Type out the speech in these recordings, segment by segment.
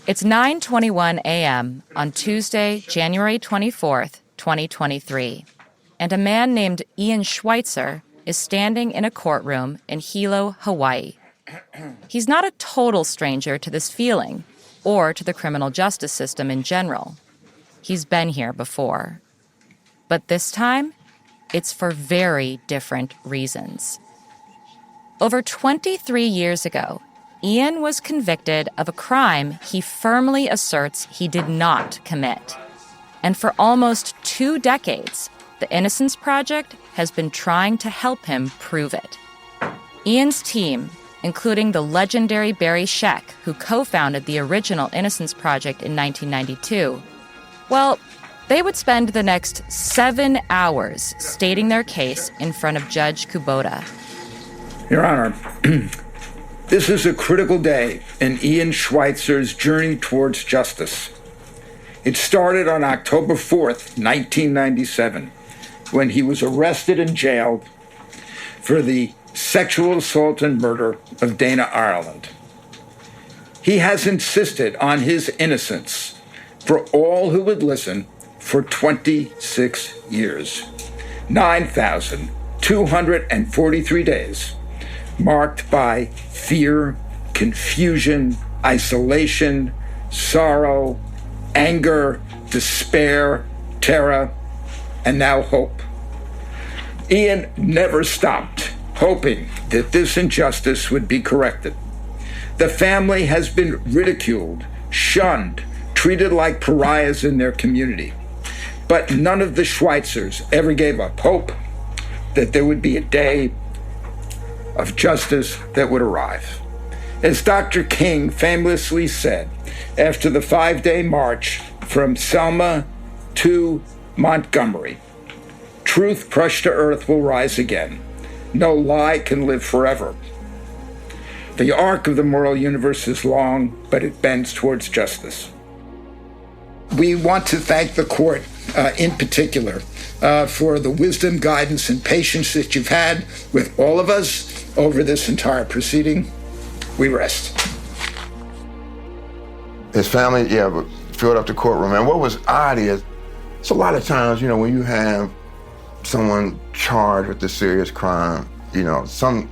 It's 9:21 a.m. on Tuesday, January 24th, 2023, and a man named Ian Schweitzer is standing in a courtroom in Hilo, Hawaii. He's not a total stranger to this feeling or to the criminal justice system in general. He's been here before. But this time, it's for very different reasons. Over 23 years ago, Ian was convicted of a crime he firmly asserts he did not commit. And for almost 2 decades, the Innocence Project has been trying to help him prove it. Ian's team, including the legendary Barry Scheck, who co-founded the original Innocence Project in 1992, well, they would spend the next 7 hours stating their case in front of Judge Kubota. Your Honor, this is a critical day in Ian Schweitzer's journey towards justice. It started on October 4th, 1997, when he was arrested and jailed for the sexual assault and murder of Dana Ireland. He has insisted on his innocence for all who would listen for 26 years, 9,243 days, marked by fear, confusion, isolation, sorrow, anger, despair, terror, and now hope. Ian never stopped hoping that this injustice would be corrected. The family has been ridiculed, shunned, treated like pariahs in their community. But none of the Schweitzers ever gave up hope that there would be a day of justice that would arrive. As Dr. King famously said, after the 5-day march from Selma to Montgomery, truth crushed to earth will rise again. No lie can live forever. The arc of the moral universe is long, but it bends towards justice. We want to thank the court in particular for the wisdom, guidance, and patience that you've had with all of us over this entire proceeding. We rest. His family, filled up the courtroom. And what was odd is, it's a lot of times, when you have someone charged with a serious crime, some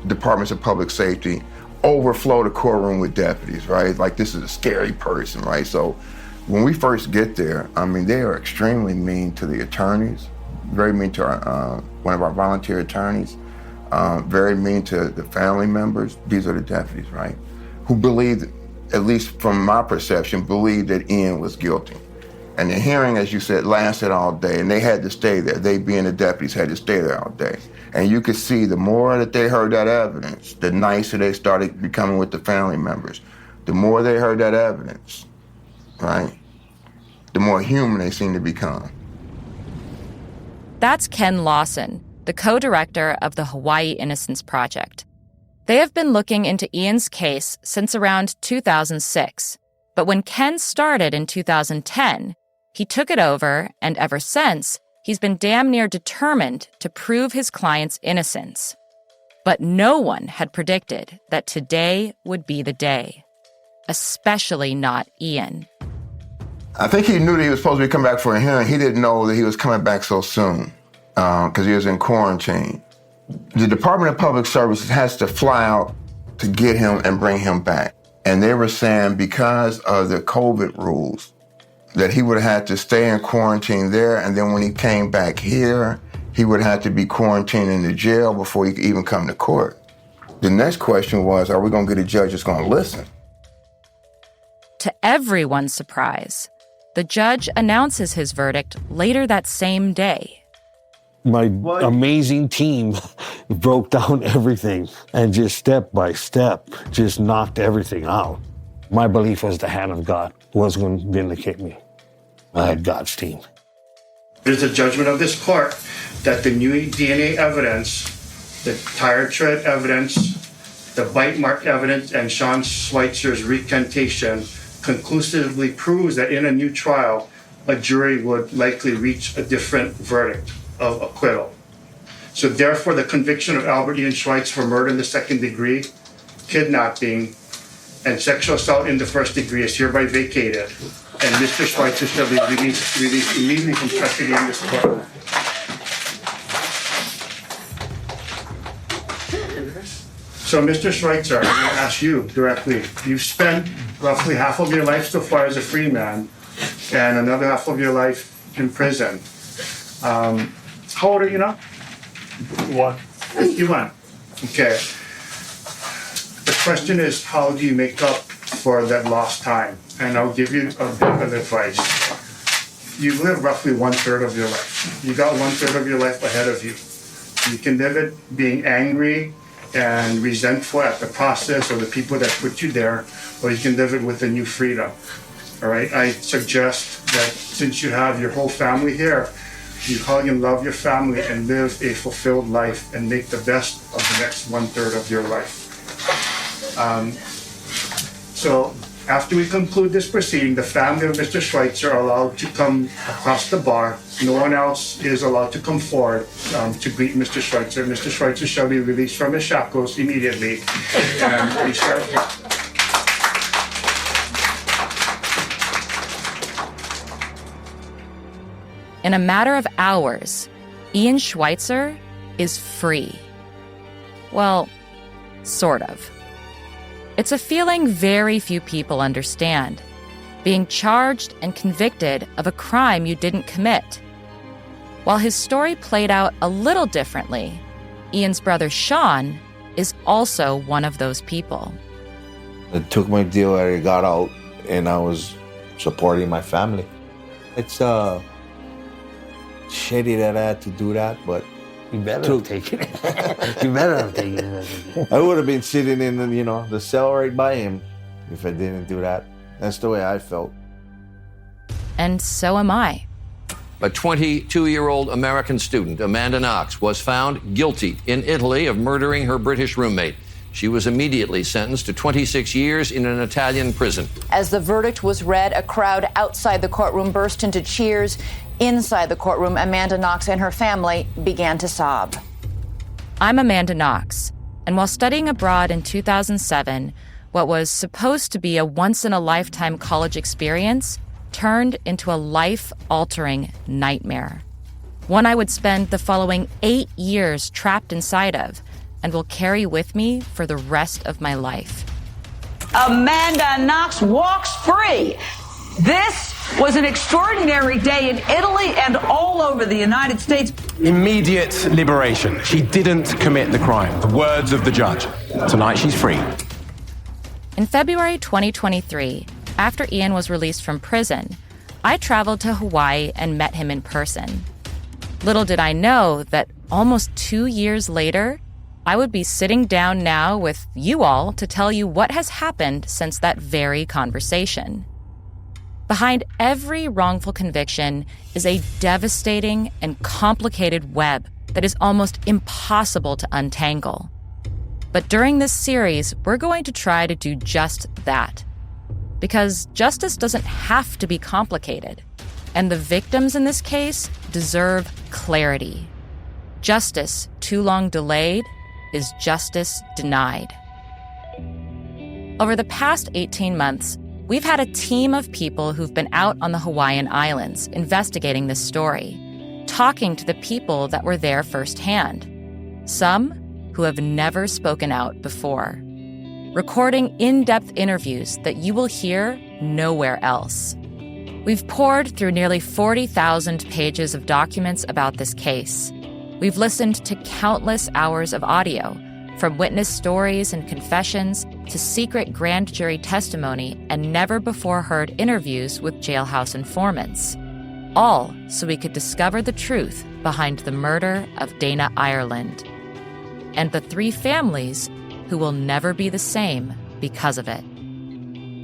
departments of public safety overflow the courtroom with deputies, right? Like, this is a scary person, right? So when we first get there, they are extremely mean to the attorneys, very mean to one of our volunteer attorneys, very mean to the family members. These are the deputies, right? Who believed, at least from my perception, believed that Ian was guilty. And the hearing, as you said, lasted all day, and they had to stay there. They, being the deputies, had to stay there all day. And you could see the more that they heard that evidence, the nicer they started becoming with the family members. The more they heard that evidence, right, the more human they seemed to become. That's Ken Lawson, the co-director of the Hawaii Innocence Project. They have been looking into Ian's case since around 2006. But when Ken started in 2010, he took it over, and ever since, he's been damn near determined to prove his client's innocence. But no one had predicted that today would be the day. Especially not Ian. I think he knew that he was supposed to be coming back for a hearing. He didn't know that he was coming back so soon because he was in quarantine. The Department of Public Services has to fly out to get him and bring him back. And they were saying because of the COVID rules that he would have had to stay in quarantine there, and then when he came back here, he would have to be quarantined in the jail before he could even come to court. The next question was, are we going to get a judge that's going to listen? To everyone's surprise, the judge announces his verdict later that same day. My amazing team broke down everything and just step by step just knocked everything out. My belief was the hand of God was going to vindicate me. I had God's team. There's a judgment of this court that the new DNA evidence, the tire tread evidence, the bite mark evidence, and Sean Schweitzer's recantation conclusively proves that in a new trial, a jury would likely reach a different verdict of acquittal. So therefore, the conviction of Albert Ian Schweitzer for murder in the second degree, kidnapping, and sexual assault in the first degree is hereby vacated, and Mr. Schweitzer shall be released immediately from custody in this court. So, Mr. Schweitzer, I'm going to ask you directly. You've spent roughly half of your life so far as a free man, and another half of your life in prison. How old are you now? 51. Okay. The question is, how do you make up for that lost time? And I'll give you a bit of advice. You live roughly 1/3 of your life. You got 1/3 of your life ahead of you. You can live it being angry and resentful at the process or the people that put you there, or you can live it with a new freedom. All right? I suggest that since you have your whole family here, you hug and love your family and live a fulfilled life and make the best of the next 1/3 of your life. So after we conclude this proceeding, the family of Mr. Schweitzer are allowed to come across the bar. No one else is allowed to come forward to greet Mr. Schweitzer. Mr. Schweitzer shall be released from his shackles immediately. And we shall... In a matter of hours, Ian Schweitzer is free. Well, sort of. It's a feeling very few people understand, being charged and convicted of a crime you didn't commit. While his story played out a little differently, Ian's brother Sean is also one of those people. I took my deal, I got out, and I was supporting my family. It's shitty that I had to do that, but You better have taken it. You better have taken it. I would have been sitting in the cell right by him if I didn't do that. That's the way I felt. And so am I. A 22-year-old American student, Amanda Knox, was found guilty in Italy of murdering her British roommate. She was immediately sentenced to 26 years in an Italian prison. As the verdict was read, a crowd outside the courtroom burst into cheers. Inside the courtroom, Amanda Knox and her family began to sob. I'm Amanda Knox, and while studying abroad in 2007, what was supposed to be a once-in-a-lifetime college experience turned into a life-altering nightmare. One I would spend the following 8 years trapped inside of, and will carry with me for the rest of my life. Amanda Knox walks free. This was an extraordinary day in Italy and all over the United States. Immediate liberation. She didn't commit the crime. The words of the judge. Tonight she's free. In February 2023, after Ian was released from prison, I traveled to Hawaii and met him in person. Little did I know that almost 2 years later, I would be sitting down now with you all to tell you what has happened since that very conversation. Behind every wrongful conviction is a devastating and complicated web that is almost impossible to untangle. But during this series, we're going to try to do just that. Because justice doesn't have to be complicated, and the victims in this case deserve clarity. Justice too long delayed is justice denied. Over the past 18 months, we've had a team of people who've been out on the Hawaiian Islands investigating this story, talking to the people that were there firsthand, some who have never spoken out before, recording in-depth interviews that you will hear nowhere else. We've pored through nearly 40,000 pages of documents about this case. We've listened to countless hours of audio, from witness stories and confessions to secret grand jury testimony and never-before-heard interviews with jailhouse informants, all so we could discover the truth behind the murder of Dana Ireland and the 3 families who will never be the same because of it.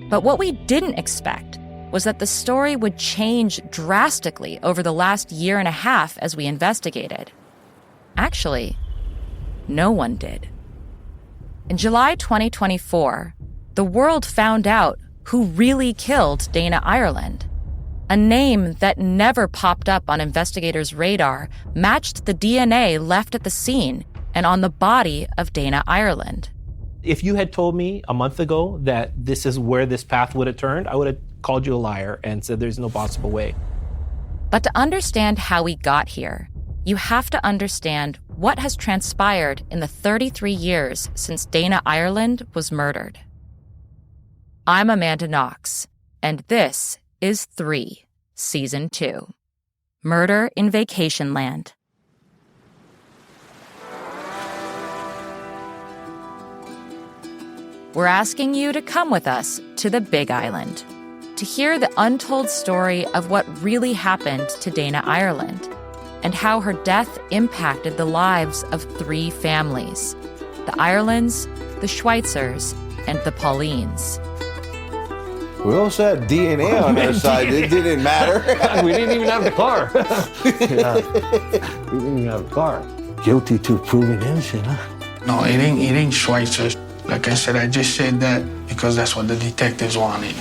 But what we didn't expect was that the story would change drastically over the last year and a half as we investigated. Actually, no one did. In July 2024, the world found out who really killed Dana Ireland. A name that never popped up on investigators' radar matched the DNA left at the scene and on the body of Dana Ireland. If you had told me a month ago that this is where this path would have turned, I would have called you a liar and said there's no possible way. But to understand how we got here, you have to understand what has transpired in the 33 years since Dana Ireland was murdered. I'm Amanda Knox, and this is 3, Season 2, Murder in Vacation Land. We're asking you to come with us to the Big Island to hear the untold story of what really happened to Dana Ireland and how her death impacted the lives of 3 families, the Irelands, the Schweitzers, and the Paulines. We also had DNA on our side. It didn't matter. We didn't even have the car. Yeah. We didn't even have a car. Guilty to proven innocent, huh? No, it ain't Schweitzer. Like I said, I just said that because that's what the detectives wanted.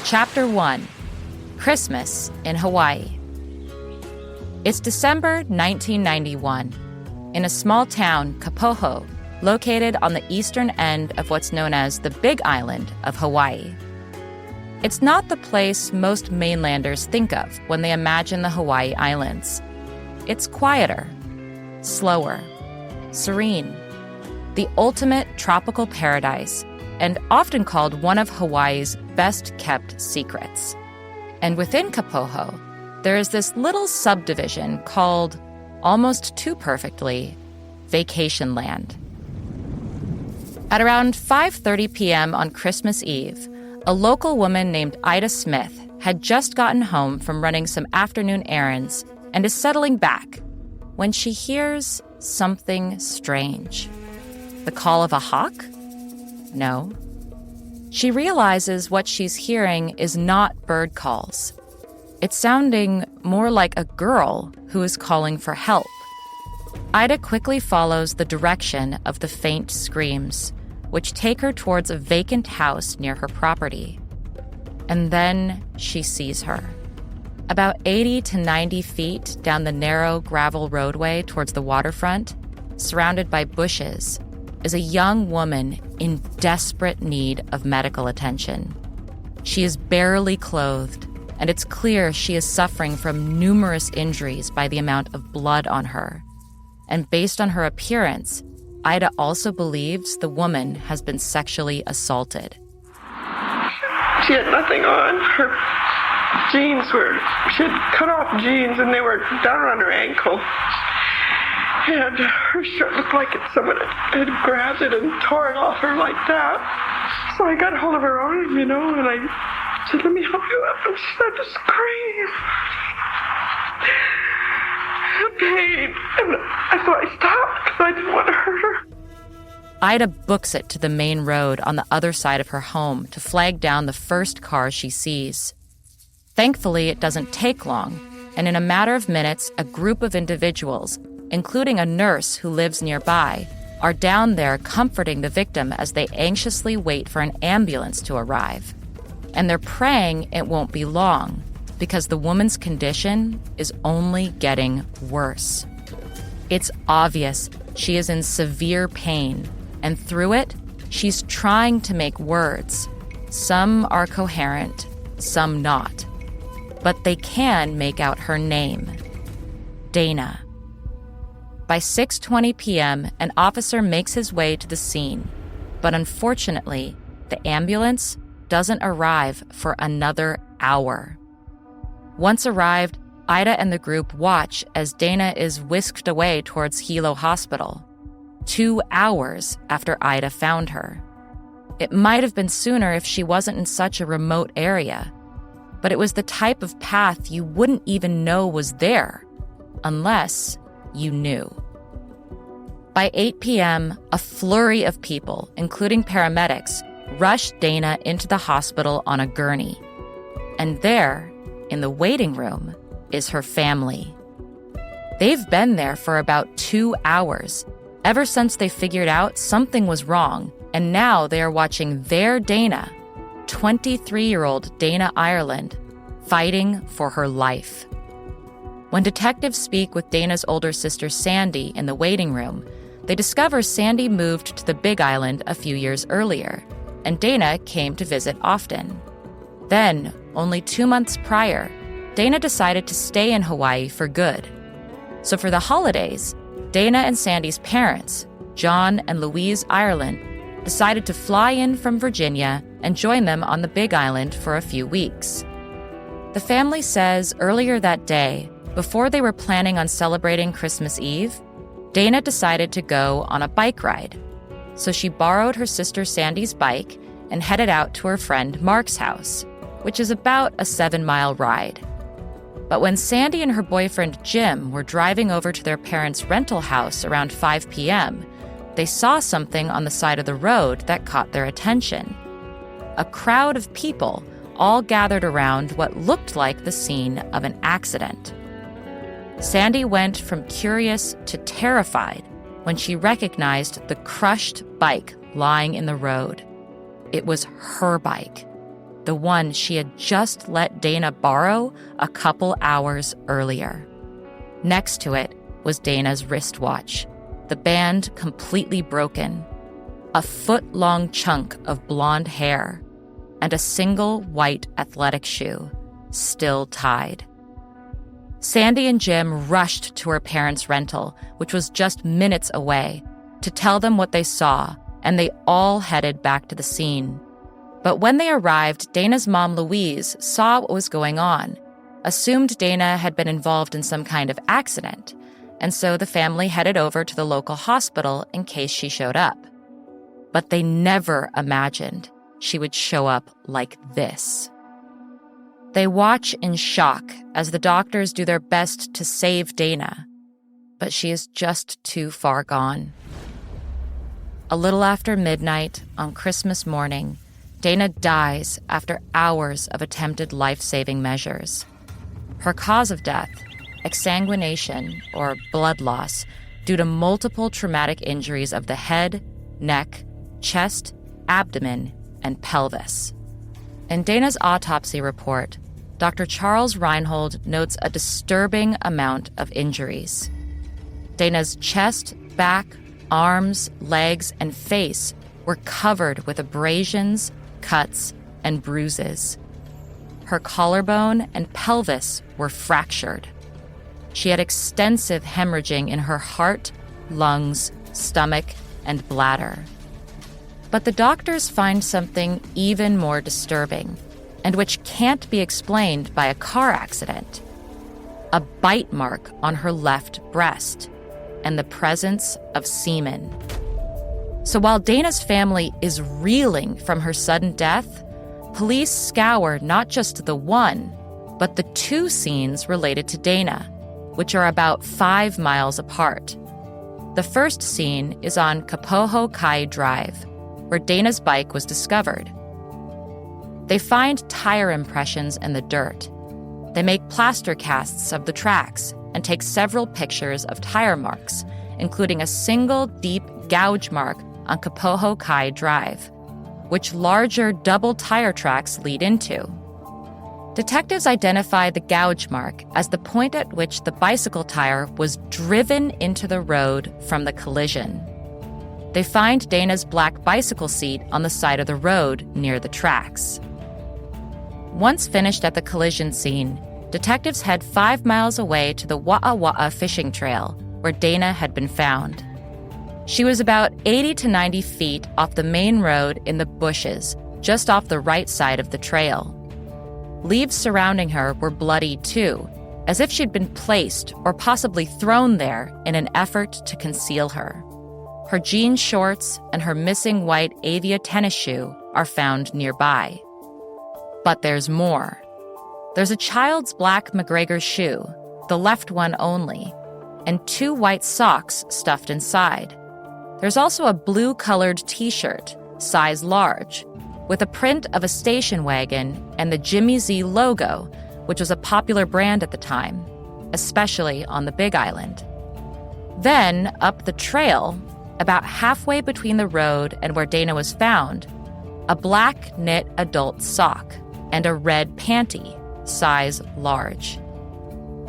Chapter 1, Christmas in Hawaii. It's December 1991 in a small town, Kapoho, located on the eastern end of what's known as the Big Island of Hawaii. It's not the place most mainlanders think of when they imagine the Hawaii Islands. It's quieter, slower, serene, the ultimate tropical paradise, and often called one of Hawaii's best-kept secrets. And within Kapoho, there is this little subdivision called, almost too perfectly, Vacation Land. At around 5:30 p.m. on Christmas Eve, a local woman named Ida Smith had just gotten home from running some afternoon errands and is settling back when she hears something strange. The call of a hawk? No. She realizes what she's hearing is not bird calls. It's sounding more like a girl who is calling for help. Ida quickly follows the direction of the faint screams, which take her towards a vacant house near her property. And then she sees her. About 80 to 90 feet down the narrow gravel roadway towards the waterfront, surrounded by bushes, is a young woman in desperate need of medical attention. She is barely clothed, and it's clear she is suffering from numerous injuries by the amount of blood on her. And based on her appearance, Ida also believes the woman has been sexually assaulted. She had nothing on. Her jeans she had cut off jeans and they were down around her ankle. And her shirt looked like someone had grabbed it and tore it off her like that. So I got hold of her arm, and I said, "Let me help you up." And she started to scream. Pain. And so I stopped because I didn't want to hurt her. Ida books it to the main road on the other side of her home to flag down the first car she sees. Thankfully, it doesn't take long, and in a matter of minutes, a group of individuals, including a nurse who lives nearby, are down there comforting the victim as they anxiously wait for an ambulance to arrive. And they're praying it won't be long, because the woman's condition is only getting worse. It's obvious she is in severe pain, and through it, she's trying to make words. Some are coherent, some not. But they can make out her name, Dana. By 6:20 p.m., an officer makes his way to the scene, but unfortunately, the ambulance doesn't arrive for another hour. Once arrived, Ida and the group watch as Dana is whisked away towards Hilo Hospital, 2 hours after Ida found her. It might have been sooner if she wasn't in such a remote area, but it was the type of path you wouldn't even know was there, unless you knew. By 8 p.m., a flurry of people, including paramedics, rushed Dana into the hospital on a gurney. And there, in the waiting room, is her family. They've been there for about 2 hours, ever since they figured out something was wrong, and now they are watching their Dana, 23-year-old Dana Ireland, fighting for her life. When detectives speak with Dana's older sister Sandy in the waiting room, they discover Sandy moved to the Big Island a few years earlier, and Dana came to visit often. Then, only 2 months prior, Dana decided to stay in Hawaii for good. So for the holidays, Dana and Sandy's parents, John and Louise Ireland, decided to fly in from Virginia and join them on the Big Island for a few weeks. The family says earlier that day, before they were planning on celebrating Christmas Eve, Dana decided to go on a bike ride. So she borrowed her sister Sandy's bike and headed out to her friend Mark's house, which is about a 7-mile ride. But when Sandy and her boyfriend Jim were driving over to their parents' rental house around 5 p.m., they saw something on the side of the road that caught their attention. A crowd of people all gathered around what looked like the scene of an accident. Sandy went from curious to terrified when she recognized the crushed bike lying in the road. It was her bike, the one she had just let Dana borrow a couple hours earlier. Next to it was Dana's wristwatch, the band completely broken, a foot-long chunk of blonde hair, and a single white athletic shoe, still tied. Sandy and Jim rushed to her parents' rental, which was just minutes away, to tell them what they saw, and they all headed back to the scene. But when they arrived, Dana's mom, Louise, saw what was going on, assumed Dana had been involved in some kind of accident, and so the family headed over to the local hospital in case she showed up. But they never imagined she would show up like this. They watch in shock as the doctors do their best to save Dana, but she is just too far gone. A little after midnight on Christmas morning, Dana dies after hours of attempted life-saving measures. Her cause of death, exsanguination, or blood loss, due to multiple traumatic injuries of the head, neck, chest, abdomen, and pelvis. In Dana's autopsy report, Dr. Charles Reinhold notes a disturbing amount of injuries. Dana's chest, back, arms, legs, and face were covered with abrasions, cuts, and bruises. Her collarbone and pelvis were fractured. She had extensive hemorrhaging in her heart, lungs, stomach, and bladder. But the doctors find something even more disturbing, and which can't be explained by a car accident: a bite mark on her left breast and the presence of semen. So while Dana's family is reeling from her sudden death, police scour not just the one, but the 2 scenes related to Dana, which are about 5 miles apart. The first scene is on Kapoho Kai Drive, where Dana's bike was discovered. They find tire impressions in the dirt. They make plaster casts of the tracks and take several pictures of tire marks, including a single deep gouge mark on Kapoho Kai Drive, which larger double tire tracks lead into. Detectives identify the gouge mark as the point at which the bicycle tire was driven into the road from the collision. They find Dana's black bicycle seat on the side of the road near the tracks. Once finished at the collision scene, detectives head 5 miles away to the Wa'a Wa'a fishing trail, where Dana had been found. She was about 80 to 90 feet off the main road in the bushes, just off the right side of the trail. Leaves surrounding her were bloody too, as if she'd been placed or possibly thrown there in an effort to conceal her. Her jean shorts and her missing white Avia tennis shoe are found nearby. But there's more. There's a child's black McGregor shoe, the left one only, and 2 white socks stuffed inside. There's also a blue-colored t-shirt, size large, with a print of a station wagon and the Jimmy Z logo, which was a popular brand at the time, especially on the Big Island. Then, up the trail, about halfway between the road and where Dana was found, a black knit adult sock and a red panty, size large.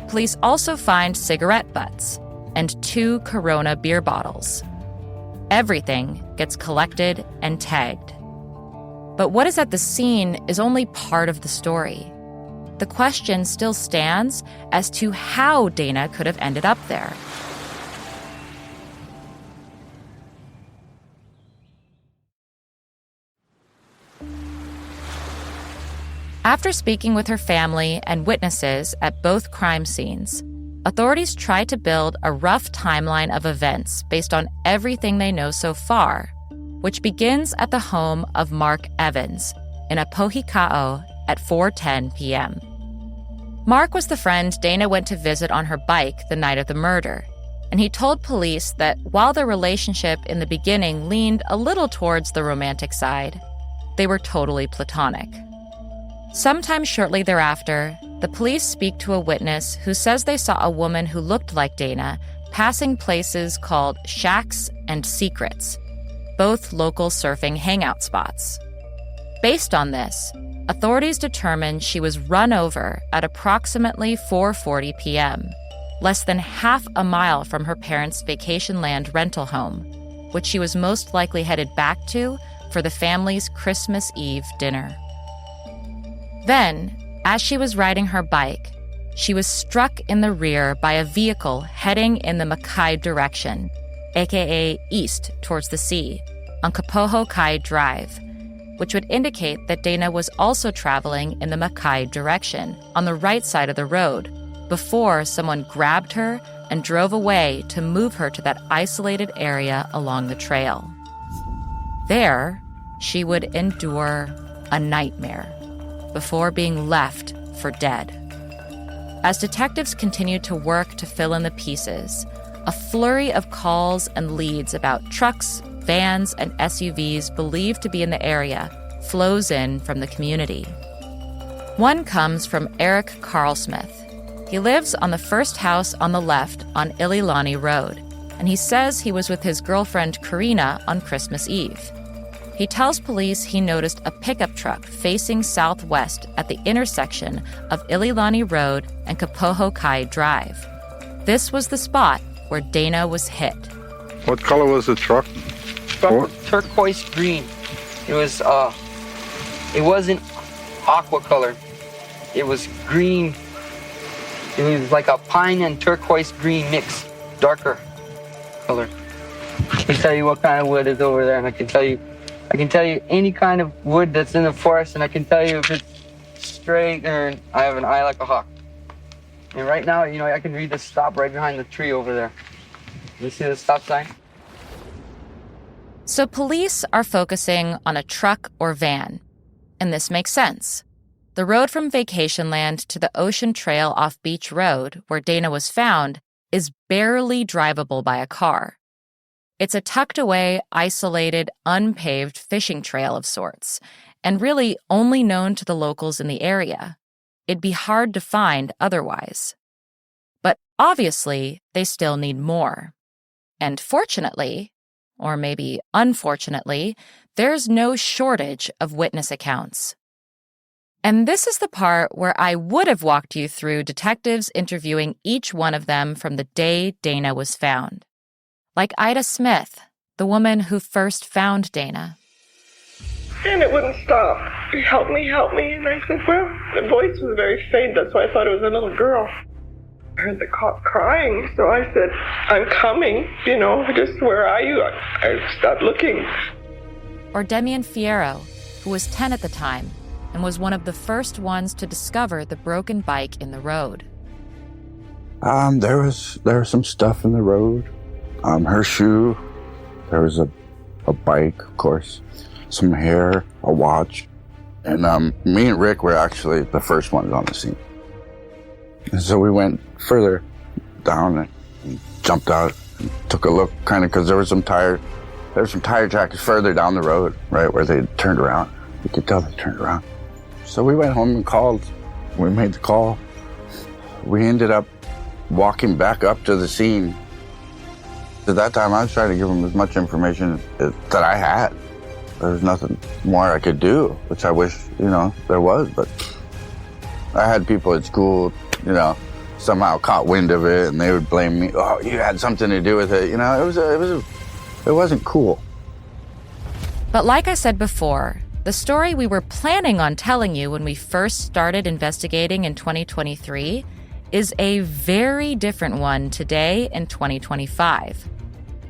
Police also find cigarette butts and 2 Corona beer bottles. Everything gets collected and tagged. But what is at the scene is only part of the story. The question still stands as to how Dana could have ended up there. After speaking with her family and witnesses at both crime scenes, authorities try to build a rough timeline of events based on everything they know so far, which begins at the home of Mark Evans in Apohika'o at 4:10 p.m. Mark was the friend Dana went to visit on her bike the night of the murder, and he told police that while their relationship in the beginning leaned a little towards the romantic side, they were totally platonic. Sometime shortly thereafter, the police speak to a witness who says they saw a woman who looked like Dana passing places called Shacks and Secrets, both local surfing hangout spots. Based on this, authorities determined she was run over at approximately 4:40 p.m., less than half a mile from her parents' vacation land rental home, which she was most likely headed back to for the family's Christmas Eve dinner. Then, as she was riding her bike, she was struck in the rear by a vehicle heading in the Mackay direction, aka east towards the sea, on Kapoho Kai Drive, which would indicate that Dana was also traveling in the Mackay direction, on the right side of the road, before someone grabbed her and drove away to move her to that isolated area along the trail. There, she would endure a nightmare before being left for dead. As detectives continued to work to fill in the pieces, a flurry of calls and leads about trucks, vans, and SUVs believed to be in the area flows in from the community. One comes from Eric Carlsmith. He lives on the first house on the left on Ililani Road, and he says he was with his girlfriend Karina on Christmas Eve. He tells police he noticed a pickup truck facing southwest at the intersection of Ililani Road and Kapoho Kai Drive. This was the spot where Dana was hit. What color was the truck? Turquoise green. It wasn't aqua color. It was green. It was like a pine and turquoise green mix, darker color. I can tell you what kind of wood is over there, and I can tell you any kind of wood that's in the forest, and I can tell you if it's straight or I have an eye like a hawk. And right now, I can read the stop right behind the tree over there. You see the stop sign? So police are focusing on a truck or van, and this makes sense. The road from Vacationland to the Ocean Trail off Beach Road, where Dana was found, is barely drivable by a car. It's a tucked-away, isolated, unpaved fishing trail of sorts, and really only known to the locals in the area. It'd be hard to find otherwise. But obviously, they still need more. And fortunately, or maybe unfortunately, there's no shortage of witness accounts. And this is the part where I would have walked you through detectives interviewing each one of them from the day Dana was found. Like Ida Smith, the woman who first found Dana. And it wouldn't stop. Help me, help me. And I said, well, the voice was very faint. That's why I thought it was a little girl. I heard the cop crying. So I said, I'm coming, just where are you? I stopped looking. Or Demian Fierro, who was 10 at the time and was one of the first ones to discover the broken bike in the road. There was some stuff in the road. Her shoe, there was a bike, of course, some hair, a watch, and me and Rick were actually the first ones on the scene. And so we went further down and jumped out and took a look, kind of, because there was some tire tracks further down the road, right where they turned around. You could tell they turned around. So we went home and called. We made the call. We ended up walking back up to the scene. At that time, I was trying to give them as much information that I had. There was nothing more I could do, which I wish, there was. But I had people at school, somehow caught wind of it, and they would blame me. Oh, you had something to do with it. It wasn't cool. But like I said before, the story we were planning on telling you when we first started investigating in 2023 is a very different one today in 2025.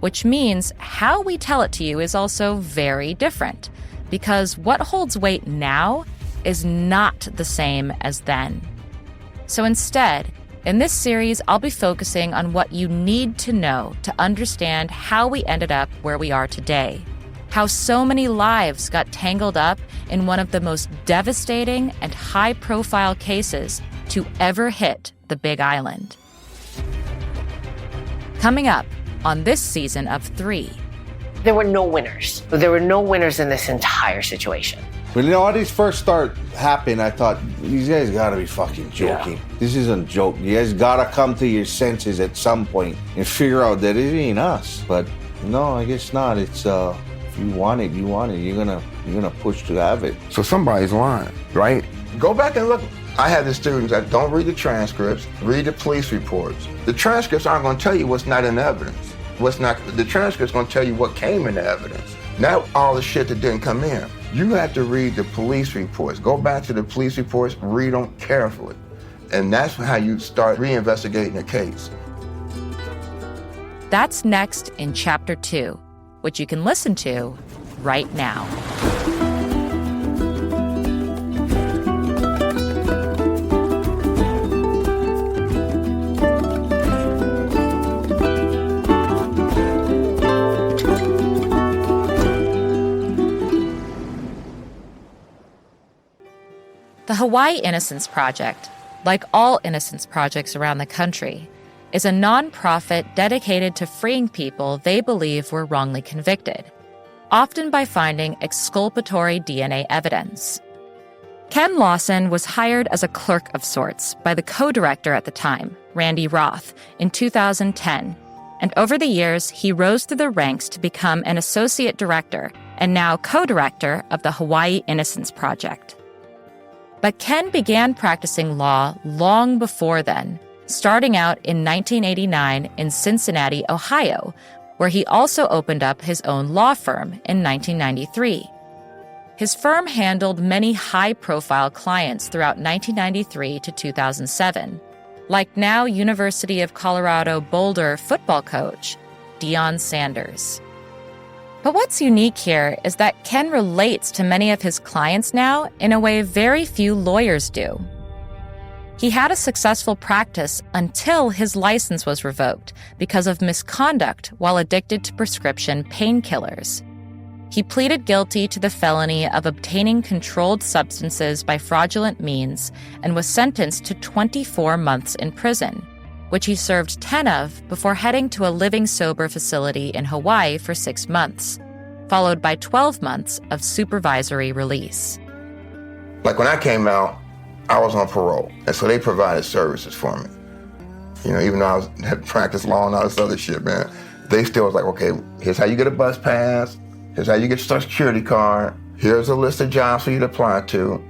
Which means how we tell it to you is also very different, because what holds weight now is not the same as then. So instead, in this series, I'll be focusing on what you need to know to understand how we ended up where we are today, how so many lives got tangled up in one of the most devastating and high-profile cases to ever hit the Big Island. Coming up on this season of 3. There were no winners. There were no winners in this entire situation. When all these first start happening, I thought, these guys gotta be fucking joking. Yeah. This isn't a joke. You guys gotta come to your senses at some point and figure out that it ain't us. But no, I guess not. It's if you want it, you want it. You're gonna push to have it. So somebody's lying, right? Go back and look. I had the students that don't read the transcripts, read the police reports. The transcripts aren't going to tell you what's not in the evidence. The transcript's going to tell you what came in the evidence, not all the shit that didn't come in. You have to read the police reports. Go back to the police reports, read them carefully. And that's how you start reinvestigating the case. That's next in Chapter 2, which you can listen to right now. The Hawaii Innocence Project, like all innocence projects around the country, is a nonprofit dedicated to freeing people they believe were wrongly convicted, often by finding exculpatory DNA evidence. Ken Lawson was hired as a clerk of sorts by the co-director at the time, Randy Roth, in 2010, and over the years he rose through the ranks to become an associate director and now co-director of the Hawaii Innocence Project. But Ken began practicing law long before then, starting out in 1989 in Cincinnati, Ohio, where he also opened up his own law firm in 1993. His firm handled many high-profile clients throughout 1993 to 2007, like now University of Colorado Boulder football coach Deion Sanders. But what's unique here is that Ken relates to many of his clients now in a way very few lawyers do. He had a successful practice until his license was revoked because of misconduct while addicted to prescription painkillers. He pleaded guilty to the felony of obtaining controlled substances by fraudulent means and was sentenced to 24 months in prison, which he served 10 of before heading to a living sober facility in Hawaii for 6 months, followed by 12 months of supervisory release. Like when I came out, I was on parole, and so they provided services for me. Even though I had practiced law and all this other shit, man, they still was like, okay, here's how you get a bus pass, here's how you get your Social Security card, here's a list of jobs for you to apply to.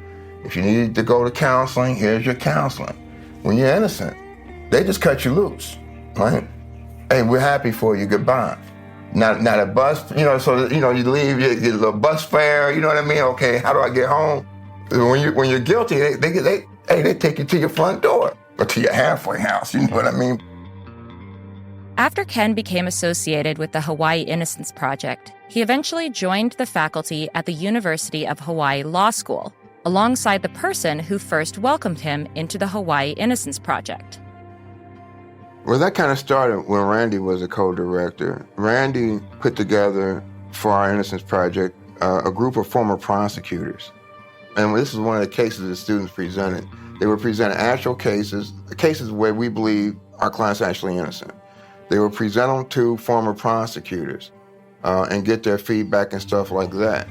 If you need to go to counseling, here's your counseling. When you're innocent, they just cut you loose, right? Hey, we're happy for you, goodbye. Not a bus, so you leave, you get a little bus fare, you know what I mean? Okay, how do I get home? When you're guilty, they take you to your front door or to your halfway house, you know what I mean? After Ken became associated with the Hawaii Innocence Project, he eventually joined the faculty at the University of Hawaii Law School, alongside the person who first welcomed him into the Hawaii Innocence Project. Well, that kind of started when Randy was a co-director. Randy put together, for our Innocence Project, a group of former prosecutors. And this is one of the cases the students presented. They were presenting actual cases where we believe our client's actually innocent. They would present them to former prosecutors and get their feedback and stuff like that.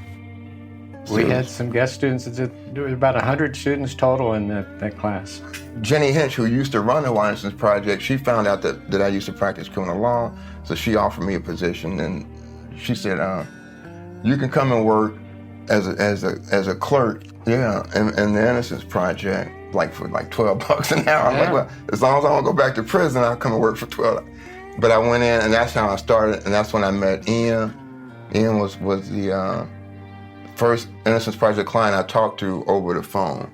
We had some guest students. There were about 100 students total in that class. Jenny Hinch, who used to run the Hawaii Innocence Project, she found out that I used to practice criminal law, so she offered me a position, and she said, you can come and work as a clerk, in the Innocence Project, for $12 an hour. I'm like, well, as long as I don't go back to prison, I'll come and work for $12. But I went in, and that's how I started, and that's when I met Ian. Ian was the first Innocence Project client I talked to over the phone.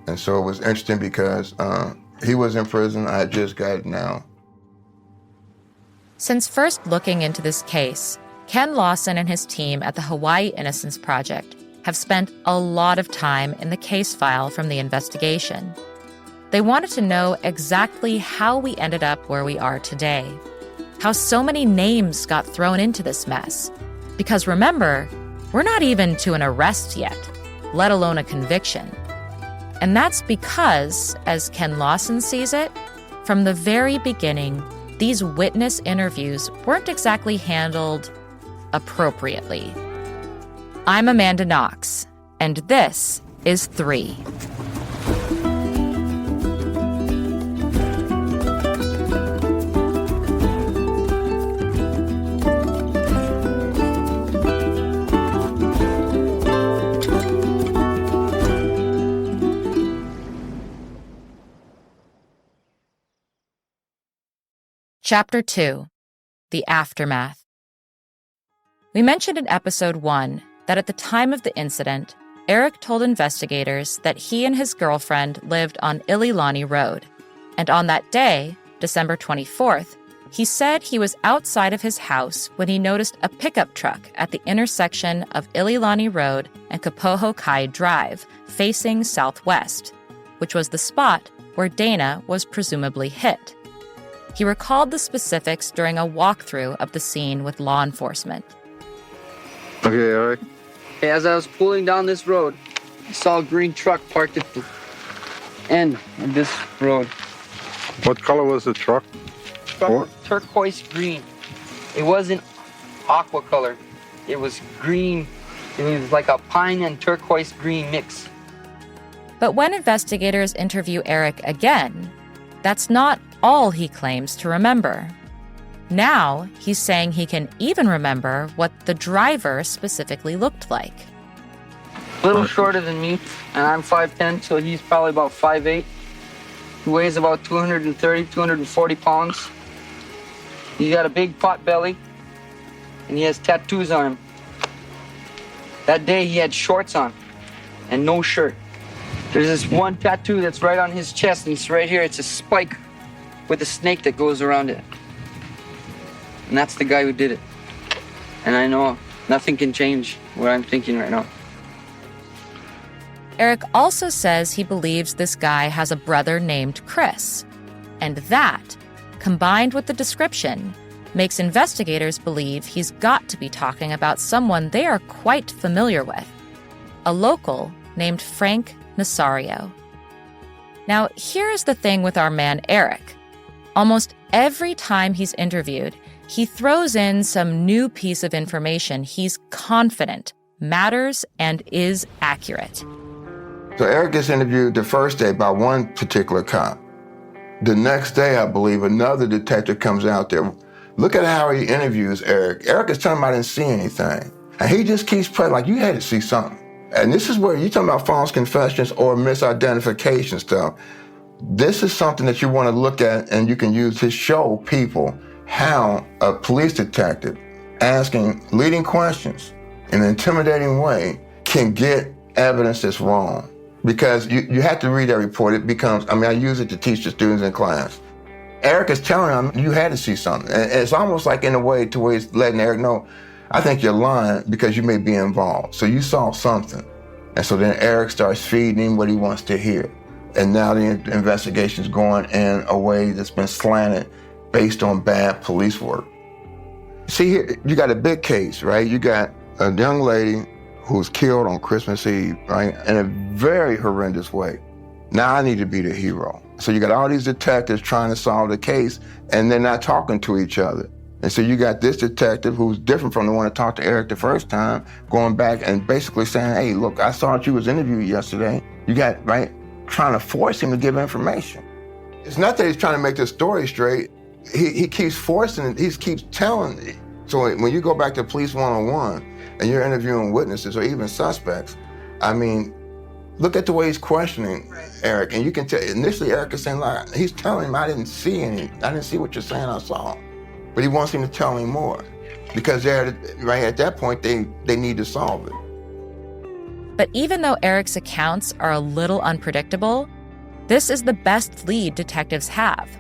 And so it was interesting because he was in prison. I had just gotten out. Since first looking into this case, Ken Lawson and his team at the Hawaii Innocence Project have spent a lot of time in the case file from the investigation. They wanted to know exactly how we ended up where we are today, how so many names got thrown into this mess. Because remember, we're not even to an arrest yet, let alone a conviction. And that's because, as Ken Lawson sees it, from the very beginning, these witness interviews weren't exactly handled appropriately. I'm Amanda Knox, and this is 3. Chapter 2, The Aftermath. We mentioned in episode 1 that at the time of the incident, Eric told investigators that he and his girlfriend lived on Ililani Road. And on that day, December 24th, he said he was outside of his house when he noticed a pickup truck at the intersection of Ililani Road and Kapoho Kai Drive, facing southwest, which was the spot where Dana was presumably hit. He recalled the specifics during a walkthrough of the scene with law enforcement. Okay, Eric. As I was pulling down this road, I saw a green truck parked at the end of this road. What color was the truck? Turquoise green. It wasn't aqua color. It was green. It was like a pine and turquoise green mix. But when investigators interview Eric again, that's not all he claims to remember. Now, he's saying he can even remember what the driver specifically looked like. A little shorter than me, and I'm 5'10", so he's probably about 5'8". He weighs about 230, 240 pounds. He's got a big pot belly, and he has tattoos on him. That day, he had shorts on and no shirt. There's this one tattoo that's right on his chest, and it's right here. It's a spike with a snake that goes around it. And that's the guy who did it. And I know nothing can change what I'm thinking right now. Eric also says he believes this guy has a brother named Chris. And that, combined with the description, makes investigators believe he's got to be talking about someone they are quite familiar with, a local named Frank Nasario. Now, here's the thing with our man Eric. Almost every time he's interviewed, he throws in some new piece of information he's confident matters and is accurate. So Eric gets interviewed the first day by one particular cop. The next day, I believe, another detective comes out there. Look at how he interviews Eric. Eric is telling him I didn't see anything. And he just keeps playing like you had to see something. And this is where you're talking about false confessions or misidentification stuff. This is something that you want to look at and you can use to show people how a police detective asking leading questions in an intimidating way can get evidence that's wrong. Because you have to read that report. It becomes, I use it to teach the students in class. Eric is telling him you had to see something. And it's almost like in a way to where he's letting Eric know, I think you're lying because you may be involved. So you saw something. And so then Eric starts feeding him what he wants to hear. And now the investigation's going in a way that's been slanted based on bad police work. See here, you got a big case, right? You got a young lady who's killed on Christmas Eve, right? In a very horrendous way. Now I need to be the hero. So you got all these detectives trying to solve the case and they're not talking to each other. And so you got this detective who's different from the one that talked to Eric the first time, going back and basically saying, hey, look, I saw that you was interviewed yesterday. You got, right, trying to force him to give information. It's not that he's trying to make the story straight. He keeps forcing it. He keeps telling it. So when you go back to Police 101 and you're interviewing witnesses or even suspects, I mean, look at the way he's questioning Eric. And you can tell, initially Eric is saying, like, he's telling him, I didn't see what you're saying I saw. But he wants him to tell him more because right at that point, they need to solve it. But even though Eric's accounts are a little unpredictable, this is the best lead detectives have.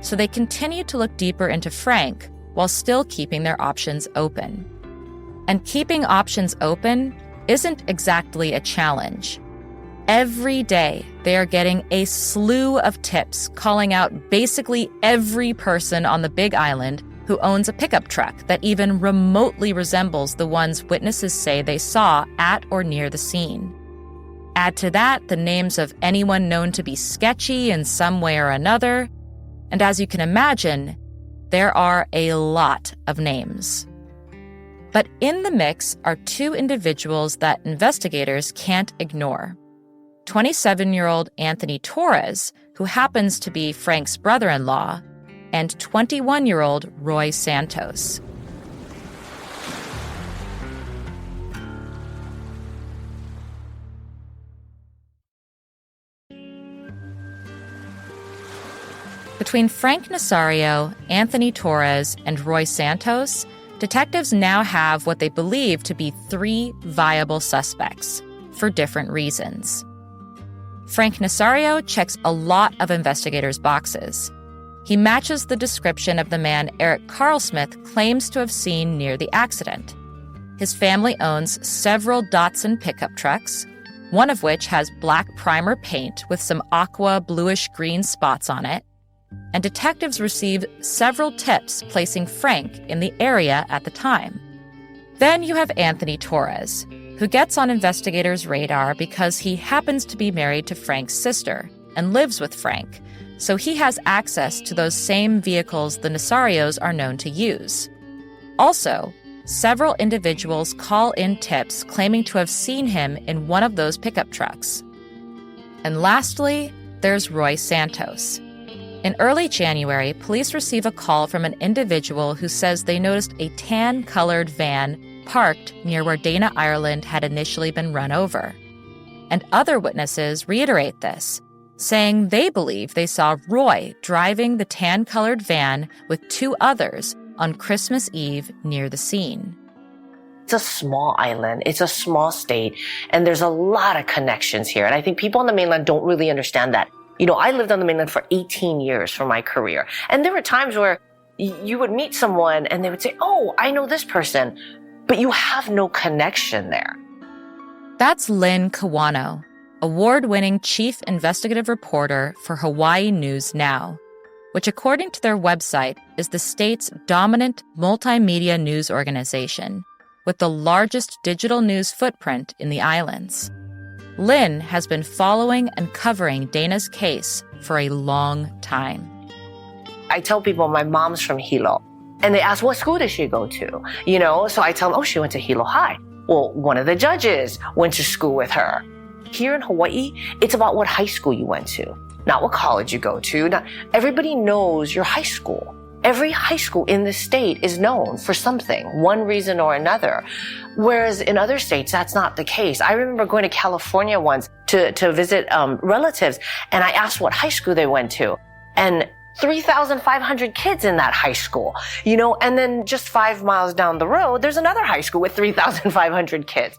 So they continue to look deeper into Frank while still keeping their options open. And keeping options open isn't exactly a challenge. Every day, they are getting a slew of tips calling out basically every person on the Big Island who owns a pickup truck that even remotely resembles the ones witnesses say they saw at or near the scene. Add to that the names of anyone known to be sketchy in some way or another, and as you can imagine, there are a lot of names. But in the mix are two individuals that investigators can't ignore. 27-year-old Anthony Torres, who happens to be Frank's brother-in-law, and 21-year-old Roy Santos. Between Frank Nasario, Anthony Torres, and Roy Santos, detectives now have what they believe to be 3 viable suspects for different reasons. Frank Nasario checks a lot of investigators' boxes. He matches the description of the man Eric Carlsmith claims to have seen near the accident. His family owns several Datsun pickup trucks, one of which has black primer paint with some aqua bluish-green spots on it, and detectives received several tips placing Frank in the area at the time. Then you have Anthony Torres, who gets on investigators' radar because he happens to be married to Frank's sister and lives with Frank, so he has access to those same vehicles the Nasarios are known to use. Also, several individuals call in tips claiming to have seen him in one of those pickup trucks. And lastly, there's Roy Santos. In early January, police receive a call from an individual who says they noticed a tan-colored van parked near where Dana Ireland had initially been run over. And other witnesses reiterate this, saying they believe they saw Roy driving the tan-colored van with 2 others on Christmas Eve near the scene. It's a small island, it's a small state, and there's a lot of connections here. And I think people on the mainland don't really understand that. You know, I lived on the mainland for 18 years for my career. And there were times where you would meet someone and they would say, oh, I know this person, but you have no connection there. That's Lynn Kawano, award-winning chief investigative reporter for Hawaii News Now, which according to their website is the state's dominant multimedia news organization with the largest digital news footprint in the islands. Lynn has been following and covering Dana's case for a long time. I tell people my mom's from Hilo, and they ask, what school does she go to? You know, so I tell them, oh, she went to Hilo High. Well, one of the judges went to school with her. Here in Hawaii, it's about what high school you went to, not what college you go to. Not everybody knows your high school. Every high school in the state is known for something, one reason or another. Whereas in other states, that's not the case. I remember going to California once to visit relatives, and I asked what high school they went to. And 3,500 kids in that high school, you know, and then just 5 miles down the road, there's another high school with 3,500 kids.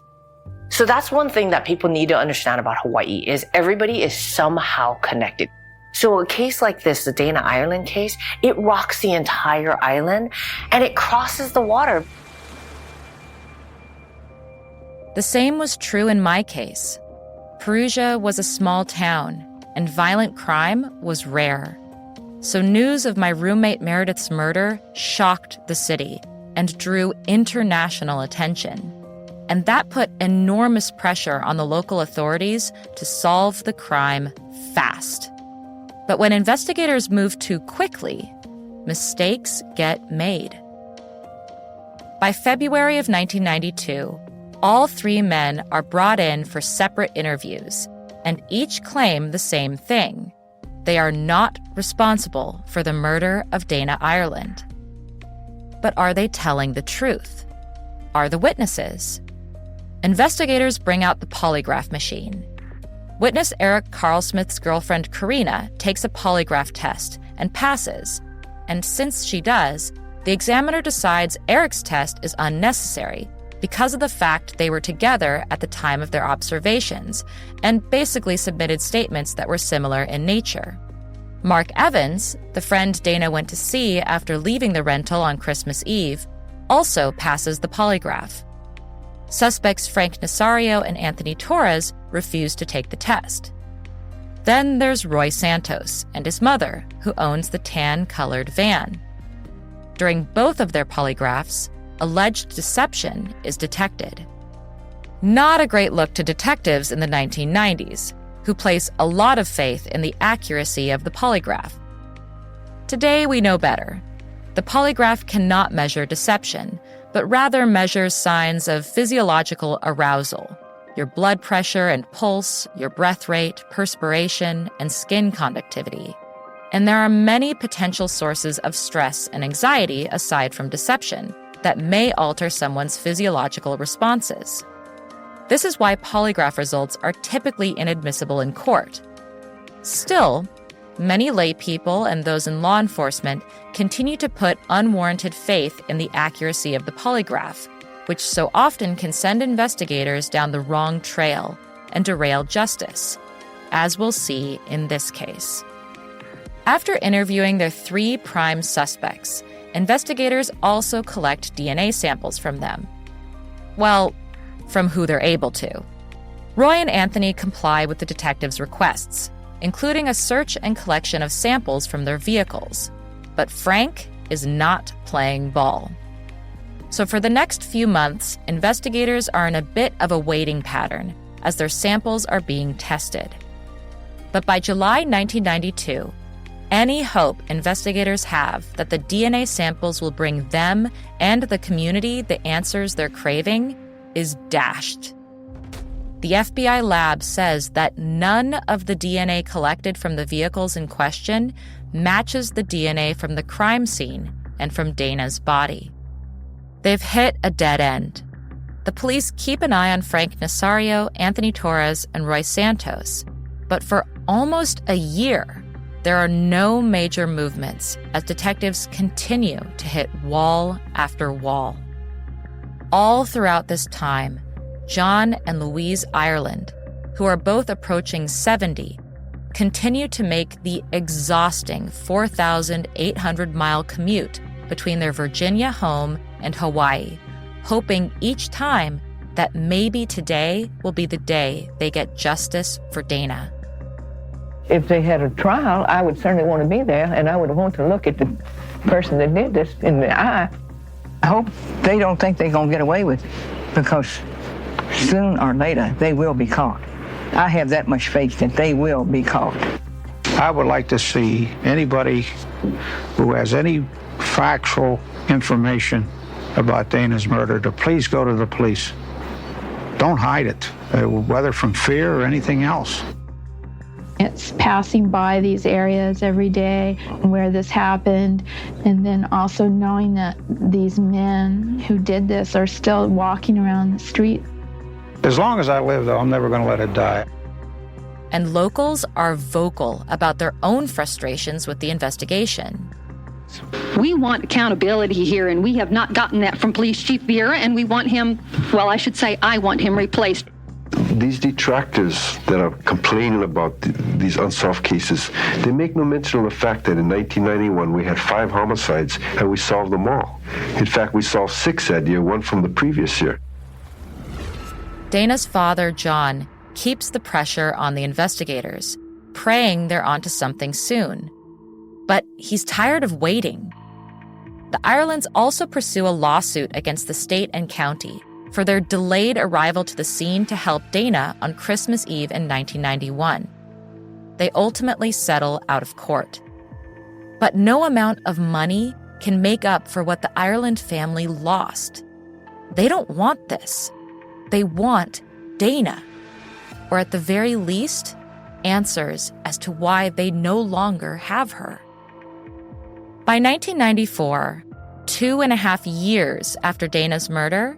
So that's one thing that people need to understand about Hawaii is everybody is somehow connected. So a case like this, the Dana Ireland case, it rocks the entire island and it crosses the water. The same was true in my case. Perugia was a small town, and violent crime was rare. So news of my roommate Meredith's murder shocked the city and drew international attention. And that put enormous pressure on the local authorities to solve the crime fast. But when investigators move too quickly, mistakes get made. By February of 1992, all three men are brought in for separate interviews, and each claim the same thing. They are not responsible for the murder of Dana Ireland. But are they telling the truth? Are the witnesses? Investigators bring out the polygraph machine. Witness Eric Carlsmith's girlfriend Karina takes a polygraph test and passes. And since she does, the examiner decides Eric's test is unnecessary because of the fact they were together at the time of their observations and basically submitted statements that were similar in nature. Mark Evans, the friend Dana went to see after leaving the rental on Christmas Eve, also passes the polygraph. Suspects Frank Nasario and Anthony Torres refuse to take the test. Then there's Roy Santos and his mother, who owns the tan-colored van. During both of their polygraphs, alleged deception is detected. Not a great look to detectives in the 1990s, who place a lot of faith in the accuracy of the polygraph. Today we know better. The polygraph cannot measure deception, but rather measures signs of physiological arousal: your blood pressure and pulse, your breath rate, perspiration, and skin conductivity. And there are many potential sources of stress and anxiety aside from deception that may alter someone's physiological responses. This is why polygraph results are typically inadmissible in court. Still, many lay people and those in law enforcement continue to put unwarranted faith in the accuracy of the polygraph, which so often can send investigators down the wrong trail and derail justice, as we'll see in this case. After interviewing their three prime suspects, investigators also collect DNA samples from them. Well, from who they're able to. Roy and Anthony comply with the detectives' requests, including a search and collection of samples from their vehicles. But Frank is not playing ball. So for the next few months, investigators are in a bit of a waiting pattern as their samples are being tested. But by July 1992, any hope investigators have that the DNA samples will bring them and the community the answers they're craving is dashed. The FBI lab says that none of the DNA collected from the vehicles in question matches the DNA from the crime scene and from Dana's body. They've hit a dead end. The police keep an eye on Frank Nasario, Anthony Torres, and Roy Santos, but for almost a year, there are no major movements as detectives continue to hit wall after wall. All throughout this time, John and Louise Ireland, who are both approaching 70, continue to make the exhausting 4,800-mile commute between their Virginia home and Hawaii, hoping each time that maybe today will be the day they get justice for Dana. If they had a trial, I would certainly want to be there, and I would want to look at the person that did this in the eye. I hope they don't think they're going to get away with it, because soon or later, they will be caught. I have that much faith that they will be caught. I would like to see anybody who has any factual information about Dana's murder to please go to the police. Don't hide it, whether from fear or anything else. It's passing by these areas every day where this happened, and then also knowing that these men who did this are still walking around the street. As long as I live, though, I'm never going to let it die. And locals are vocal about their own frustrations with the investigation. We want accountability here, and we have not gotten that from Police Chief Vieira, and we want him, well, I should say I want him replaced. These detractors that are complaining about these unsolved cases, they make no mention of the fact that in 1991 we had 5 homicides and we solved them all. In fact, we solved 6 that year, 1 from the previous year. Dana's father, John, keeps the pressure on the investigators, praying they're onto something soon. But he's tired of waiting. The Irelands also pursue a lawsuit against the state and county for their delayed arrival to the scene to help Dana on Christmas Eve in 1991. They ultimately settle out of court. But no amount of money can make up for what the Ireland family lost. They don't want this. They want Dana. Or at the very least, answers as to why they no longer have her. By 1994, 2.5 years after Dana's murder,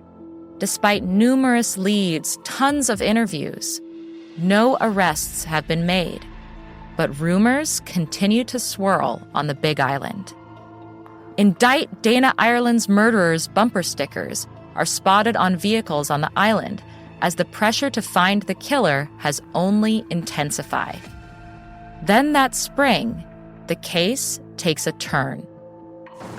despite numerous leads, tons of interviews, no arrests have been made. But rumors continue to swirl on the Big Island. Indict Dana Ireland's murderers bumper stickers are spotted on vehicles on the island as the pressure to find the killer has only intensified. Then that spring, the case takes a turn.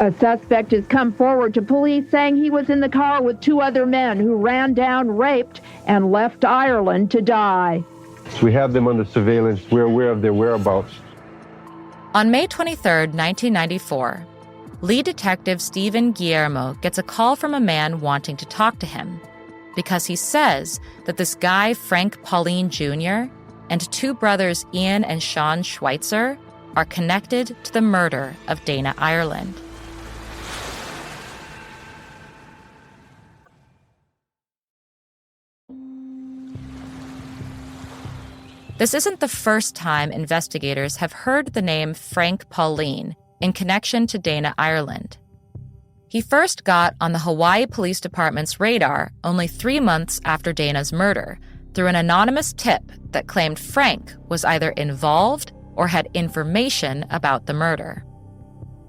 A suspect has come forward to police saying he was in the car with 2 other men who ran down, raped, and left Ireland to die. We have them under surveillance. We're aware of their whereabouts. On May 23, 1994, lead detective Stephen Guillermo gets a call from a man wanting to talk to him because he says that this guy, Frank Pauline Jr., and 2 brothers, Ian and Sean Schweitzer, are connected to the murder of Dana Ireland. This isn't the first time investigators have heard the name Frank Pauline in connection to Dana Ireland. He first got on the Hawaii Police Department's radar only 3 months after Dana's murder through an anonymous tip that claimed Frank was either involved or had information about the murder.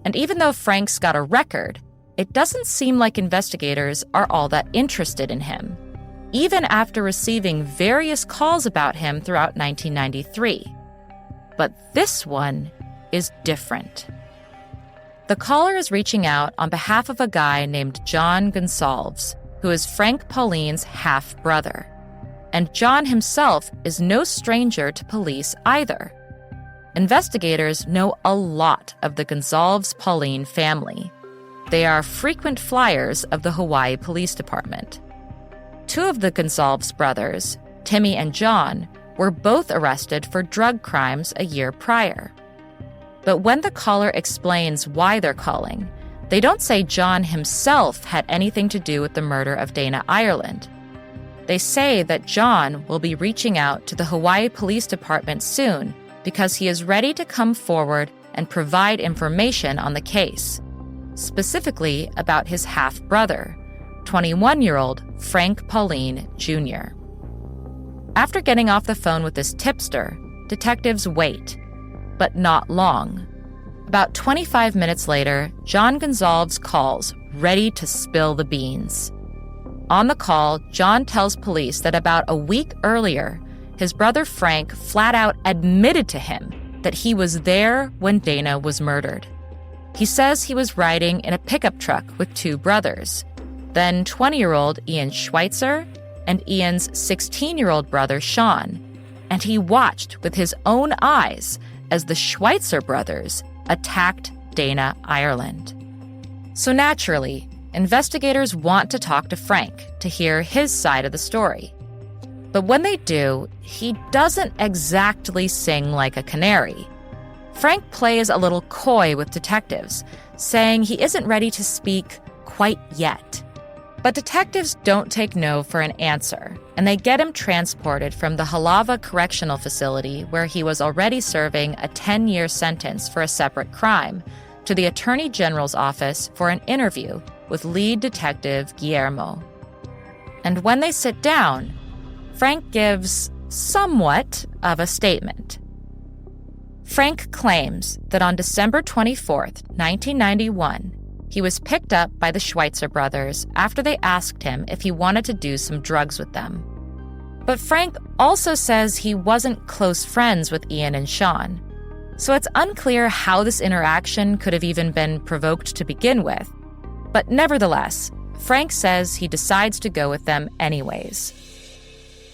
And even though Frank's got a record, it doesn't seem like investigators are all that interested in him, even after receiving various calls about him throughout 1993. But this one is different. The caller is reaching out on behalf of a guy named John Gonsalves, who is Frank Pauline's half-brother. And John himself is no stranger to police either. Investigators know a lot of the Gonsalves-Pauline family. They are frequent flyers of the Hawaii Police Department. 2 of the Gonsalves brothers, Timmy and John, were both arrested for drug crimes a year prior. But when the caller explains why they're calling, they don't say John himself had anything to do with the murder of Dana Ireland. They say that John will be reaching out to the Hawaii Police Department soon because he is ready to come forward and provide information on the case, specifically about his half-brother, 21-year-old Frank Pauline Jr. After getting off the phone with this tipster, detectives wait, but not long. About 25 minutes later, John Gonsalves calls, ready to spill the beans. On the call, John tells police that about a week earlier, his brother Frank flat out admitted to him that he was there when Dana was murdered. He says he was riding in a pickup truck with 2 brothers, then 20-year-old Ian Schweitzer and Ian's 16-year-old brother Sean, and he watched with his own eyes as the Schweitzer brothers attacked Dana Ireland. So naturally, investigators want to talk to Frank to hear his side of the story. But when they do, he doesn't exactly sing like a canary. Frank plays a little coy with detectives, saying he isn't ready to speak quite yet. But detectives don't take no for an answer, and they get him transported from the Halava Correctional Facility, where he was already serving a 10-year sentence for a separate crime, to the Attorney General's office for an interview with lead detective Guillermo. And when they sit down, Frank gives somewhat of a statement. Frank claims that on December 24th, 1991, he was picked up by the Schweitzer brothers after they asked him if he wanted to do some drugs with them. But Frank also says he wasn't close friends with Ian and Sean, so it's unclear how this interaction could have even been provoked to begin with. But nevertheless, Frank says he decides to go with them anyways.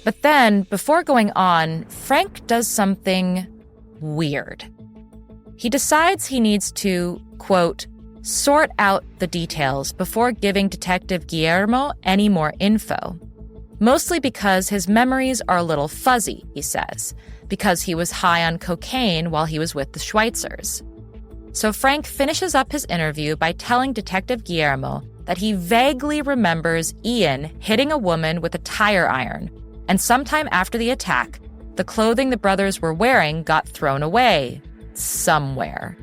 But then, before going on, Frank does something weird. He decides he needs to, quote, sort out the details before giving Detective Guillermo any more info. Mostly because his memories are a little fuzzy, he says, because he was high on cocaine while he was with the Schweitzers. So Frank finishes up his interview by telling Detective Guillermo that he vaguely remembers Ian hitting a woman with a tire iron, and sometime after the attack, the clothing the brothers were wearing got thrown away somewhere.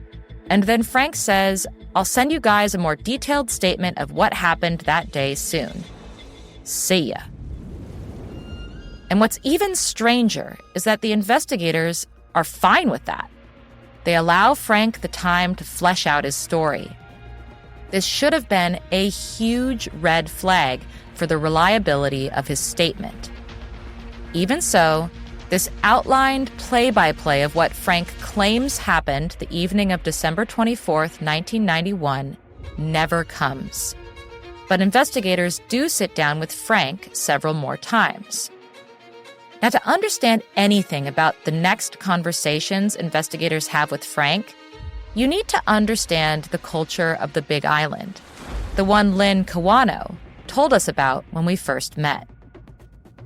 And then Frank says, "I'll send you guys a more detailed statement of what happened that day soon. See ya." And what's even stranger is that the investigators are fine with that. They allow Frank the time to flesh out his story. This should have been a huge red flag for the reliability of his statement. Even so, this outlined play-by-play of what Frank claims happened the evening of December 24th, 1991, never comes. But investigators do sit down with Frank several more times. Now, to understand anything about the next conversations investigators have with Frank, you need to understand the culture of the Big Island, the one Lynn Kawano told us about when we first met.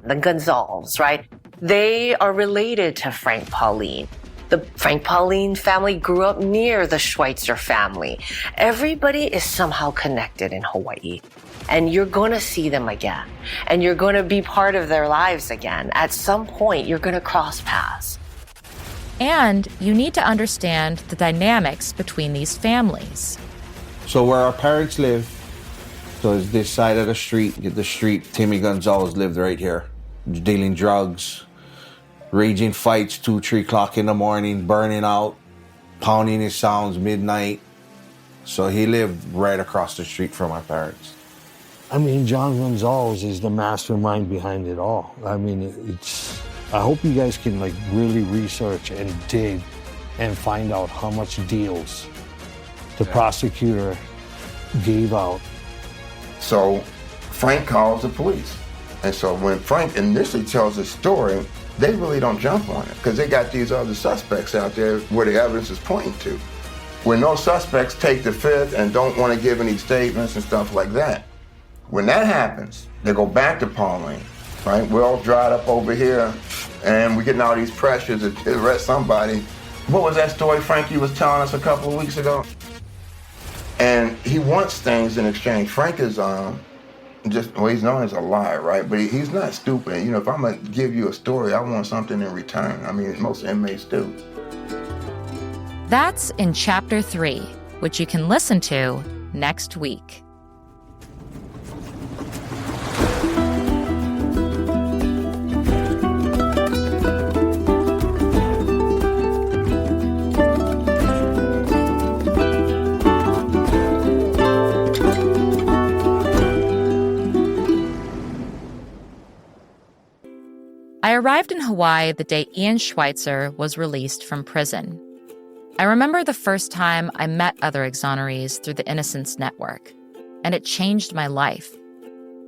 The Gonzales, right? They are related to Frank Pauline. The Frank Pauline family grew up near the Schweitzer family. Everybody is somehow connected in Hawaii. And you're going to see them again. And you're going to be part of their lives again. At some point, you're going to cross paths. And you need to understand the dynamics between these families. So where our parents live, so it's this side of the street, Timmy Gonzalez lived right here, dealing drugs, raging fights 2, 3 o'clock in the morning, burning out, pounding his sounds midnight. So he lived right across the street from our parents. I mean, John Gonzalez is the mastermind behind it all. I mean, I hope you guys can really research and dig and find out how much deals the prosecutor gave out. So Frank calls the police. And so when Frank initially tells his story, they really don't jump on it because they got these other suspects out there where the evidence is pointing to. When those suspects take the fifth and don't want to give any statements and stuff like that, when that happens, they go back to Pauline, right? We're all dried up over here and we're getting all these pressures to arrest somebody. What was that story Frankie was telling us a couple of weeks ago? And he wants things in exchange. Frank is he's known as a liar, right? But he's not stupid. You know, if I'm gonna give you a story, I want something in return. I mean, most inmates do. That's in Chapter 3, which you can listen to next week. I arrived in Hawaii the day Ian Schweitzer was released from prison. I remember the first time I met other exonerees through the Innocence Network, and it changed my life.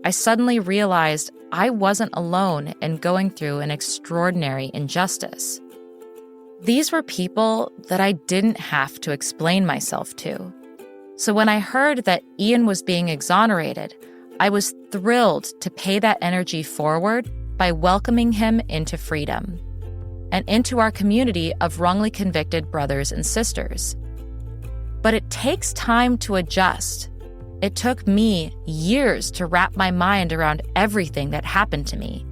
I suddenly realized I wasn't alone in going through an extraordinary injustice. These were people that I didn't have to explain myself to. So when I heard that Ian was being exonerated, I was thrilled to pay that energy forward by welcoming him into freedom and into our community of wrongly convicted brothers and sisters. But it takes time to adjust. It took me years to wrap my mind around everything that happened to me.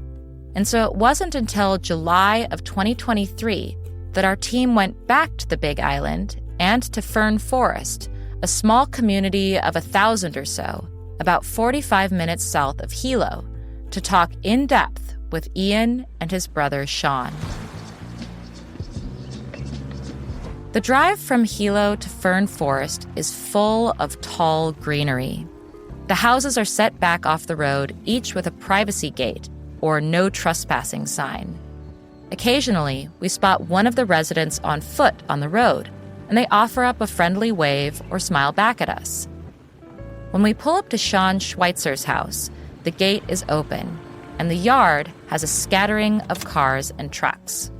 And so it wasn't until July of 2023 that our team went back to the Big Island and to Fern Forest, a small community of 1,000 or so, about 45 minutes south of Hilo, to talk in depth with Ian and his brother Sean. The drive from Hilo to Fern Forest is full of tall greenery. The houses are set back off the road, each with a privacy gate or no trespassing sign. Occasionally, we spot one of the residents on foot on the road, and they offer up a friendly wave or smile back at us. When we pull up to Sean Schweitzer's house, the gate is open, and the yard has a scattering of cars and trucks.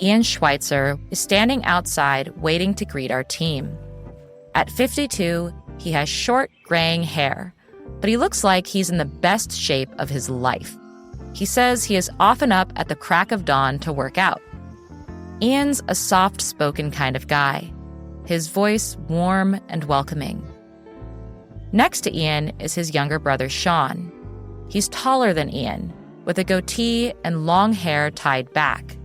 Ian Schweitzer is standing outside waiting to greet our team. At 52, he has short, graying hair, but he looks like he's in the best shape of his life. He says he is often up at the crack of dawn to work out. Ian's a soft-spoken kind of guy, his voice warm and welcoming. Next to Ian is his younger brother, Sean. He's taller than Ian, with a goatee and long hair tied back.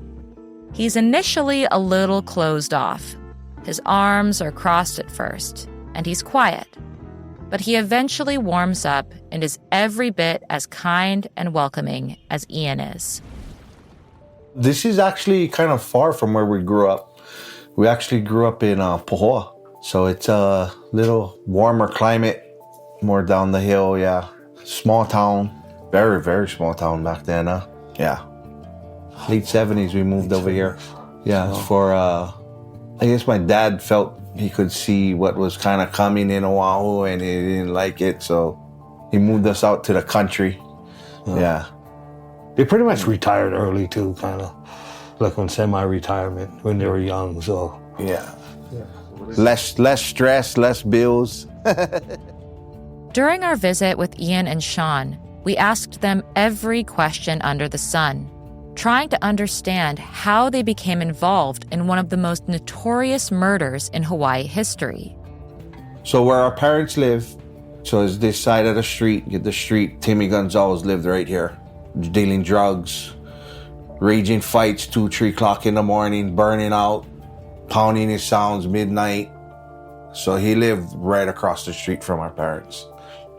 He's initially a little closed off. His arms are crossed at first, and he's quiet. But he eventually warms up and is every bit as kind and welcoming as Ian is. This is actually kind of far from where we grew up. We actually grew up in Pahoa. So it's a little warmer climate, more down the hill, yeah. Small town, very, very small town back then, yeah. Late 70s we moved over here. Yeah, for, I guess my dad felt he could see what was kind of coming in Oahu and he didn't like it, so he moved us out to the country. Yeah. They pretty much retired early too, kind of like on semi-retirement when they were young, so. Yeah. Less stress, less bills. During our visit with Ian and Sean, we asked them every question under the sun, trying to understand how they became involved in one of the most notorious murders in Hawaii history. So where our parents live, so it's this side of the street, Timmy Gonzalez lived right here, dealing drugs, raging fights 2, 3 o'clock in the morning, burning out, pounding his sounds midnight. So he lived right across the street from our parents.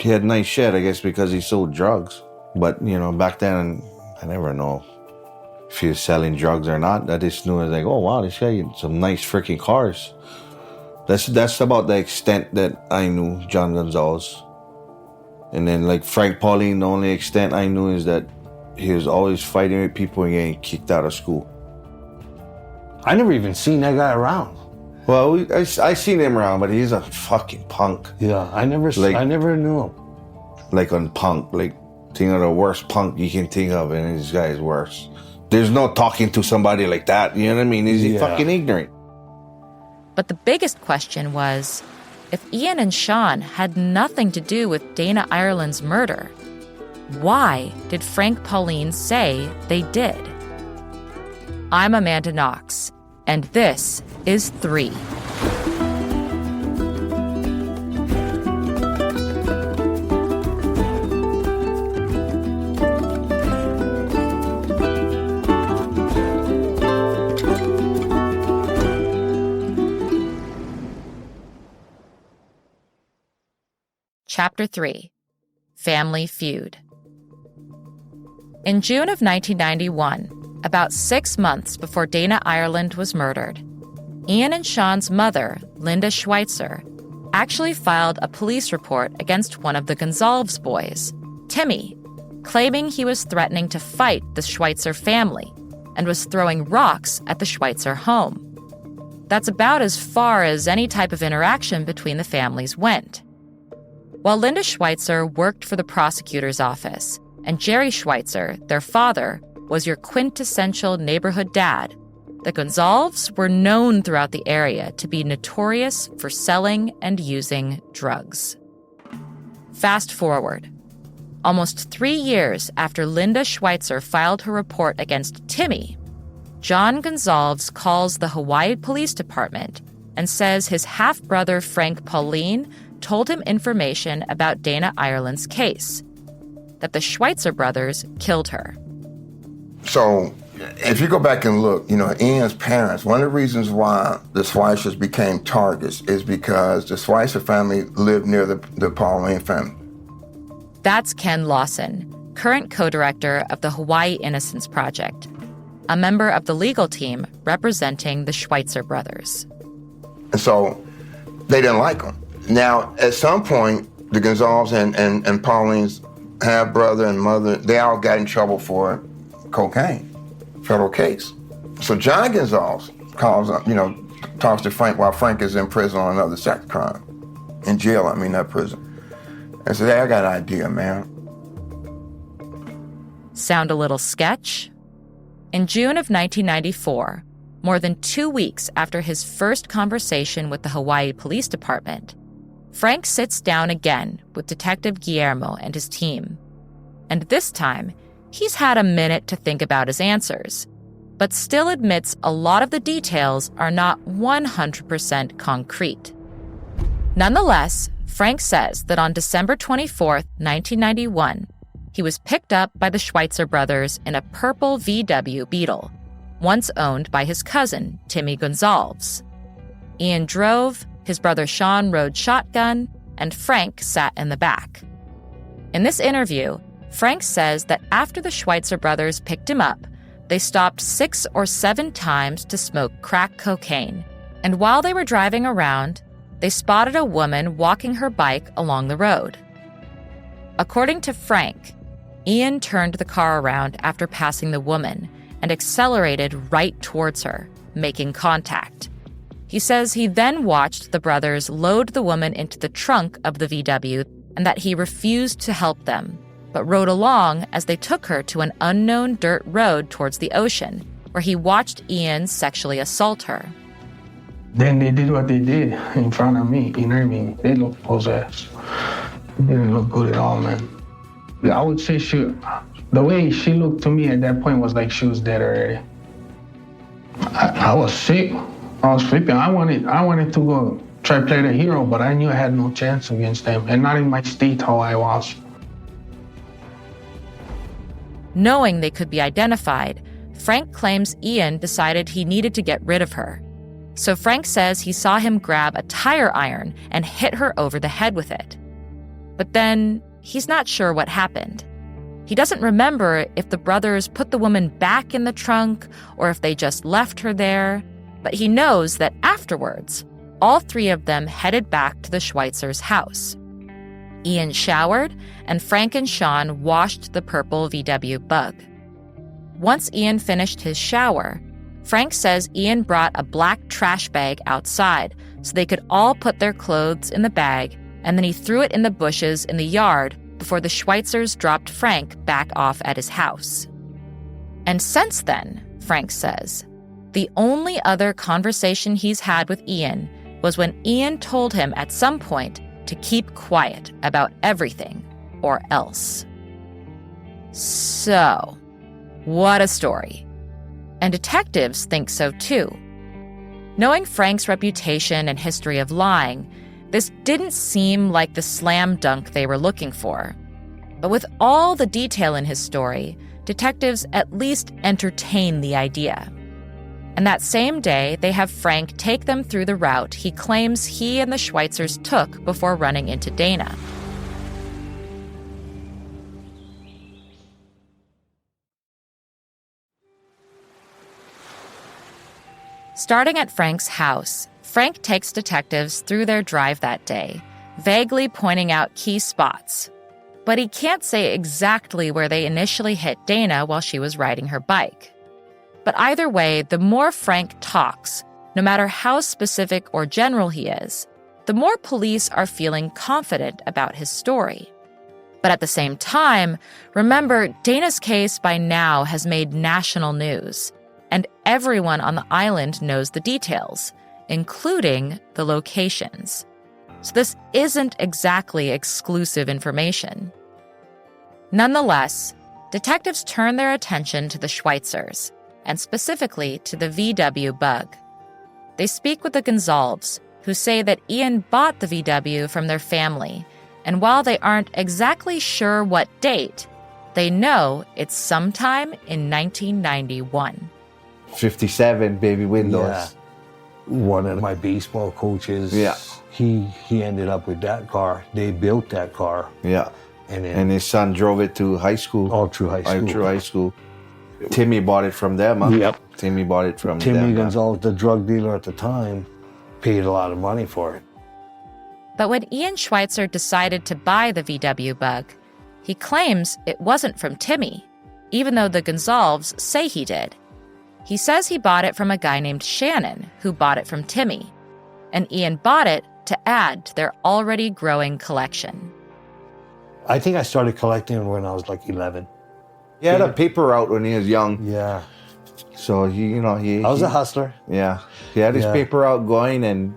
He had nice shit, I guess, because he sold drugs. But, back then, I never know if he was selling drugs or not. I just knew, like, oh, wow, this guy had some nice freaking cars. That's about the extent that I knew John Gonzalez. And then, like, Frank Pauline, the only extent I knew is that he was always fighting with people and getting kicked out of school. I never even seen that guy around. Well, I seen him around, but he's a fucking punk. Yeah, I never knew him. Like on punk, like, think of the worst punk you can think of, and this guy is worse. There's no talking to somebody like that, you know what I mean? Is he fucking ignorant? But the biggest question was, if Ian and Sean had nothing to do with Dana Ireland's murder, why did Frank Pauline say they did? I'm Amanda Knox, and this is 3. Chapter 3, Family Feud. In June of 1991, about 6 months before Dana Ireland was murdered, Ian and Sean's mother, Linda Schweitzer, actually filed a police report against one of the Gonzalez boys, Timmy, claiming he was threatening to fight the Schweitzer family and was throwing rocks at the Schweitzer home. That's about as far as any type of interaction between the families went. While Linda Schweitzer worked for the prosecutor's office, and Jerry Schweitzer, their father, was your quintessential neighborhood dad, the Gonzalez were known throughout the area to be notorious for selling and using drugs. Fast forward. Almost 3 years after Linda Schweitzer filed her report against Timmy, John Gonzalez calls the Hawaii Police Department and says his half-brother Frank Pauline told him information about Dana Ireland's case, that the Schweitzer brothers killed her. So if you go back and look, Ian's parents, one of the reasons why the Schweitzers became targets is because the Schweitzer family lived near the Pauline family. That's Ken Lawson, current co-director of the Hawaii Innocence Project, a member of the legal team representing the Schweitzer brothers. And so they didn't like them. Now, at some point, the Gonzalez and Pauline's half-brother and mother, they all got in trouble for cocaine, federal case. So John Gonzalez calls, talks to Frank while Frank is in prison on another sex crime. In jail, not prison. And says, hey, I got an idea, man. Sound a little sketch? In June of 1994, more than 2 weeks after his first conversation with the Hawaii Police Department, Frank sits down again with Detective Guillermo and his team. And this time, he's had a minute to think about his answers, but still admits a lot of the details are not 100% concrete. Nonetheless, Frank says that on December 24th, 1991, he was picked up by the Schweitzer brothers in a purple VW Beetle, once owned by his cousin, Timmy Gonzalez. Ian drove, his brother Sean rode shotgun, and Frank sat in the back. In this interview, Frank says that after the Schweitzer brothers picked him up, they stopped 6 or 7 times to smoke crack cocaine, and while they were driving around, they spotted a woman walking her bike along the road. According to Frank, Ian turned the car around after passing the woman and accelerated right towards her, making contact. He says he then watched the brothers load the woman into the trunk of the VW and that he refused to help them, but rode along as they took her to an unknown dirt road towards the ocean, where he watched Ian sexually assault her. Then they did what they did in front of me. You know what I mean? They looked possessed. It didn't look good at all, man. I would say the way she looked to me at that point was like she was dead already. I was sick. I was flipping. I wanted to go try to play the hero, but I knew I had no chance against them, and not in my state how I was. Knowing they could be identified, Frank claims Ian decided he needed to get rid of her. So Frank says he saw him grab a tire iron and hit her over the head with it. But then he's not sure what happened. He doesn't remember if the brothers put the woman back in the trunk or if they just left her there, but he knows that afterwards, all 3 of them headed back to the Schweitzers' house. Ian showered, and Frank and Sean washed the purple VW Bug. Once Ian finished his shower, Frank says Ian brought a black trash bag outside so they could all put their clothes in the bag, and then he threw it in the bushes in the yard before the Schweitzers dropped Frank back off at his house. And since then, Frank says, the only other conversation he's had with Ian was when Ian told him at some point to keep quiet about everything or else. So, what a story. And detectives think so too. Knowing Frank's reputation and history of lying, this didn't seem like the slam dunk they were looking for. But with all the detail in his story, detectives at least entertain the idea. And that same day, they have Frank take them through the route he claims he and the Schweitzers took before running into Dana. Starting at Frank's house, Frank takes detectives through their drive that day, vaguely pointing out key spots. But he can't say exactly where they initially hit Dana while she was riding her bike. But either way, the more Frank talks, no matter how specific or general he is, the more police are feeling confident about his story. But at the same time, remember, Dana's case by now has made national news, and everyone on the island knows the details, including the locations. So this isn't exactly exclusive information. Nonetheless, detectives turn their attention to the Schweitzers, and specifically to the VW Bug. They speak with the Gonzalves, who say that Ian bought the VW from their family, and while they aren't exactly sure what date, they know it's sometime in 1991. 57 baby windows. Yeah. One of my baseball coaches, he ended up with that car. They built that car. Yeah. And his son drove it to high school. All through high school. All through high school. Timmy bought it from them. Huh? Yep. Timmy bought it from them. Timmy Gonzalez, the drug dealer at the time, paid a lot of money for it. But when Ian Schweitzer decided to buy the VW Bug, he claims it wasn't from Timmy, even though the Gonzalves say he did. He says he bought it from a guy named Shannon, who bought it from Timmy, and Ian bought it to add to their already growing collection. I think I started collecting when I was like 11. He had a paper route when he was young. Yeah. So he I was a hustler. Yeah. He had his paper route going, and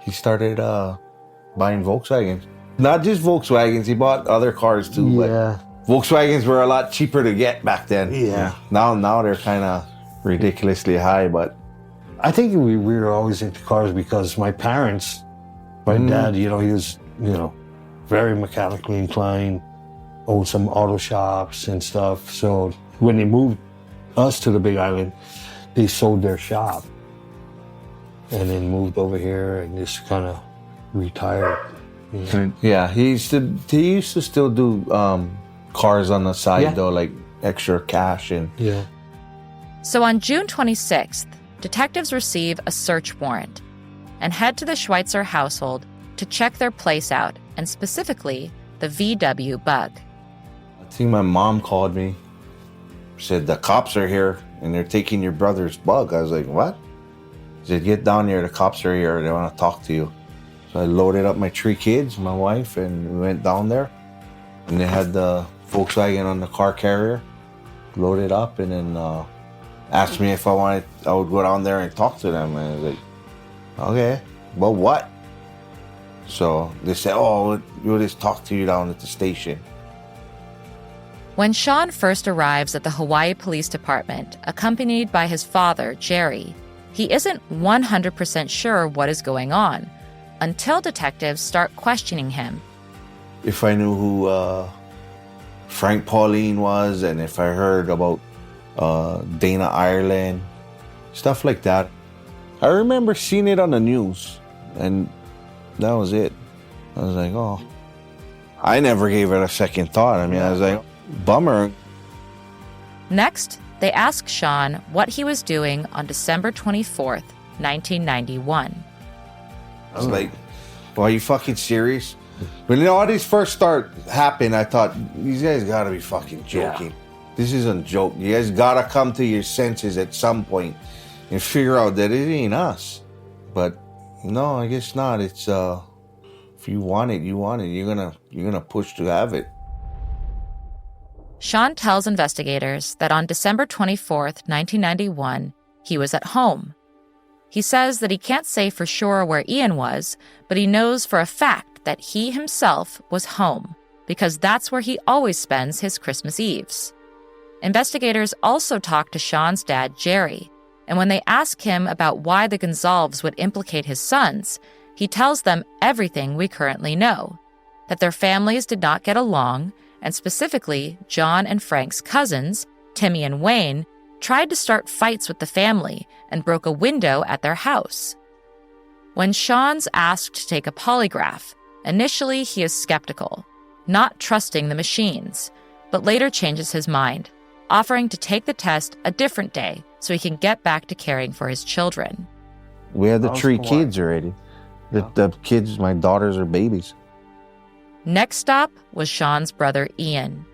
he started buying Volkswagens. Not just Volkswagens, he bought other cars too. Yeah. But Volkswagens were a lot cheaper to get back then. Yeah. Now they're kind of ridiculously high, but I think we were always into cars because my parents, my dad, he was very mechanically inclined, owned some auto shops and stuff. So when they moved us to the Big Island, they sold their shop and then moved over here and just kind of retired. Yeah, he used to still do cars on the side though, like extra cash and. Yeah. So on June 26th, detectives receive a search warrant and head to the Schweitzer household to check their place out, and specifically the VW Bug. I think my mom called me, said the cops are here and they're taking your brother's Bug. I was like, what? She said, get down here, the cops are here, they want to talk to you. So I loaded up my 3 kids, my wife, and we went down there. And they had the Volkswagen on the car carrier, loaded up, and then asked me if I would go down there and talk to them. And I was like, okay, well, what? So they said, oh, we'll just talk to you down at the station. When Sean first arrives at the Hawaii Police Department, accompanied by his father, Jerry, he isn't 100% sure what is going on until detectives start questioning him. If I knew who Frank Pauline was, and if I heard about Dana Ireland, stuff like that. I remember seeing it on the news, and that was it. I was like, oh. I never gave it a second thought. I mean, I was like, bummer. Next, they ask Sean what he was doing on December 24th, 1991. I was like, well, are you fucking serious? When all these first happened, I thought, these guys gotta be fucking joking. This isn't a joke. You guys gotta come to your senses at some point and figure out that it ain't us. But no, I guess not. It's if you want it, you want it. You're gonna push to have it. Sean tells investigators that on December 24th, 1991, he was at home. He says that he can't say for sure where Ian was, but he knows for a fact that he himself was home, because that's where he always spends his Christmas Eves. Investigators also talk to Sean's dad, Jerry, and when they ask him about why the Gonzalves would implicate his sons, he tells them everything we currently know, that their families did not get along, and specifically John and Frank's cousins, Timmy and Wayne, tried to start fights with the family and broke a window at their house. When Sean's asked to take a polygraph, initially he is skeptical, not trusting the machines, but later changes his mind, offering to take the test a different day so he can get back to caring for his children. We had the 3 kids already. The kids, my daughters are babies. Next stop was Sean's brother Ian.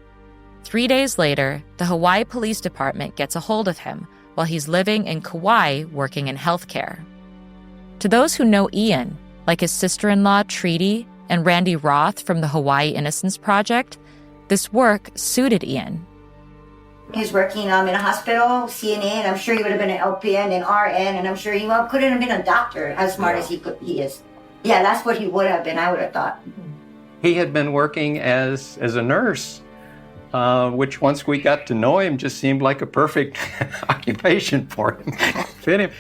3 days later, the Hawaii Police Department gets a hold of him while he's living in Kauai working in healthcare. To those who know Ian, like his sister-in-law Treaty and Randy Roth from the Hawaii Innocence Project, this work suited Ian. He's working in a hospital, CNA, and I'm sure he would have been an LPN and RN, and I'm sure he couldn't have been a doctor as smart as he is. Yeah, that's what he would have been, I would have thought. He had been working as a nurse, which once we got to know him just seemed like a perfect occupation for him. Fit him.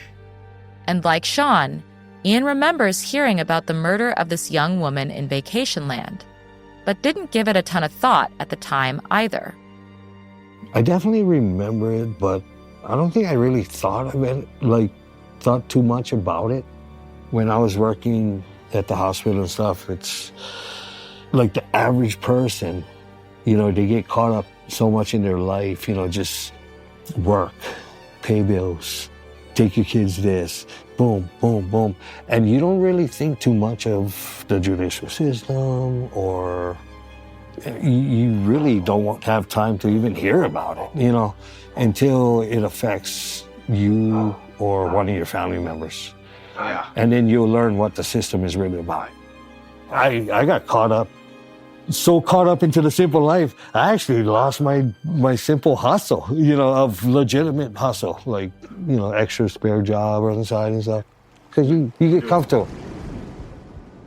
And like Sean, Ian remembers hearing about the murder of this young woman in Vacation Land, but didn't give it a ton of thought at the time either. I definitely remember it, but I don't think I really thought of it, thought too much about it. When I was working at the hospital and stuff, it's like the average person, they get caught up so much in their life, just work, pay bills, take your kids this, boom, boom, boom. And you don't really think too much of the judicial system, or you really don't have time to even hear about it, until it affects you or one of your family members. Yeah. And then you'll learn what the system is really about. I got so caught up into the simple life, I actually lost my simple hustle, of legitimate hustle, extra spare job on the side and stuff, because you get comfortable.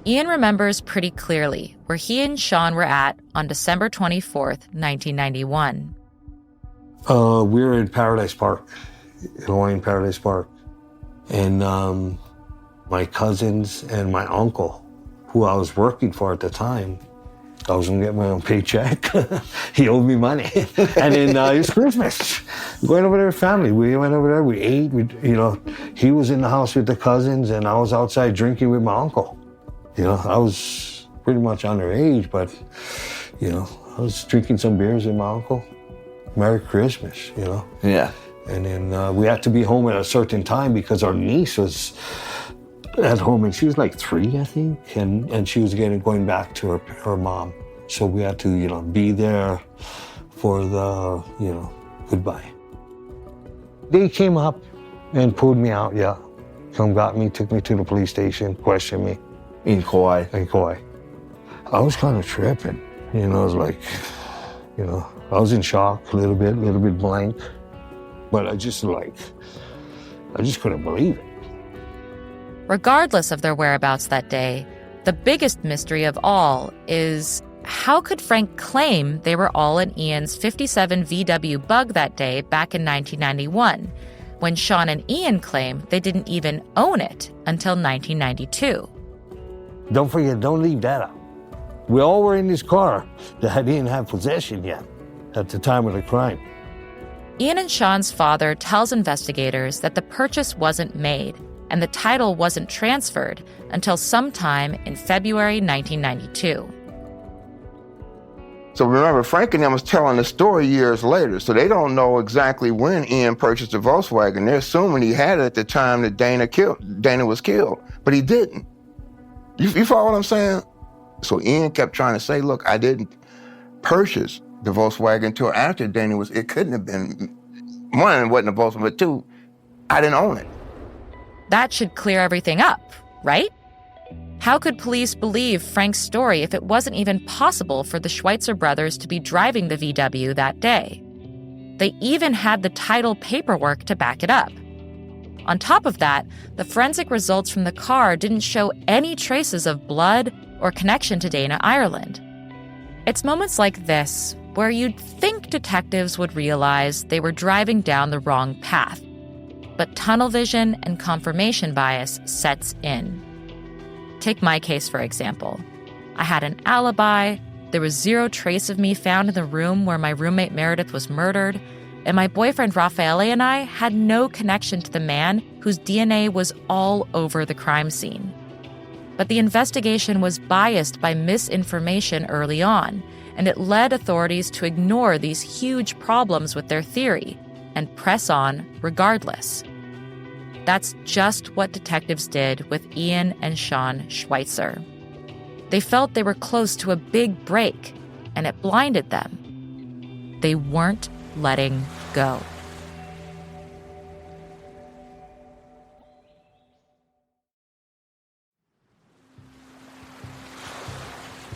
Ian remembers pretty clearly where he and Sean were at on December 24th, 1991. We were in Paradise Park, Hawaiian Paradise Park, and my cousins and my uncle who I was working for at the time, I was gonna get my own paycheck. He owed me money. And then it was Christmas. Going over there with family. We went over there, we ate, he was in the house with the cousins and I was outside drinking with my uncle. I was pretty much underage, but, I was drinking some beers with my uncle. Merry Christmas, Yeah. And then we had to be home at a certain time because our niece was at home and she was like 3, I think, and she was going back to her mom. So we had to, be there for the, goodbye. They came up and pulled me out, yeah. Got me, took me to the police station, questioned me. In Kauai. In Kauai. I was kind of tripping, I was like, I was in shock a little bit blank. But I just couldn't believe it. Regardless of their whereabouts that day, the biggest mystery of all is how could Frank claim they were all in Ian's 57 VW Bug that day back in 1991, when Sean and Ian claim they didn't even own it until 1992? Don't forget, don't leave that out. We all were in this car that didn't have possession yet at the time of the crime. Ian and Sean's father tells investigators that the purchase wasn't made and the title wasn't transferred until sometime in February 1992. So remember, Frank and them was telling the story years later, so they don't know exactly when Ian purchased the Volkswagen. They're assuming he had it at the time that Dana was killed, but he didn't. You follow what I'm saying? So Ian kept trying to say, look, I didn't purchase the Volkswagen until after Dana was, it couldn't have been, one, it wasn't a Volkswagen, but two, I didn't own it. That should clear everything up, right? How could police believe Frank's story if it wasn't even possible for the Schweitzer brothers to be driving the VW that day? They even had the title paperwork to back it up. On top of that, the forensic results from the car didn't show any traces of blood or connection to Dana Ireland. It's moments like this where you'd think detectives would realize they were driving down the wrong path. But tunnel vision and confirmation bias sets in. Take my case, for example. I had an alibi, there was zero trace of me found in the room where my roommate Meredith was murdered, and my boyfriend Raffaele and I had no connection to the man whose DNA was all over the crime scene. But the investigation was biased by misinformation early on, and it led authorities to ignore these huge problems with their theory and press on regardless. That's just what detectives did with Ian and Sean Schweitzer. They felt they were close to a big break, and it blinded them. They weren't letting go.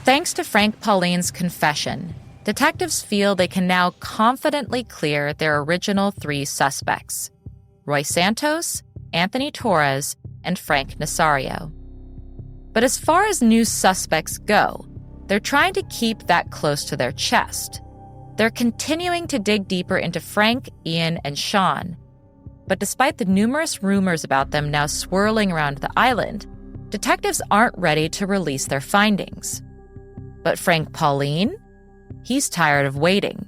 Thanks to Frank Pauline's confession, detectives feel they can now confidently clear their original 3 suspects: Roy Santos, Anthony Torres, and Frank Nasario. But as far as new suspects go, they're trying to keep that close to their chest. They're continuing to dig deeper into Frank, Ian, and Sean. But despite the numerous rumors about them now swirling around the island, detectives aren't ready to release their findings. But Frank Pauline? He's tired of waiting.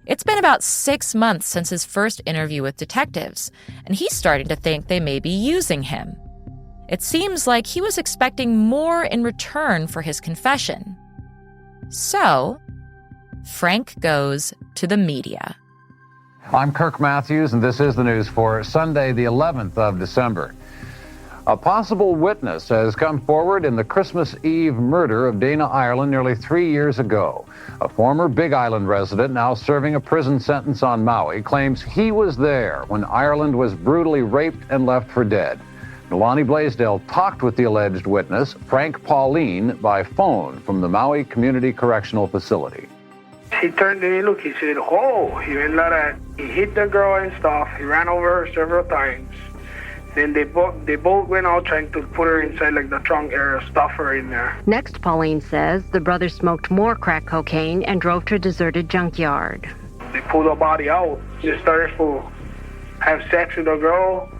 It's been about 6 months since his first interview with detectives, and he's starting to think they may be using him. It seems like he was expecting more in return for his confession. So, Frank goes to the media. I'm Kirk Matthews, and this is the news for Sunday, the 11th of December. A possible witness has come forward in the Christmas Eve murder of Dana Ireland nearly 3 years ago. A former Big Island resident, now serving a prison sentence on Maui, claims he was there when Ireland was brutally raped and left for dead. Nolani Blaisdell talked with the alleged witness, Frank Pauline, by phone from the Maui Community Correctional Facility. He turned to me, look, he said, oh, he went like that. He hit the girl and stuff. He ran over her several times. Then they both went out trying to put her inside like the trunk area, stuff her in there. Next, Pauline says the brothers smoked more crack cocaine and drove to a deserted junkyard. They pulled her body out. They started to have sex with the girl,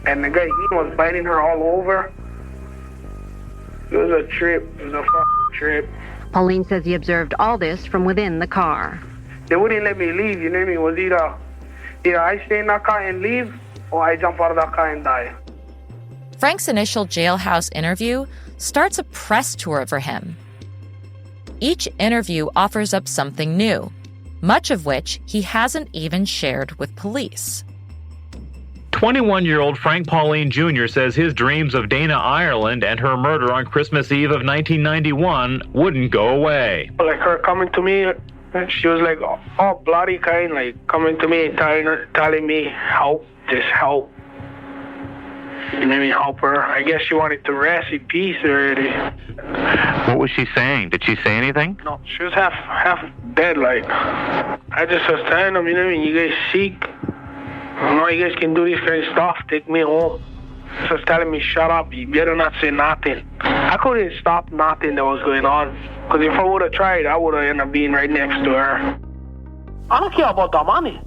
and the guy, he was biting her all over. It was a trip. It was a fucking trip. Pauline says he observed all this from within the car. They wouldn't let me leave, you know what I mean? It was either I stay in that car and leave, or I jump out of that car and die. Frank's initial jailhouse interview starts a press tour for him. Each interview offers up something new, much of which he hasn't even shared with police. 21-year-old Frank Pauline Jr. says his dreams of Dana Ireland and her murder on Christmas Eve of 1991 wouldn't go away. Like her coming to me, she was like all bloody kind, like coming to me and telling me, help, just help. And let me help her. I guess she wanted to rest in peace already. What was she saying? Did she say anything? No, she was half dead, like. I just was telling them, you know what I mean, you guys sick. I know you guys can do this kind of stuff. Take me home. She was telling me, shut up. You better not say nothing. I couldn't stop nothing that was going on. Because if I would have tried, I would have ended up being right next to her. I don't care about the money.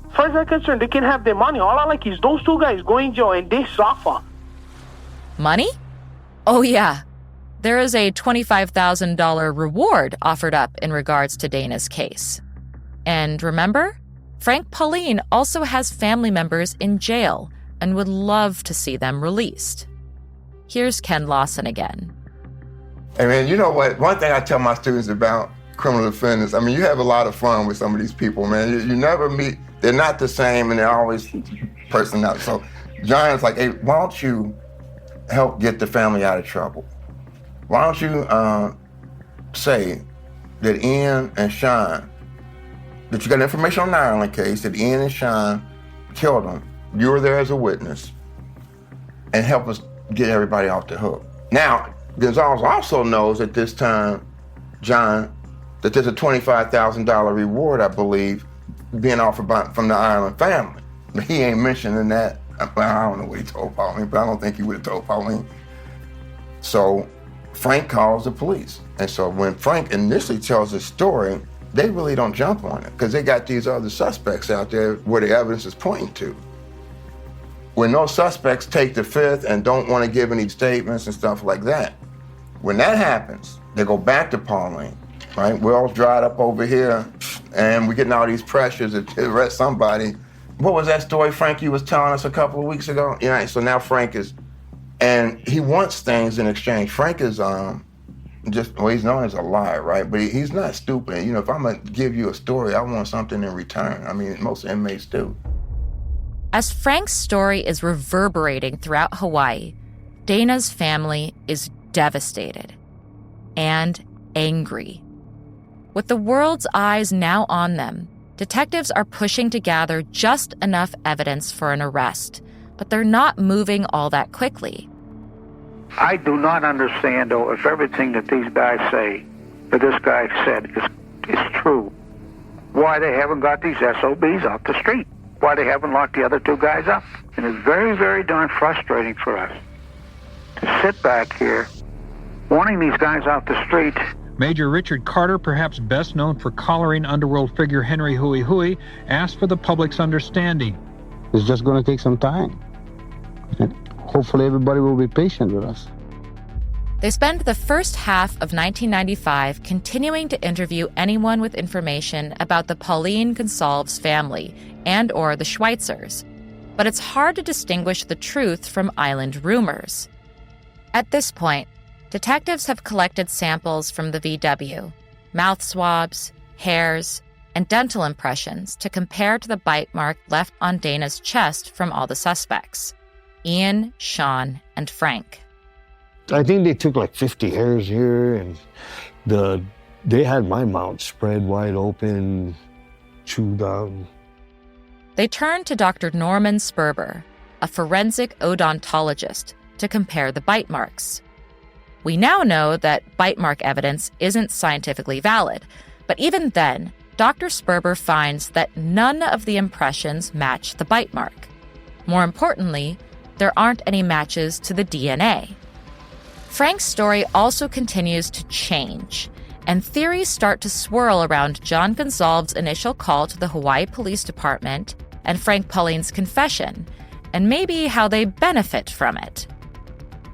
As far as I'm concerned, they can have their money. All I like is those two guys go in jail and they suffer. Money? Oh, yeah. There is a $25,000 reward offered up in regards to Dana's case. And remember, Frank Pauline also has family members in jail and would love to see them released. Here's Ken Lawson again. Hey man, you know what? One thing I tell my students about criminal defendants, I mean, you have a lot of fun with some of these people, man. You never meet, they're not the same and they're always personality. So John's like, hey, why don't you help get the family out of trouble? Why don't you say that Ian and Sean, that you got information on the Ireland case, that Ian and Sean killed them. You were there as a witness, and help us get everybody off the hook. Now, Gonzalez also knows at this time, John, that there's a $25,000 reward, I believe, being offered from the Ireland family. But he ain't mentioning that. I don't know what he told Pauline, but I don't think he would have told Pauline. So Frank calls the police. And so when Frank initially tells his story, they really don't jump on it because they got these other suspects out there where the evidence is pointing to. When those suspects take the fifth and don't want to give any statements and stuff like that, when that happens, they go back to Pauline, right? We're all dried up over here and we're getting all these pressures to arrest somebody. What was that story, Frank, you was telling us a couple of weeks ago? Yeah, so now Frank is, and he wants things in exchange. Frank is he's known as a liar, right? But he's not stupid. You know, if I'm gonna give you a story, I want something in return. I mean, most inmates do. As Frank's story is reverberating throughout Hawaii, Dana's family is devastated and angry. With the world's eyes now on them, detectives are pushing to gather just enough evidence for an arrest, but they're not moving all that quickly. I do not understand, though, if everything that these guys say, that this guy said is true, why they haven't got these SOBs off the street, why they haven't locked the other two guys up. And it's very, very darn frustrating for us to sit back here wanting these guys off the street. Major Richard Carter, perhaps best known for collaring underworld figure Henry Hui Hui, asked for the public's understanding. It's just going to take some time. And hopefully everybody will be patient with us. They spend the first half of 1995 continuing to interview anyone with information about the Pauline Gonsalves family and or the Schweitzers, but it's hard to distinguish the truth from island rumors. At this point, detectives have collected samples from the VW, mouth swabs, hairs, and dental impressions to compare to the bite mark left on Dana's chest from all the suspects: Ian, Sean, and Frank. I think they took like 50 hairs here, and they had my mouth spread wide open, chewed out. They turned to Dr. Norman Sperber, a forensic odontologist, to compare the bite marks. We now know that bite mark evidence isn't scientifically valid, but even then, Dr. Sperber finds that none of the impressions match the bite mark. More importantly, there aren't any matches to the DNA. Frank's story also continues to change, and theories start to swirl around John Gonsalves' initial call to the Hawaii Police Department and Frank Pauline's confession, and maybe how they benefit from it.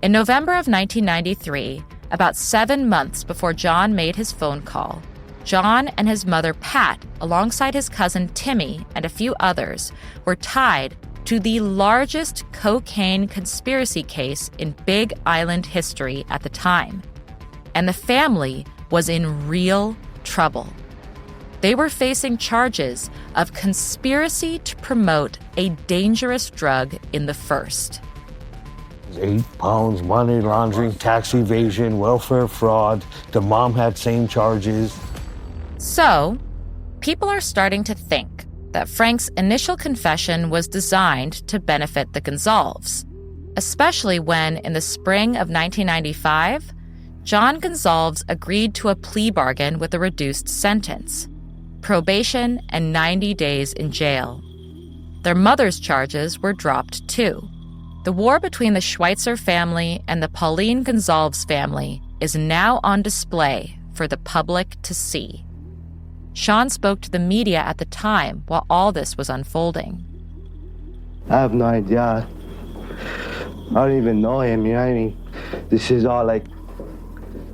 In November of 1993, about 7 months before John made his phone call, John and his mother Pat, alongside his cousin Timmy and a few others, were tied to the largest cocaine conspiracy case in Big Island history at the time. And the family was in real trouble. They were facing charges of conspiracy to promote a dangerous drug in the first. 8 pounds, money laundering, tax evasion, welfare fraud. The mom had same charges. So, people are starting to think that Frank's initial confession was designed to benefit the Gonzalves, especially when, in the spring of 1995, John Gonzalves agreed to a plea bargain with a reduced sentence, probation and 90 days in jail. Their mother's charges were dropped too. The war between the Schweitzer family and the Pauline Gonzalves family is now on display for the public to see. Sean spoke to the media at the time while all this was unfolding. I have no idea. I don't even know him, you know what I mean? This is all like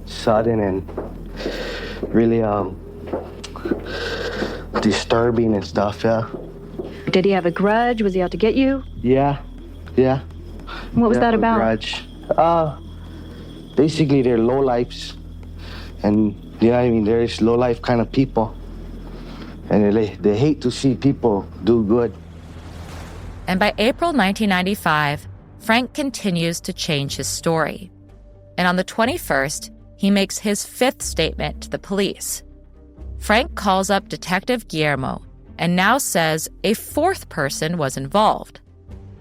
sudden and really disturbing and stuff, yeah. Did he have a grudge? Was he out to get you? Yeah. What was that about? Grudge. Basically they're lowlifes. And you know what I mean, there's low-life kind of people. And they hate to see people do good. And by April 1995, Frank continues to change his story. And on the 21st, he makes his 5th statement to the police. Frank calls up Detective Guillermo and now says a 4th person was involved.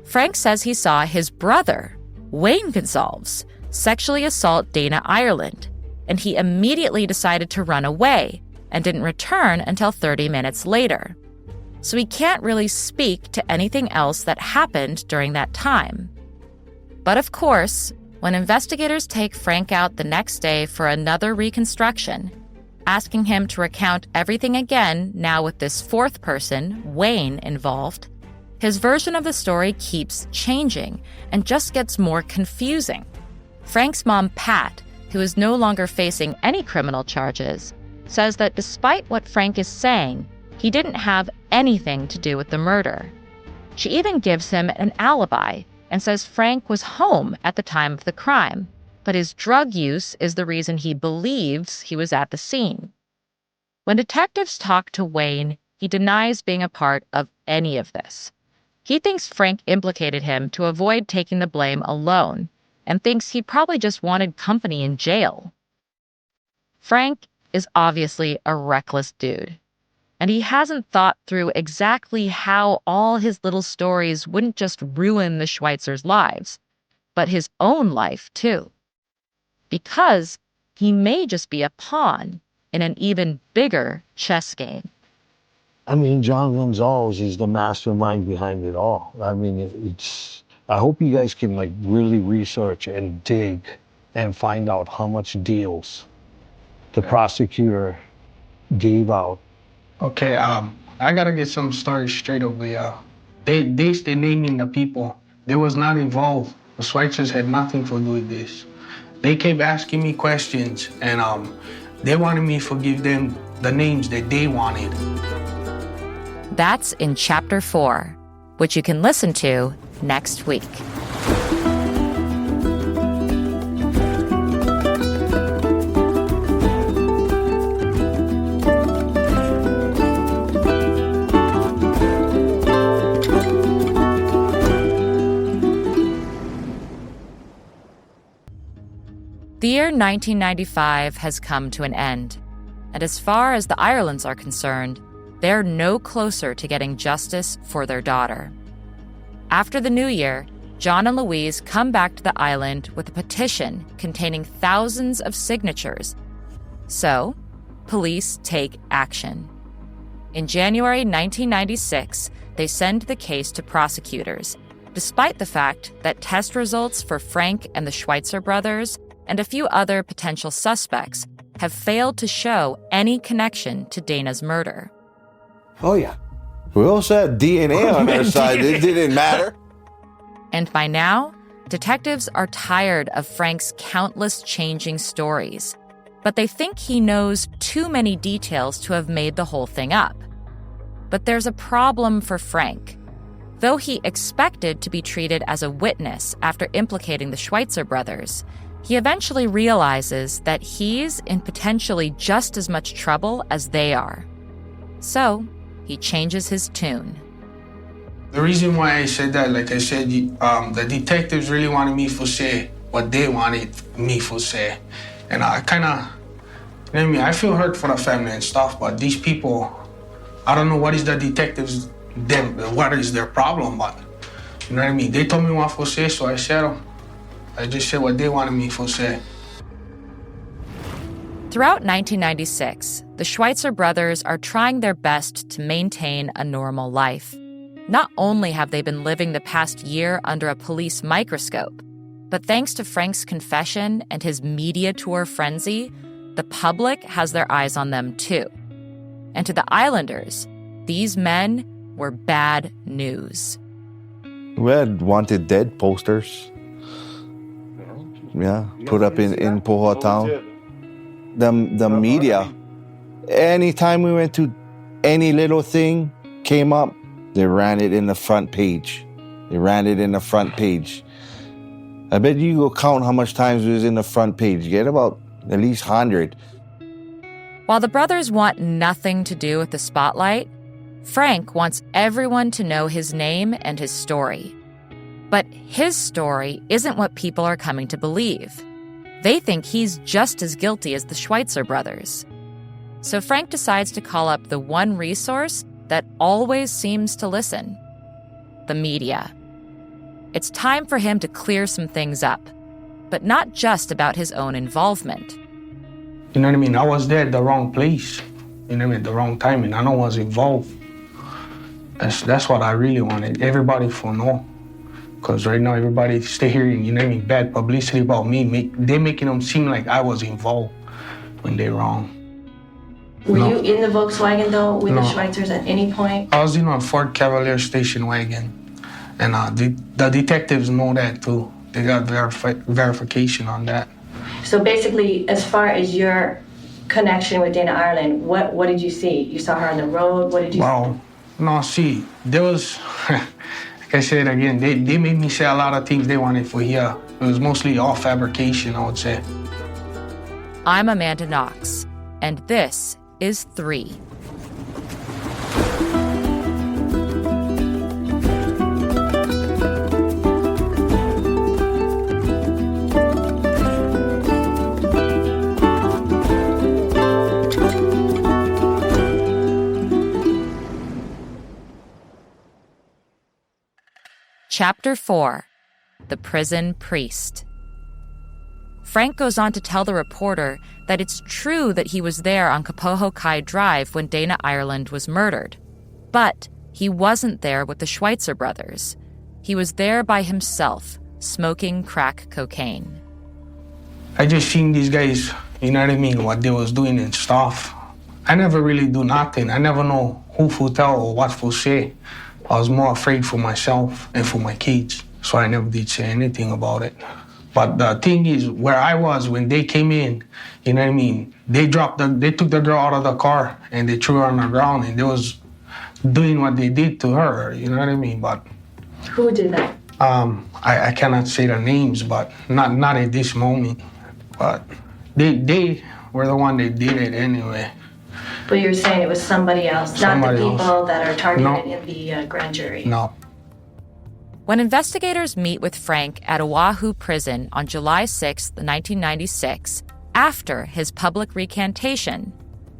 Frank says he saw his brother, Wayne Gonzalves, sexually assault Dana Ireland, and he immediately decided to run away and didn't return until 30 minutes later. So he can't really speak to anything else that happened during that time. But of course, when investigators take Frank out the next day for another reconstruction, asking him to recount everything again, now with this 4th person, Wayne, involved, his version of the story keeps changing and just gets more confusing. Frank's mom, Pat, who is no longer facing any criminal charges, says that despite what Frank is saying, he didn't have anything to do with the murder. She even gives him an alibi and says Frank was home at the time of the crime, but his drug use is the reason he believes he was at the scene. When detectives talk to Wayne, he denies being a part of any of this. He thinks Frank implicated him to avoid taking the blame alone, and thinks he probably just wanted company in jail. Frank is obviously a reckless dude, and he hasn't thought through exactly how all his little stories wouldn't just ruin the Schweitzers' lives, but his own life too. Because he may just be a pawn in an even bigger chess game. I mean, John Gonzalez is the mastermind behind it all. I mean, I hope you guys can like really research and dig and find out how much deals the prosecutor gave out. Okay, I gotta get some stories straight over here. They naming the people. They was not involved. The Schweitzers had nothing to do with this. They kept asking me questions, and they wanted me to give them the names that they wanted. That's in Chapter 4, which you can listen to next week. The year 1995 has come to an end, and as far as the Irelands are concerned, they're no closer to getting justice for their daughter. After the new year, John and Louise come back to the island with a petition containing thousands of signatures. So, police take action. In January 1996, they send the case to prosecutors, despite the fact that test results for Frank and the Schweitzer brothers and a few other potential suspects have failed to show any connection to Dana's murder. Oh, yeah. We also had DNA on our side. It didn't matter. And by now, Detectives are tired of Frank's countless changing stories, but they think he knows too many details to have made the whole thing up. But there's a problem for Frank. Though he expected to be treated as a witness after implicating the Schweitzer brothers, he eventually realizes that he's in potentially just as much trouble as they are. So, he changes his tune. The reason why I said that, like I said, the detectives really wanted me to say what they wanted me to say. And I kind of, you know what I mean, I feel hurt for the family and stuff, but these people, I don't know what is the detectives, what is their problem, but you know what I mean? They told me what to say, so I said them. I just said what they wanted me to say. Throughout 1996, the Schweitzer brothers are trying their best to maintain a normal life. Not only have they been living the past year under a police microscope, but thanks to Frank's confession and his media tour frenzy, the public has their eyes on them too. And to the Islanders, these men were bad news. We had wanted dead posters. Yeah, put up in Poha town. The media, anytime we went to any little thing came up, they ran it in the front page. I bet you go count how much times it was in the front page. You get about at least 100. While the brothers want nothing to do with the spotlight, Frank wants everyone to know his name and his story. But his story isn't what people are coming to believe. They think he's just as guilty as the Schweitzer brothers. So Frank decides to call up the one resource that always seems to listen: the media. It's time for him to clear some things up, but not just about his own involvement. You know what I mean? I was there at the wrong place. You know what I mean? The wrong time, and I know I was involved. That's what I really wanted everybody to know. Because right now, everybody stay hearing, you know what I mean, bad publicity about me. They're making them seem like I was involved when they're wrong. Were you in the Volkswagen, though, with the Schweitzers at any point? I was in a Ford Cavalier station wagon. And the detectives know that, too. They got verification on that. So basically, as far as your connection with Dana Ireland, what did you see? You saw her on the road? What did you see? Wow. No, see, there was... Like I said again, they made me say a lot of things they wanted for here. It was mostly all fabrication, I would say. I'm Amanda Knox, and this is 3. Chapter 4: The Prison Priest. Frank goes on to tell the reporter that it's true that he was there on Kapoho Kai Drive when Dana Ireland was murdered. But he wasn't there with the Schweitzer brothers. He was there by himself, smoking crack cocaine. I just seen these guys, you know what I mean, what they was doing and stuff. I never really do nothing. I never know who to tell or what to say. I was more afraid for myself and for my kids, so I never did say anything about it. But the thing is, where I was when they came in, you know what I mean, they took the girl out of the car and they threw her on the ground and they was doing what they did to her, you know what I mean? But who did that? I cannot say their names, but not at this moment. But they were the one that did it anyway. But you're saying it was somebody else, not the people that are targeted in the grand jury? No. When investigators meet with Frank at Oahu Prison on July 6, 1996, after his public recantation,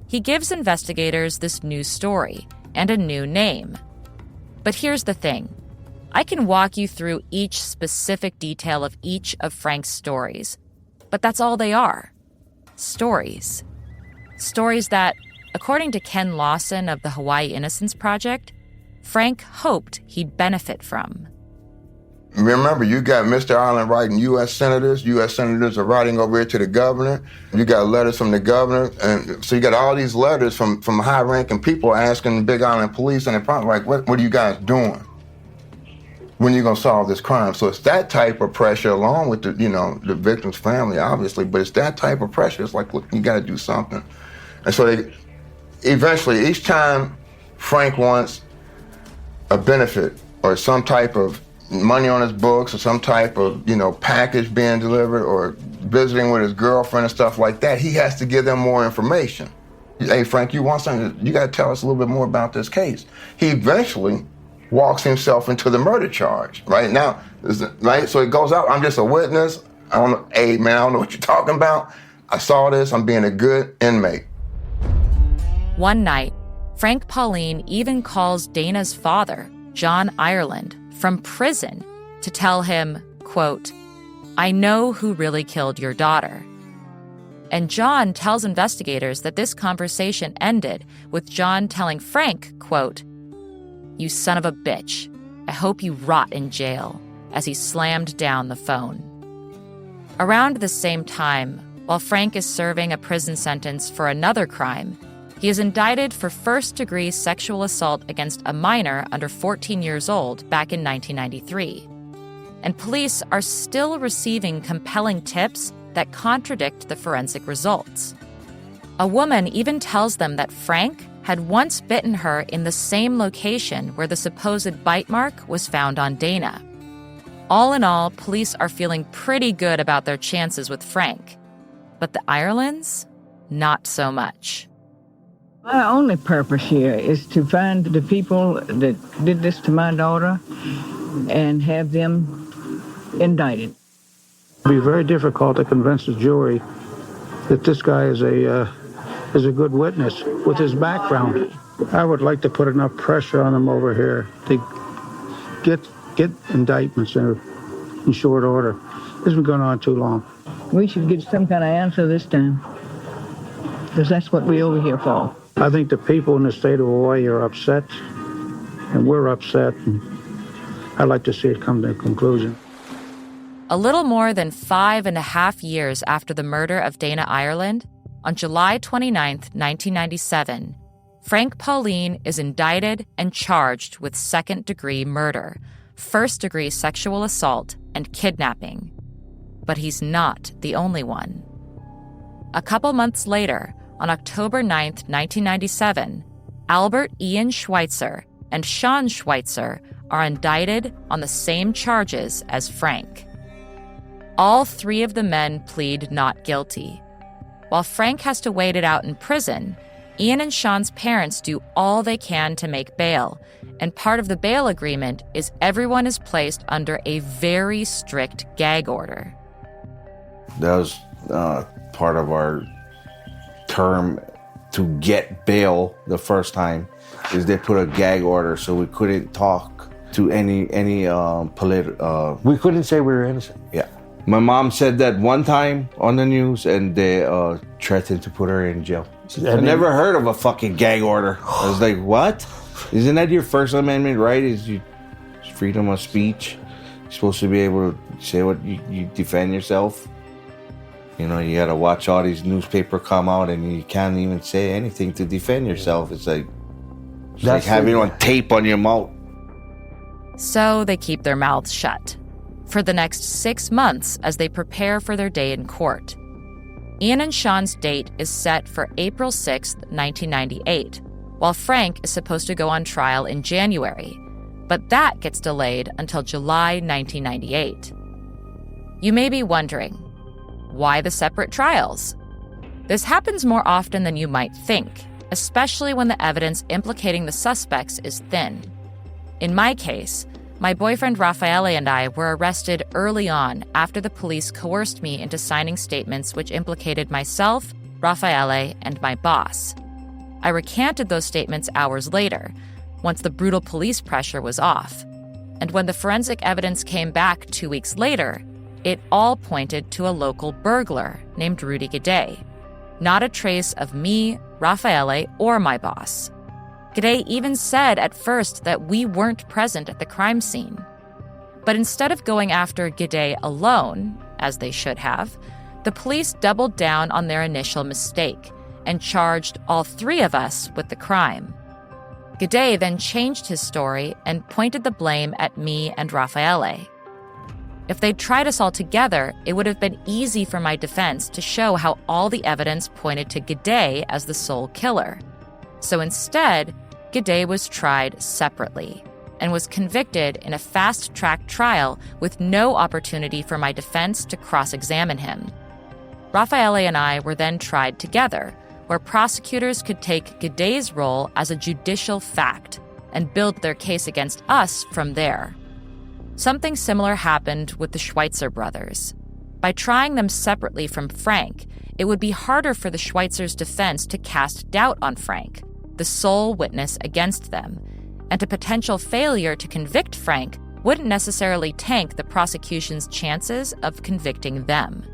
he gives investigators this new story and a new name. But here's the thing. I can walk you through each specific detail of each of Frank's stories, but that's all they are. Stories. Stories that, according to Ken Lawson of the Hawaii Innocence Project, Frank hoped he'd benefit from. Remember, you got Mr. Ireland writing U.S. senators. U.S. senators are writing over here to the governor. You got letters from the governor. And so you got all these letters from high-ranking people asking the Big Island police, and they're probably like, what are you guys doing? when you're going to solve this crime. So it's that type of pressure, along with the victim's family, obviously, but it's that type of pressure. It's like, look, you got to do something. And so they eventually, each time Frank wants a benefit or some type of money on his books or some type of, package being delivered or visiting with his girlfriend and stuff like that, he has to give them more information. Hey, Frank, you want something? You got to tell us a little bit more about this case. He eventually walks himself into the murder charge, right? Now, right? So it goes out, I'm just a witness. I don't know, hey, man, I don't know what you're talking about. I saw this, I'm being a good inmate. One night, Frank Pauline even calls Dana's father, John Ireland, from prison to tell him, quote, "I know who really killed your daughter." And John tells investigators that this conversation ended with John telling Frank, quote, "You son of a bitch. I hope you rot in jail," as he slammed down the phone. Around the same time, while Frank is serving a prison sentence for another crime, he is indicted for first-degree sexual assault against a minor under 14 years old back in 1993. And police are still receiving compelling tips that contradict the forensic results. A woman even tells them that Frank had once bitten her in the same location where the supposed bite mark was found on Dana. All in all, police are feeling pretty good about their chances with Frank. But the Irelands, not so much. My only purpose here is to find the people that did this to my daughter and have them indicted. It'd be very difficult to convince the jury that this guy is a good witness with his background. I would like to put enough pressure on them over here to get indictments in short order. This has been going on too long. We should get some kind of answer this time, because that's what we're over here for. I think the people in the state of Hawaii are upset, and we're upset, and I'd like to see it come to a conclusion. A little more than 5.5 years after the murder of Dana Ireland, on July 29, 1997, Frank Pauline is indicted and charged with second-degree murder, first-degree sexual assault, and kidnapping. But he's not the only one. A couple months later, on October 9, 1997, Albert Ian Schweitzer and Sean Schweitzer are indicted on the same charges as Frank. All three of the men plead not guilty. While Frank has to wait it out in prison, Ian and Sean's parents do all they can to make bail, and part of the bail agreement is everyone is placed under a very strict gag order. That was part of our term to get bail the first time, is they put a gag order so we couldn't talk to any political. We couldn't say we were innocent. Yeah. My mom said that one time on the news, and they threatened to put her in jail. I never heard of a fucking gag order. I was like, what? Isn't that your First Amendment right? Is you freedom of speech? You're supposed to be able to say what you defend yourself. You know, you gotta watch all these newspapers come out, and you can't even say anything to defend yourself. It's like having on tape on your mouth. So they keep their mouths shut for the next 6 months as they prepare for their day in court. Ian and Sean's date is set for April 6, 1998, while Frank is supposed to go on trial in January, but that gets delayed until July 1998. You may be wondering, why the separate trials? This happens more often than you might think, especially when the evidence implicating the suspects is thin. In my case, my boyfriend Raffaele and I were arrested early on after the police coerced me into signing statements which implicated myself, Raffaele, and my boss. I recanted those statements hours later, once the brutal police pressure was off. And when the forensic evidence came back 2 weeks later, it all pointed to a local burglar named Rudy Gade. Not a trace of me, Raffaele, or my boss. Gade even said at first that we weren't present at the crime scene. But instead of going after Gade alone, as they should have, the police doubled down on their initial mistake and charged all three of us with the crime. Gade then changed his story and pointed the blame at me and Raffaele. If they'd tried us all together, it would have been easy for my defense to show how all the evidence pointed to Gade as the sole killer. So instead, Gade was tried separately and was convicted in a fast-track trial with no opportunity for my defense to cross-examine him. Raffaele and I were then tried together, where prosecutors could take Gade's role as a judicial fact and build their case against us from there. Something similar happened with the Schweitzer brothers. By trying them separately from Frank, it would be harder for the Schweitzers' defense to cast doubt on Frank, the sole witness against them, and a potential failure to convict Frank wouldn't necessarily tank the prosecution's chances of convicting them.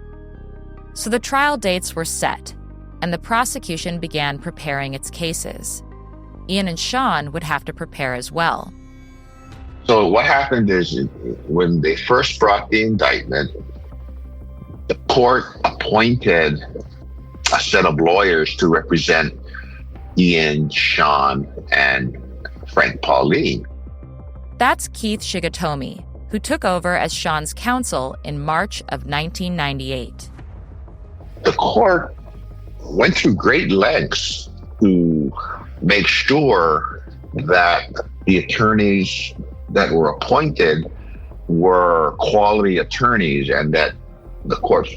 So the trial dates were set, and the prosecution began preparing its cases. Ian and Sean would have to prepare as well. So what happened is when they first brought the indictment, the court appointed a set of lawyers to represent Ian, Sean, and Frank Pauline. That's Keith Shigatomi, who took over as Sean's counsel in March of 1998. The court went through great lengths to make sure that the attorneys that were appointed were quality attorneys and that the court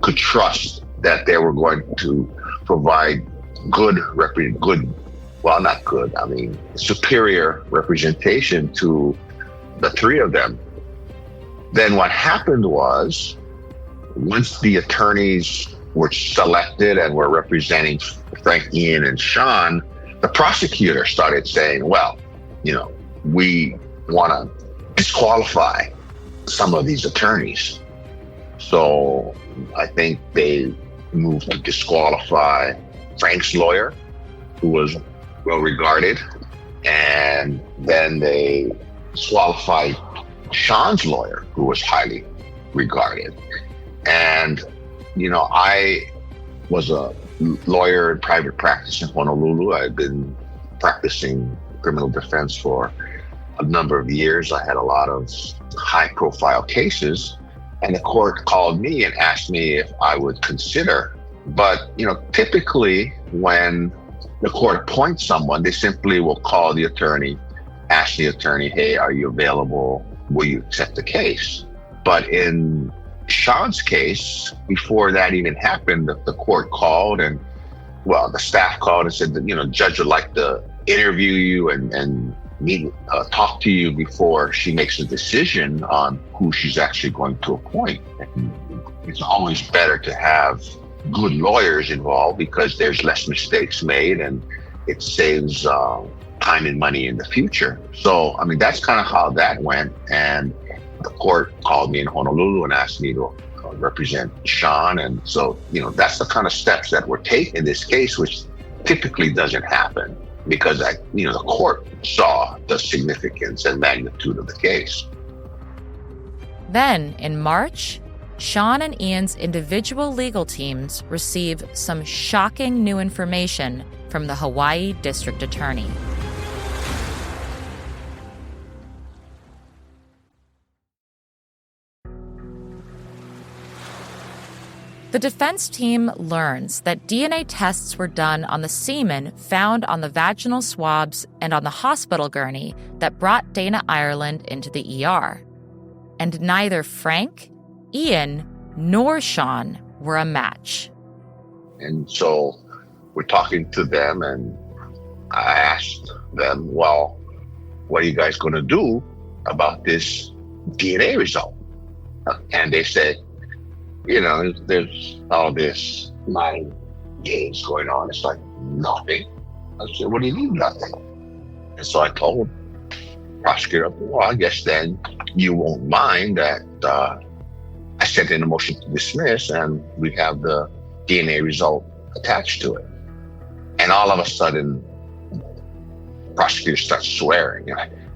could trust that they were going to provide superior representation to the three of them. Then what happened was, once the attorneys were selected and were representing Frank, Ian, and Sean, the prosecutor started saying, well, we want to disqualify some of these attorneys. So I think they moved to disqualify Frank's lawyer, who was well regarded, and then they disqualified Sean's lawyer, who was highly regarded. And, I was a lawyer in private practice in Honolulu. I've been practicing criminal defense for a number of years. I had a lot of high-profile cases, and the court called me and asked me if I would consider. But, typically when the court appoints someone, they simply will call the attorney, ask the attorney, hey, are you available? Will you accept the case? But in Sean's case, before that even happened, the court called and, the staff called and said that, judge would like to interview you and talk to you before she makes a decision on who she's actually going to appoint. And it's always better to have good lawyers involved because there's less mistakes made and it saves time and money in the future. So, that's kind of how that went. And the court called me in Honolulu and asked me to represent Sean. And so, that's the kind of steps that were taken in this case, which typically doesn't happen because the court saw the significance and magnitude of the case. Then, in March, Sean and Ian's individual legal teams receive some shocking new information from the Hawaii District Attorney. The defense team learns that DNA tests were done on the semen found on the vaginal swabs and on the hospital gurney that brought Dana Ireland into the ER. And neither Frank, Ian, nor Sean were a match. And so we're talking to them and I asked them, well, what are you guys going to do about this DNA result? And they said, there's all this mind games going on. It's like nothing. I said, what do you mean nothing? And so I told the prosecutor, well, I guess then you won't mind that I sent in a motion to dismiss and we have the DNA result attached to it. And all of a sudden, the prosecutor starts swearing.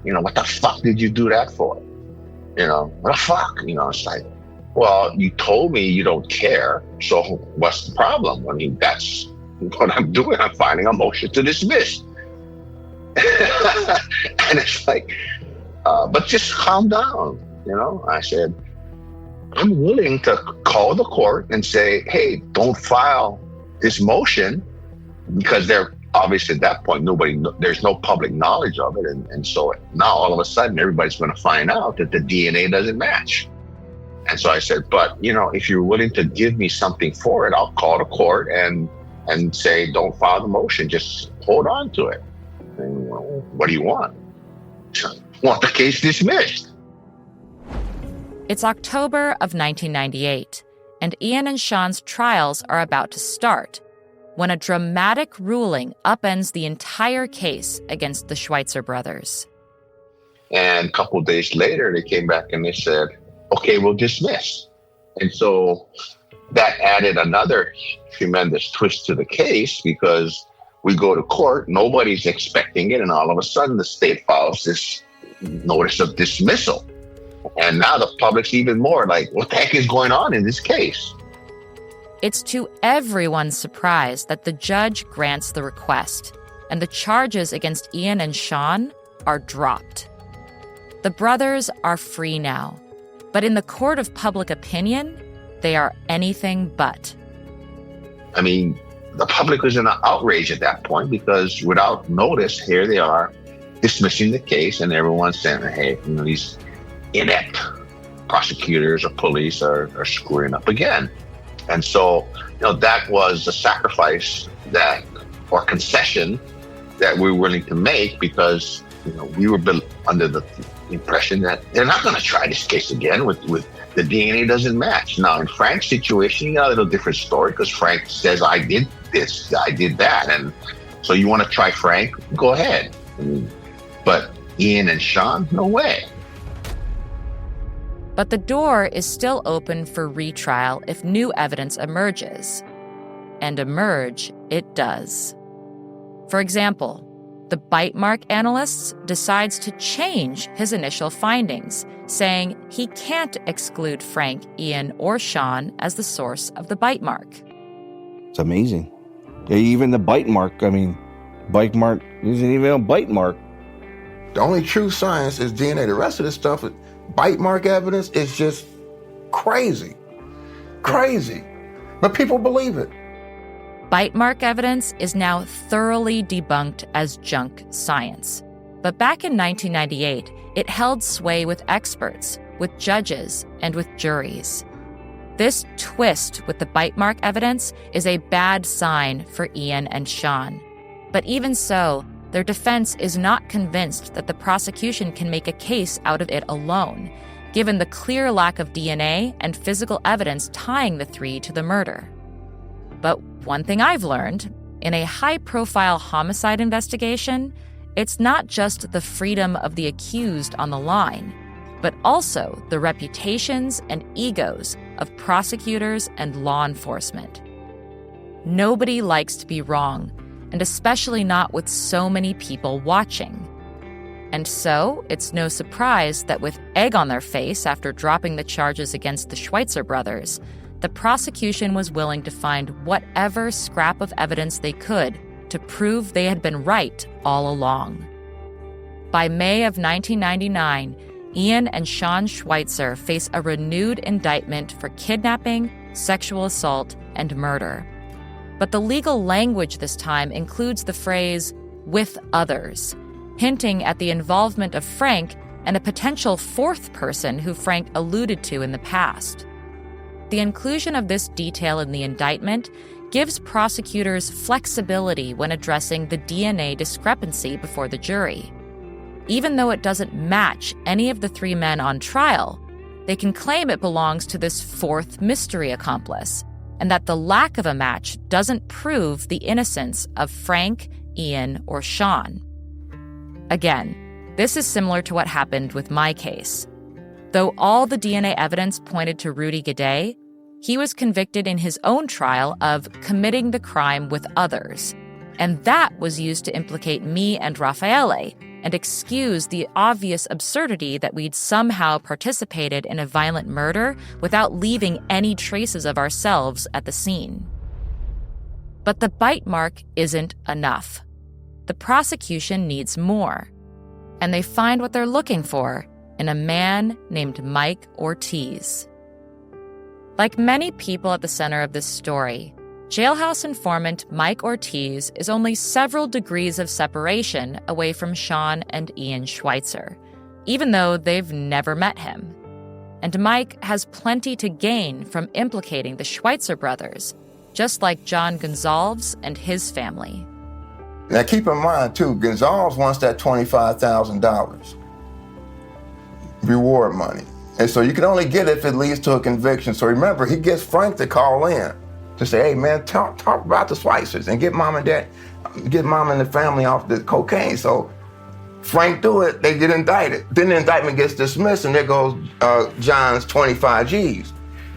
What the fuck did you do that for? What the fuck? It's like, well, you told me you don't care, so what's the problem? That's what I'm doing. I'm filing a motion to dismiss. And it's like, but just calm down, I said, I'm willing to call the court and say, hey, don't file this motion, because they're obviously at that point, there's no public knowledge of it. And so now all of a sudden, everybody's going to find out that the DNA doesn't match. And so I said, but, if you're willing to give me something for it, I'll call the court and say, don't file the motion, just hold on to it. And, what do you want? Want the case dismissed. It's October of 1998, and Ian and Sean's trials are about to start when a dramatic ruling upends the entire case against the Schweitzer brothers. And a couple of days later, they came back and they said, okay, we'll dismiss. And so that added another tremendous twist to the case, because we go to court, nobody's expecting it, and all of a sudden the state files this notice of dismissal. And now the public's even more like, what the heck is going on in this case? It's to everyone's surprise that the judge grants the request, and the charges against Ian and Sean are dropped. The brothers are free now, but in the court of public opinion, they are anything but. I mean, the public was in an outrage at that point, because without notice, here they are dismissing the case, and everyone's saying, hey, these inept prosecutors or police are screwing up again. And so, that was a sacrifice or concession that we were willing to make, because, we were under the impression that they're not going to try this case again with the DNA doesn't match. Now, in Frank's situation, you got a little different story, because Frank says, I did this, I did that. And so you want to try Frank? Go ahead. But Ian and Sean, no way. But the door is still open for retrial if new evidence emerges. And emerge it does. For example, the bite mark analyst decides to change his initial findings, saying he can't exclude Frank, Ian, or Sean as the source of the bite mark. It's amazing. Yeah, even the bite mark, bite mark isn't even a bite mark. The only true science is DNA. The rest of this stuff, bite mark evidence, is just crazy. Crazy. But people believe it. Bite mark evidence is now thoroughly debunked as junk science. But back in 1998, it held sway with experts, with judges, and with juries. This twist with the bite mark evidence is a bad sign for Ian and Sean. But even so, their defense is not convinced that the prosecution can make a case out of it alone, given the clear lack of DNA and physical evidence tying the three to the murder. But one thing I've learned, in a high-profile homicide investigation, it's not just the freedom of the accused on the line, but also the reputations and egos of prosecutors and law enforcement. Nobody likes to be wrong, and especially not with so many people watching. And so, it's no surprise that with egg on their face after dropping the charges against the Schweitzer brothers, the prosecution was willing to find whatever scrap of evidence they could to prove they had been right all along. By May of 1999, Ian and Sean Schweitzer face a renewed indictment for kidnapping, sexual assault, and murder. But the legal language this time includes the phrase, with others, hinting at the involvement of Frank and a potential fourth person who Frank alluded to in the past. The inclusion of this detail in the indictment gives prosecutors flexibility when addressing the DNA discrepancy before the jury. Even though it doesn't match any of the three men on trial, they can claim it belongs to this fourth mystery accomplice, and that the lack of a match doesn't prove the innocence of Frank, Ian, or Sean. Again, this is similar to what happened with my case. Though all the DNA evidence pointed to Rudy Gaudet, he was convicted in his own trial of committing the crime with others, and that was used to implicate me and Raffaele and excuse the obvious absurdity that we'd somehow participated in a violent murder without leaving any traces of ourselves at the scene. But the bite mark isn't enough. the prosecution needs more, and they find what they're looking for in a man named Mike Ortiz. Like many people at the center of this story, jailhouse informant Mike Ortiz is only several degrees of separation away from Sean and Ian Schweitzer, even though they've never met him. And Mike has plenty to gain from implicating the Schweitzer brothers, just like John Gonzalez and his family. Now keep in mind too, Gonzalez wants that $25,000 reward money. And so you can only get it if it leads to a conviction. So remember, he gets Frank to call in to say, hey man, talk about the Schweitzers and get mom and the family off the cocaine. So Frank do it, they get indicted. Then the indictment gets dismissed and there goes John's 25 G's.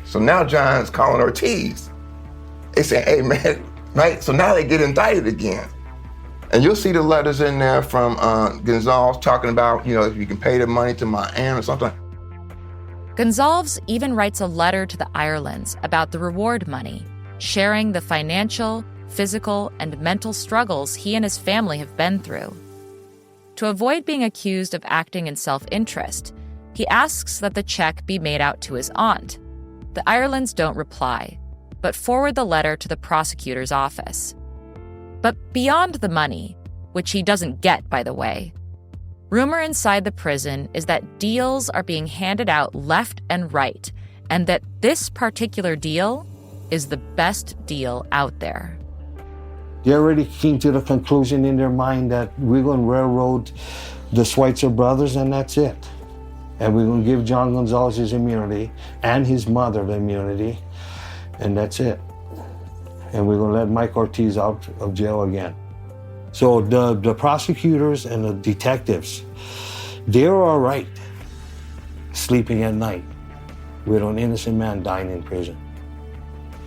So now John's calling Ortiz. They say, hey man, right? So now they get indicted again. And you'll see the letters in there from Gonzalez talking about, if you can pay the money to my aunt or something. Gonzalez even writes a letter to the Irelands about the reward money, sharing the financial, physical, and mental struggles he and his family have been through. To avoid being accused of acting in self-interest, he asks that the check be made out to his aunt. The Irelands don't reply, but forward the letter to the prosecutor's office. But beyond the money, which he doesn't get, by the way, rumor inside the prison is that deals are being handed out left and right, and that this particular deal is the best deal out there. They already came to the conclusion in their mind that we're going to railroad the Schweitzer brothers and that's it. And we're going to give John Gonzalez his immunity and his mother the immunity, and that's it. And we're going to let Mike Ortiz out of jail again. So the prosecutors and the detectives, they're all right sleeping at night with an innocent man dying in prison.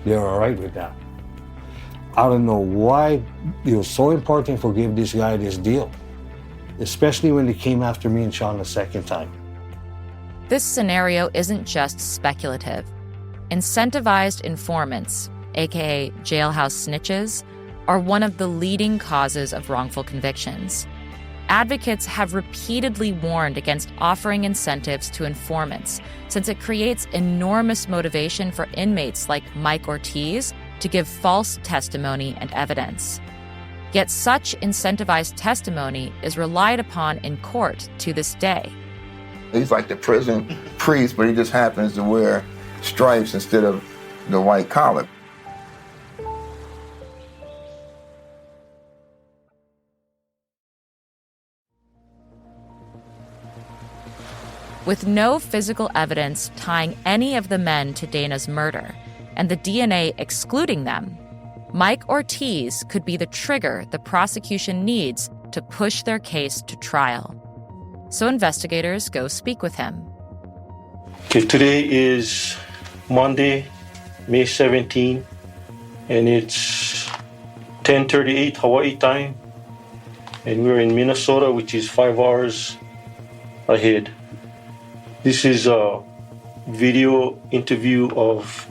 They're all right with that. I don't know why it was so important to give this guy this deal, especially when they came after me and Sean the second time. This scenario isn't just speculative. Incentivized informants, aka jailhouse snitches, are one of the leading causes of wrongful convictions. Advocates have repeatedly warned against offering incentives to informants, since it creates enormous motivation for inmates like Mike Ortiz to give false testimony and evidence. Yet such incentivized testimony is relied upon in court to this day. He's like the prison priest, but he just happens to wear stripes instead of the white collar. With no physical evidence tying any of the men to Dana's murder, and the DNA excluding them, Mike Ortiz could be the trigger the prosecution needs to push their case to trial. So investigators go speak with him. Okay, today is Monday, May 17, and it's 10:38 Hawaii time, and we're in Minnesota, which is 5 hours ahead. This is a video interview of,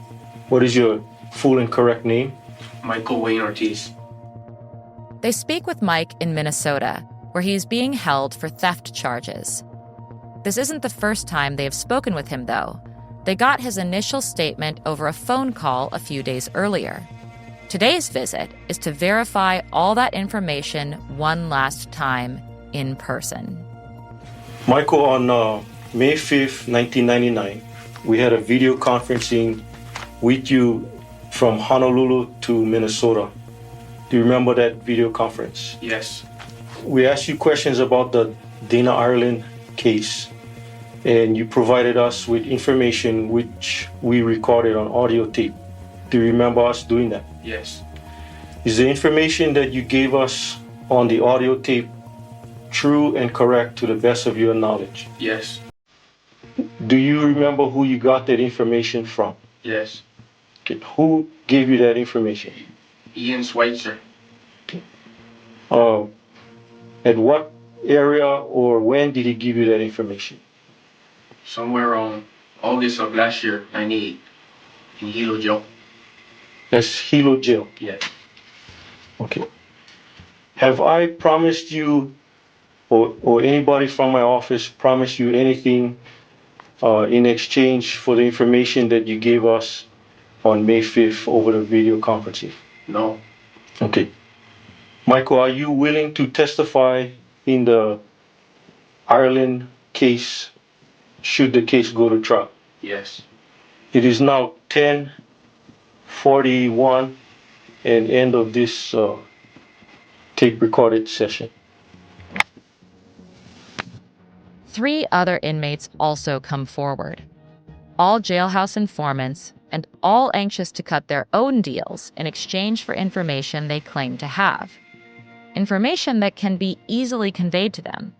what is your full and correct name? Michael Wayne Ortiz. They speak with Mike in Minnesota, where he is being held for theft charges. This isn't the first time they have spoken with him, though. They got his initial statement over a phone call a few days earlier. Today's visit is to verify all that information one last time in person. Michael, on May 5th, 1999, we had a video conferencing with you from Honolulu to Minnesota. Do you remember that video conference? Yes. We asked you questions about the Dana Ireland case, and you provided us with information which we recorded on audio tape. Do you remember us doing that? Yes. Is the information that you gave us on the audio tape true and correct to the best of your knowledge? Yes. Do you remember who you got that information from? Yes. Okay. Who gave you that information? Ian Schweitzer. At what area or when did he give you that information? Somewhere around August of last year, 98, in Hilo jail. That's Hilo jail? Yes. Okay. Have I promised you, or anybody from my office promised you anything in exchange for the information that you gave us on May 5th over the video conferencing? No. Okay. Michael, are you willing to testify in the Ireland case, should the case go to trial? Yes. It is now 10:41 and end of this tape recorded session. 3 other inmates also come forward, all jailhouse informants and all anxious to cut their own deals in exchange for information they claim to have. Information that can be easily conveyed to them,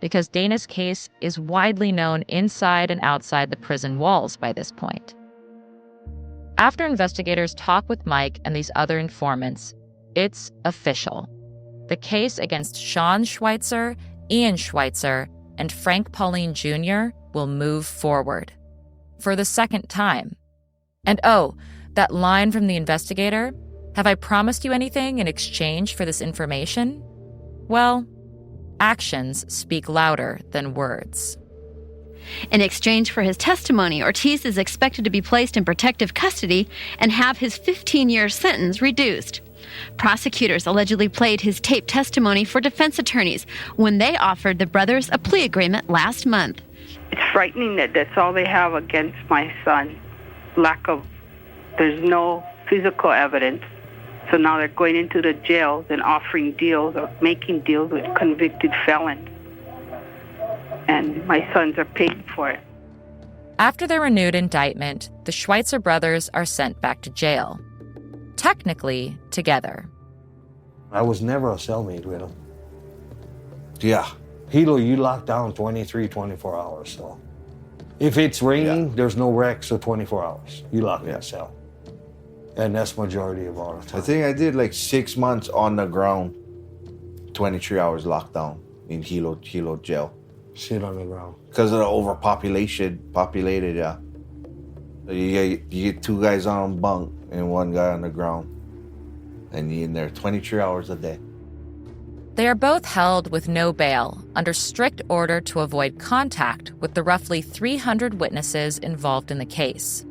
because Dana's case is widely known inside and outside the prison walls by this point. After investigators talk with Mike and these other informants, it's official. The case against Sean Schweitzer, Ian Schweitzer, and Frank Pauline Jr. will move forward. For the second time. And oh, that line from the investigator, "Have I promised you anything in exchange for this information?" Well, actions speak louder than words. In exchange for his testimony, Ortiz is expected to be placed in protective custody and have his 15-year sentence reduced. Prosecutors allegedly played his taped testimony for defense attorneys when they offered the brothers a plea agreement last month. It's frightening that that's all they have against my son. There's no physical evidence. So now they're going into the jails and offering deals or making deals with convicted felons. And my sons are paying for it. After their renewed indictment, the Schweitzer brothers are sent back to jail. Technically, together. I was never a cellmate with him. Yeah. Hilo, you lock down 23, 24 hours, so. If it's raining, there's no rec, so 24 hours. You lock in a cell. And that's majority of all the time. I think I did like 6 months on the ground, 23 hours lockdown in Hilo jail. Sit on the ground. Because of the populated, yeah. So you get 2 guys on a bunk and 1 guy on the ground. And you're in there 23 hours a day. They are both held with no bail, under strict order to avoid contact with the roughly 300 witnesses involved in the case.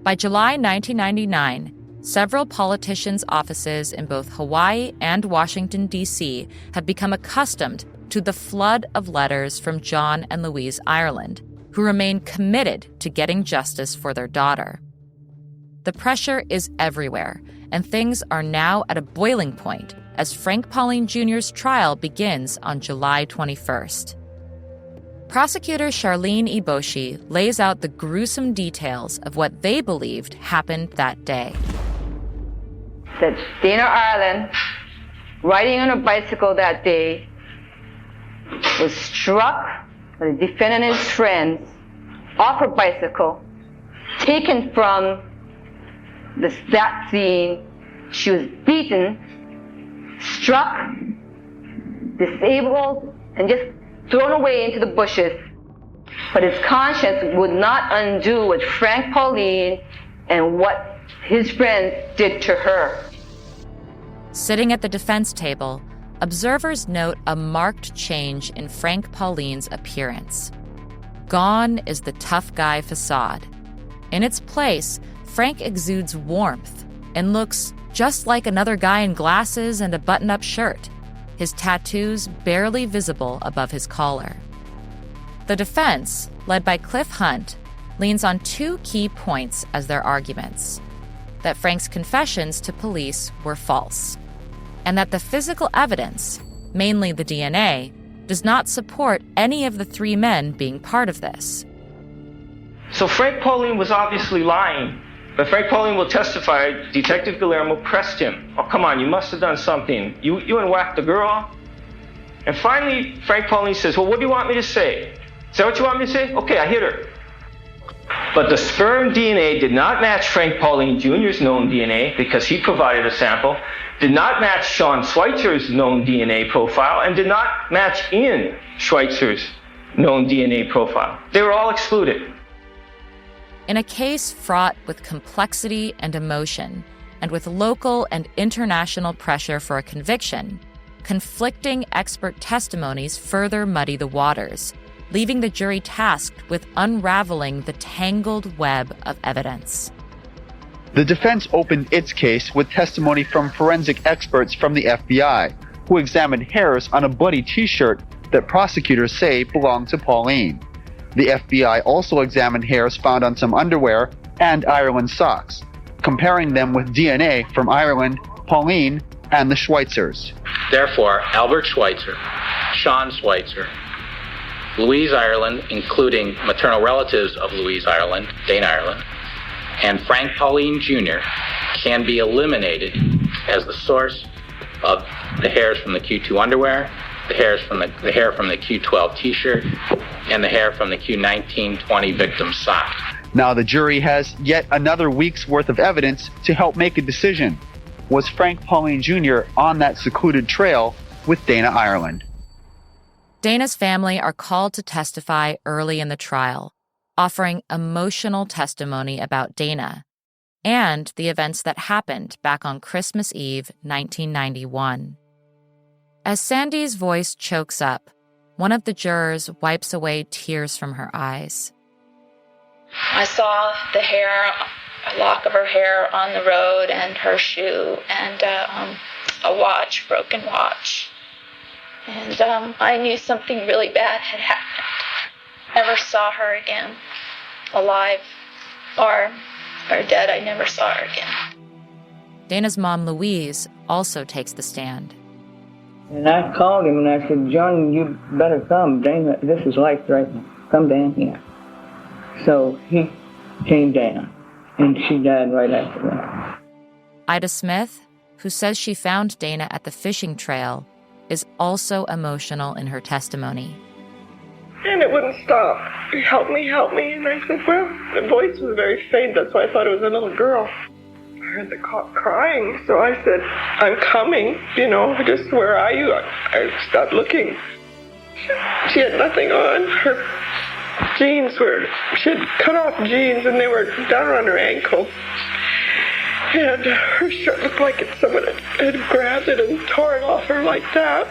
By July 1999, several politicians' offices in both Hawaii and Washington, D.C. have become accustomed to the flood of letters from John and Louise Ireland, who remain committed to getting justice for their daughter. The pressure is everywhere, and things are now at a boiling point as Frank Pauline Jr.'s trial begins on July 21st. Prosecutor Charlene Iboshi lays out the gruesome details of what they believed happened that day. That Dana Ireland, riding on a bicycle that day, was struck by the defendant and his friends off her bicycle, taken from that scene. She was beaten, struck, disabled, and just thrown away into the bushes. But his conscience would not undo what Frank Pauline and what his friends did to her. Sitting at the defense table, observers note a marked change in Frank Pauline's appearance. Gone is the tough guy facade. In its place, Frank exudes warmth and looks just like another guy in glasses and a button-up shirt, his tattoos barely visible above his collar. The defense, led by Cliff Hunt, leans on 2 key points as their arguments: that Frank's confessions to police were false, and that the physical evidence, mainly the DNA, does not support any of the 3 men being part of this. So Frank Pauline was obviously lying. But Frank Pauline will testify. Detective Guillermo pressed him. Oh, come on, you must have done something. You and whacked the girl. And finally, Frank Pauline says, well, what do you want me to say? Is that what you want me to say? Okay, I hit her. But the sperm DNA did not match Frank Pauline Jr.'s known DNA because he provided a sample, did not match Sean Schweitzer's known DNA profile, and did not match Ian Schweitzer's known DNA profile. They were all excluded. In a case fraught with complexity and emotion, and with local and international pressure for a conviction, conflicting expert testimonies further muddy the waters, leaving the jury tasked with unraveling the tangled web of evidence. The defense opened its case with testimony from forensic experts from the FBI, who examined hairs on a bloody t-shirt that prosecutors say belonged to Pauline. The FBI also examined hairs found on some underwear and Ireland's socks, comparing them with DNA from Ireland, Pauline, and the Schweitzers. Therefore, Albert Schweitzer, Sean Schweitzer, Louise Ireland, including maternal relatives of Louise Ireland, Dana Ireland, and Frank Pauline Jr. can be eliminated as the source of the hairs from the Q2 underwear, the hair from the Q12 t-shirt, and the hair from the Q19-20 victim's sock. Now the jury has yet another week's worth of evidence to help make a decision. Was Frank Pauline Jr. on that secluded trail with Dana Ireland? Dana's family are called to testify early in the trial, offering emotional testimony about Dana and the events that happened back on Christmas Eve, 1991. As Sandy's voice chokes up, one of the jurors wipes away tears from her eyes. I saw the hair, a lock of her hair on the road, and her shoe, and a watch, broken watch. And I knew something really bad had happened. Never saw her again, alive or dead. I never saw her again. Dana's mom, Louise, also takes the stand. And I called him and I said, John, you better come. Dana, this is life-threatening. Come down here. So he came down, and she died right after that. Ida Smith, who says she found Dana at the fishing trail, is also emotional in her testimony. And it wouldn't stop. Help me, help me. And I said, well, the voice was very faint. That's why I thought it was a little girl. I heard the cop crying. So I said, I'm coming. Just where are you? I stopped looking. She had nothing on. Her jeans she had cut off jeans and they were down around her ankle. And her shirt looked like someone had grabbed it and tore it off her like that.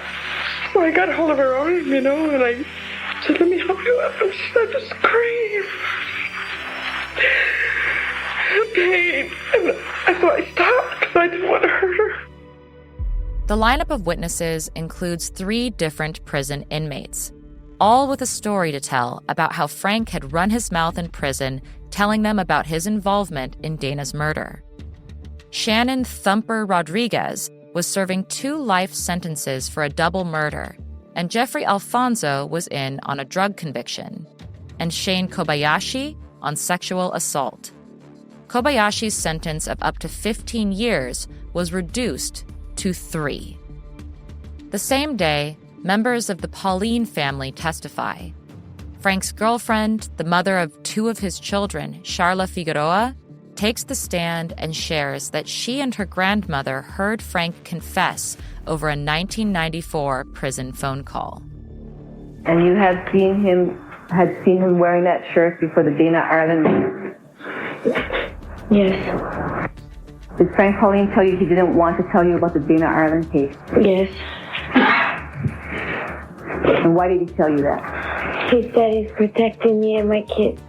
So I got hold of her arm, and I said, let me help you up. And she started to scream. Pain. And so I stopped because I didn't want to hurt her. The lineup of witnesses includes 3 different prison inmates, all with a story to tell about how Frank had run his mouth in prison, telling them about his involvement in Dana's murder. Shannon Thumper Rodriguez was serving 2 life sentences for a double murder, and Jeffrey Alfonso was in on a drug conviction, and Shane Kobayashi on sexual assault. Kobayashi's sentence of up to 15 years was reduced to 3. The same day, members of the Pauline family testify. Frank's girlfriend, the mother of 2 of his children, Charla Figueroa, takes the stand and shares that she and her grandmother heard Frank confess over a 1994 prison phone call. And you had seen him wearing that shirt before the Dana Ireland? Yes. Did Frank Pauline tell you he didn't want to tell you about the Dana Ireland case? Yes. And why did he tell you that? He said he's protecting me and my kids.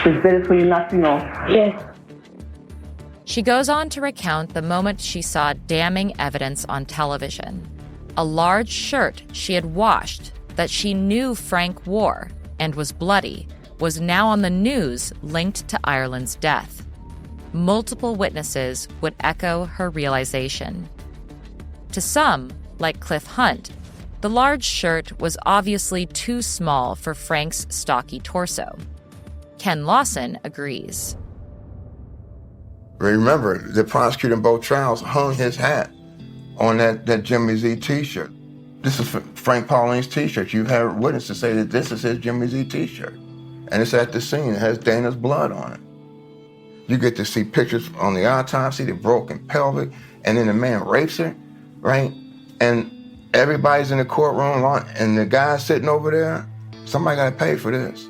It's better for you not to know. Yes. She goes on to recount the moment she saw damning evidence on television. A large shirt she had washed that she knew Frank wore and was bloody was now on the news linked to Ireland's death. Multiple witnesses would echo her realization. To some, like Cliff Hunt, the large shirt was obviously too small for Frank's stocky torso. Ken Lawson agrees. Remember, the prosecutor in both trials hung his hat on that Jimmy Z t-shirt. This is Frank Pauline's t-shirt. You've had witnesses say that this is his Jimmy Z t-shirt. And it's at the scene. It has Dana's blood on it. You get to see pictures on the autopsy, the broken pelvic, and then the man rapes her, right? And everybody's in the courtroom, and the guy sitting over there, somebody got to pay for this.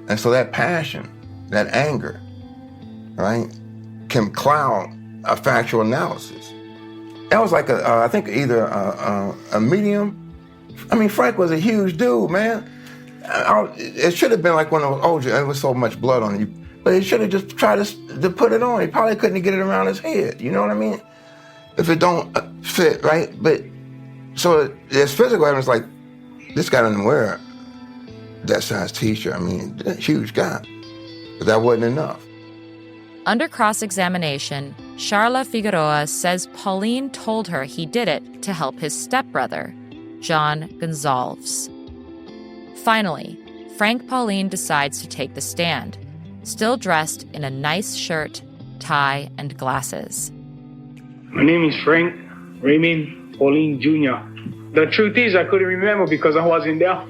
And so that passion, that anger, right, can cloud a factual analysis. That was like I think either a medium. I mean, Frank was a huge dude, man. It should have been like one of those old, there was so much blood on you, but he should have just tried to put it on. He probably couldn't get it around his head, you know what I mean? If it don't fit, right? But, so there's physical evidence like, this guy didn't wear that size t-shirt. I mean, huge guy, but that wasn't enough. Under cross-examination, Charla Figueroa says Pauline told her he did it to help his stepbrother, John Gonzalez. Finally, Frank Pauline decides to take the stand, still dressed in a nice shirt, tie, and glasses. My name is Frank Raymond Pauline Jr. The truth is, I couldn't remember because I wasn't there.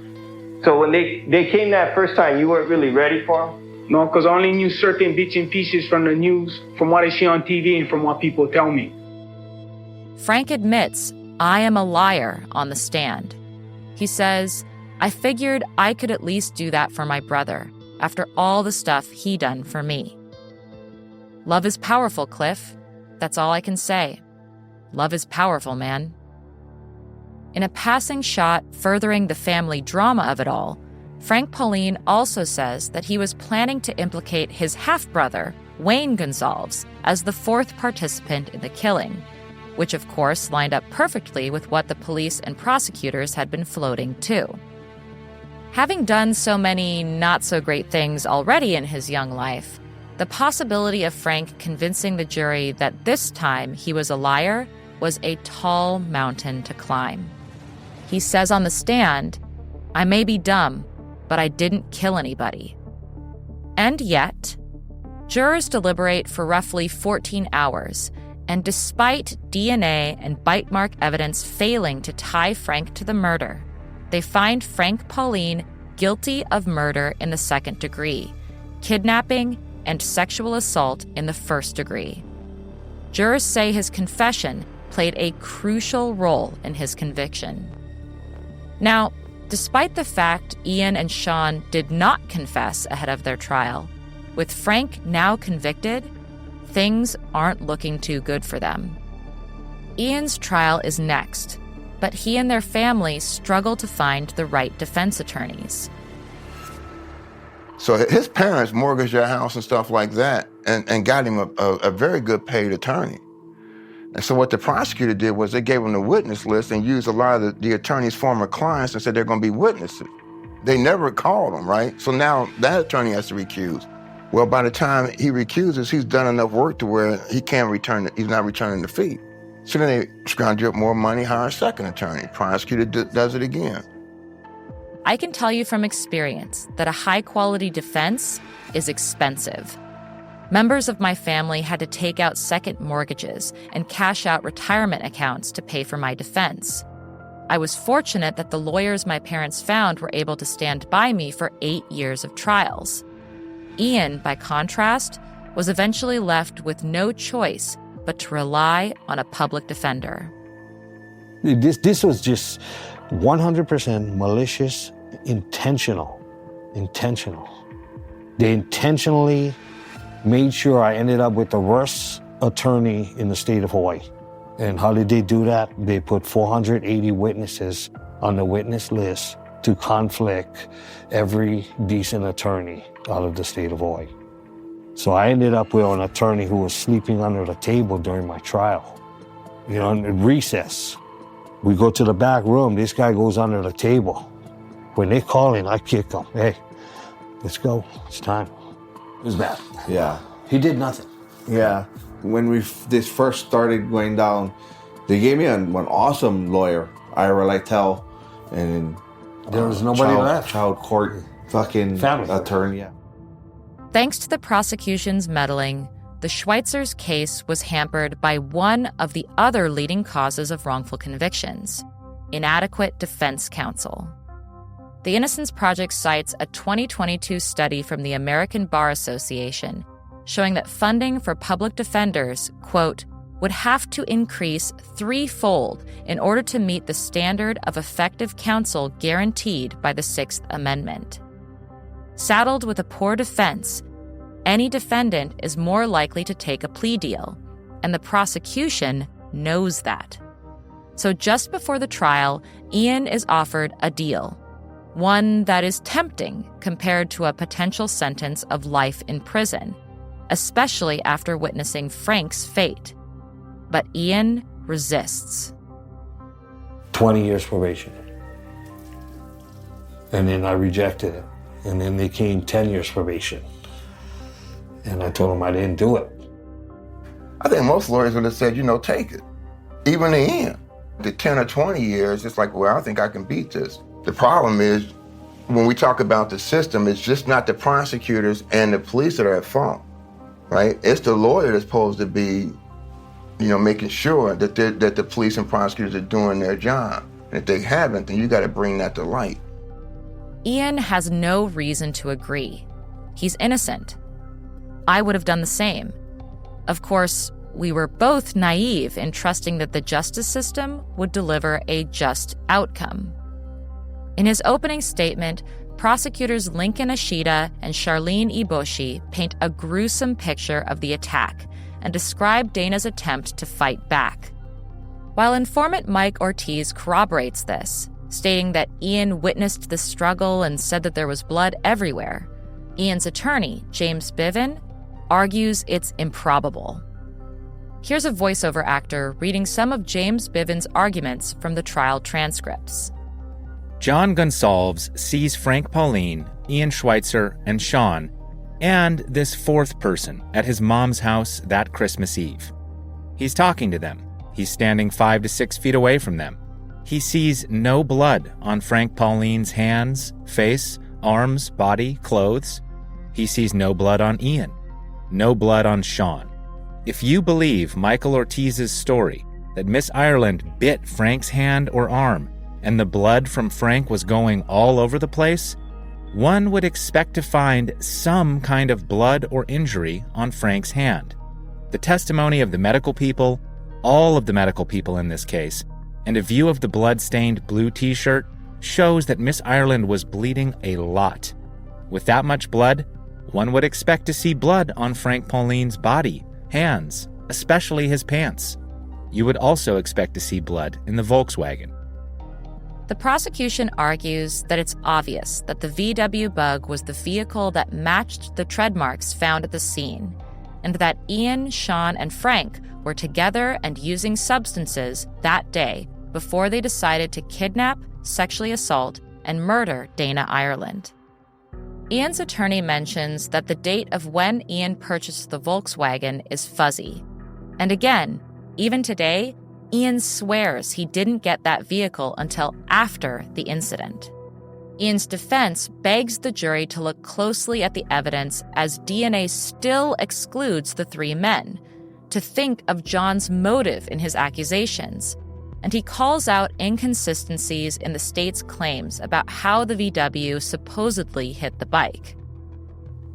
So when they came that first time, you weren't really ready for them? No, because I only knew certain bits and pieces from the news, from what I see on TV, and from what people tell me. Frank admits, I am a liar on the stand. He says, I figured I could at least do that for my brother, after all the stuff he done for me. Love is powerful, Cliff. That's all I can say. Love is powerful, man. In a passing shot furthering the family drama of it all, Frank Pauline also says that he was planning to implicate his half-brother, Wayne Gonzalez, as the fourth participant in the killing, which of course lined up perfectly with what the police and prosecutors had been floating too. Having done so many not-so-great things already in his young life, the possibility of Frank convincing the jury that this time he was a liar was a tall mountain to climb. He says on the stand, I may be dumb, but I didn't kill anybody. And yet, jurors deliberate for roughly 14 hours, and despite DNA and bite mark evidence failing to tie Frank to the murder, they find Frank Pauline guilty of murder in the second degree, kidnapping, and sexual assault in the first degree. Jurors say his confession played a crucial role in his conviction. Now, despite the fact Ian and Sean did not confess ahead of their trial, with Frank now convicted, things aren't looking too good for them. Ian's trial is next, but he and their family struggle to find the right defense attorneys. So his parents mortgaged their house and stuff like that and got him a very good paid attorney. And so what the prosecutor did was they gave him the witness list and used a lot of the attorney's former clients and said they're going to be witnesses. They never called him, right? So now that attorney has to recuse. Well, by the time he recuses, he's done enough work to where he can't return, he's not returning the fee. So then they scrounge up more money, hire a second attorney. Prosecutor does it again. I can tell you from experience that a high-quality defense is expensive. Members of my family had to take out second mortgages and cash out retirement accounts to pay for my defense. I was fortunate that the lawyers my parents found were able to stand by me for 8 years of trials. Ian, by contrast, was eventually left with no choice but to rely on a public defender. This was just 100% malicious, intentional. They intentionally made sure I ended up with the worst attorney in the state of Hawaii. And how did they do that? They put 480 witnesses on the witness list to conflict every decent attorney out of the state of Hawaii. So I ended up with an attorney who was sleeping under the table during my trial. You know, in recess, we go to the back room, this guy goes under the table. When they call in, I kick him. Hey, let's go, it's time. It was bad. Yeah. He did nothing. Yeah. When this first started going down, they gave me an awesome lawyer, Ira Lytle, and there was nobody left. Child court fucking family attorney. Yeah. Thanks to the prosecution's meddling, the Schweitzers' case was hampered by one of the other leading causes of wrongful convictions: inadequate defense counsel. The Innocence Project cites a 2022 study from the American Bar Association showing that funding for public defenders, quote, would have to increase threefold in order to meet the standard of effective counsel guaranteed by the Sixth Amendment. Saddled with a poor defense, any defendant is more likely to take a plea deal, and the prosecution knows that. So just before the trial, Ian is offered a deal, one that is tempting compared to a potential sentence of life in prison, especially after witnessing Frank's fate. But Ian resists. 20 years probation. And then I rejected it. And then they came 10 years probation. And I told them I didn't do it. I think most lawyers would have said, take it. Even the end. The 10 or 20 years, it's like, well, I think I can beat this. The problem is, when we talk about the system, it's just not the prosecutors and the police that are at fault, right? It's the lawyer that's supposed to be, making sure that the police and prosecutors are doing their job. And if they haven't, then you got to bring that to light. Ian has no reason to agree. He's innocent. I would have done the same. Of course, we were both naive in trusting that the justice system would deliver a just outcome. In his opening statement, prosecutors Lincoln Ashita and Charlene Iboshi paint a gruesome picture of the attack and describe Dana's attempt to fight back. While informant Mike Ortiz corroborates this, stating that Ian witnessed the struggle and said that there was blood everywhere, Ian's attorney, James Biven, argues it's improbable. Here's a voiceover actor reading some of James Biven's arguments from the trial transcripts. John Gonsalves sees Frank Pauline, Ian Schweitzer, and Sean, and this fourth person at his mom's house that Christmas Eve. He's talking to them. He's standing 5 to 6 feet away from them. He sees no blood on Frank Pauline's hands, face, arms, body, clothes. He sees no blood on Ian. No blood on Sean. If you believe Michael Ortiz's story that Miss Ireland bit Frank's hand or arm and the blood from Frank was going all over the place, one would expect to find some kind of blood or injury on Frank's hand. The testimony of the medical people, all of the medical people in this case, and a view of the blood-stained blue t-shirt shows that Miss Ireland was bleeding a lot. With that much blood, one would expect to see blood on Frank Pauline's body, hands, especially his pants. You would also expect to see blood in the Volkswagen. The prosecution argues that it's obvious that the VW Bug was the vehicle that matched the tread marks found at the scene, and that Ian, Sean, and Frank were together and using substances that day before they decided to kidnap, sexually assault, and murder Dana Ireland. Ian's attorney mentions that the date of when Ian purchased the Volkswagen is fuzzy. And again, even today, Ian swears he didn't get that vehicle until after the incident. Ian's defense begs the jury to look closely at the evidence as DNA still excludes the three men, to think of John's motive in his accusations, and he calls out inconsistencies in the state's claims about how the VW supposedly hit the bike.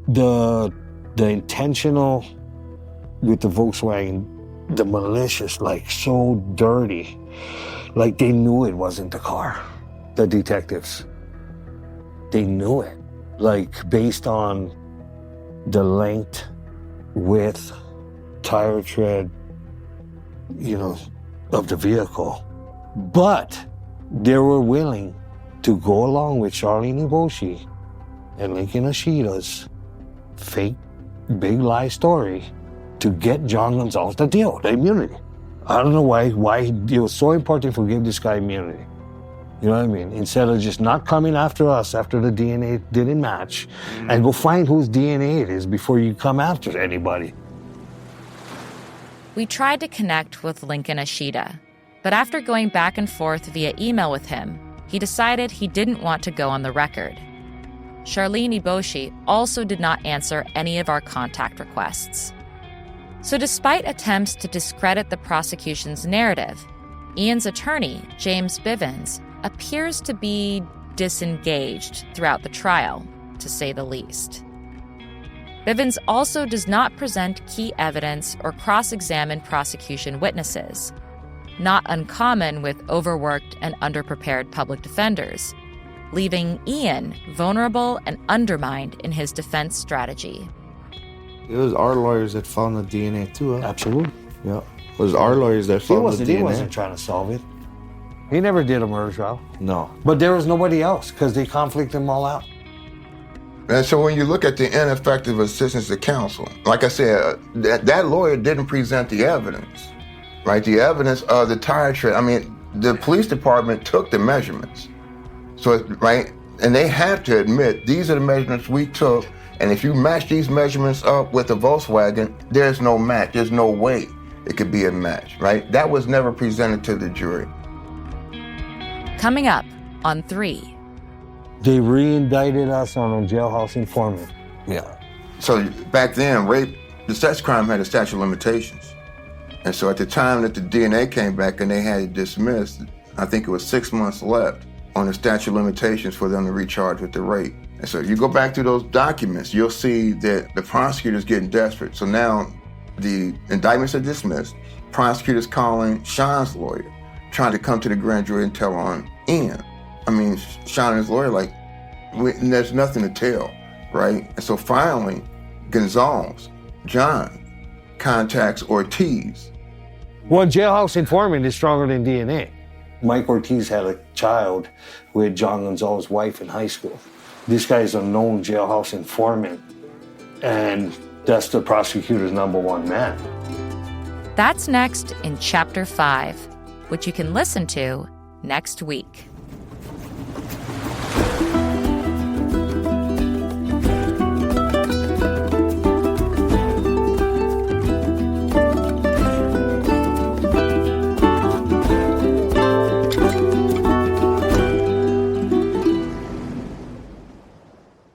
The intentional with the Volkswagen, the malicious, so dirty, they knew it wasn't the car, the detectives. They knew it, based on the length, width, tire tread, of the vehicle. But they were willing to go along with Charlene Iboshi and Lincoln Ashita's fake big lie story to get John Gonsalves the deal, the immunity. I don't know why it was so important to give this guy immunity. You know what I mean? Instead of just not coming after us after the DNA didn't match, and go find whose DNA it is before you come after anybody. We tried to connect with Lincoln Ashita, but after going back and forth via email with him, he decided he didn't want to go on the record. Charlene Iboshi also did not answer any of our contact requests. So despite attempts to discredit the prosecution's narrative, Ian's attorney, James Bivens, appears to be disengaged throughout the trial, to say the least. Bivens also does not present key evidence or cross-examine prosecution witnesses, not uncommon with overworked and underprepared public defenders, leaving Ian vulnerable and undermined in his defense strategy. It was our lawyers that found the DNA too, huh? Absolutely. Yeah. was our lawyers that found the DNA. He wasn't trying to solve it. He never did a murder trial. No. But there was nobody else because they conflicted them all out. And so when you look at the ineffective assistance to counsel, like I said, that lawyer didn't present the evidence, right? The evidence of the tire tread. I mean, the police department took the measurements. So, right? And they have to admit, these are the measurements we took. And if you match these measurements up with the Volkswagen, there's no match. There's no way it could be a match, right? That was never presented to the jury. Coming up on 3. They re-indicted us on a jailhouse informant. Yeah. So back then, rape, the sex crime had a statute of limitations. And so at the time that the DNA came back and they had it dismissed, I think it was 6 months left on the statute of limitations for them to recharge with the rape. And so if you go back through those documents, you'll see that the prosecutor's getting desperate. So now the indictments are dismissed. Prosecutors calling Sean's lawyer, trying to come to the grand jury and tell on Ian. I mean, Sean and his lawyer, like, there's nothing to tell, right? And so finally, Gonzalez, John, contacts Ortiz. Well, jailhouse informant is stronger than DNA. Mike Ortiz had a child with John Gonzalez's wife in high school. This guy is a known jailhouse informant, and that's the prosecutor's #1 man. That's next in Chapter 5, which you can listen to next week.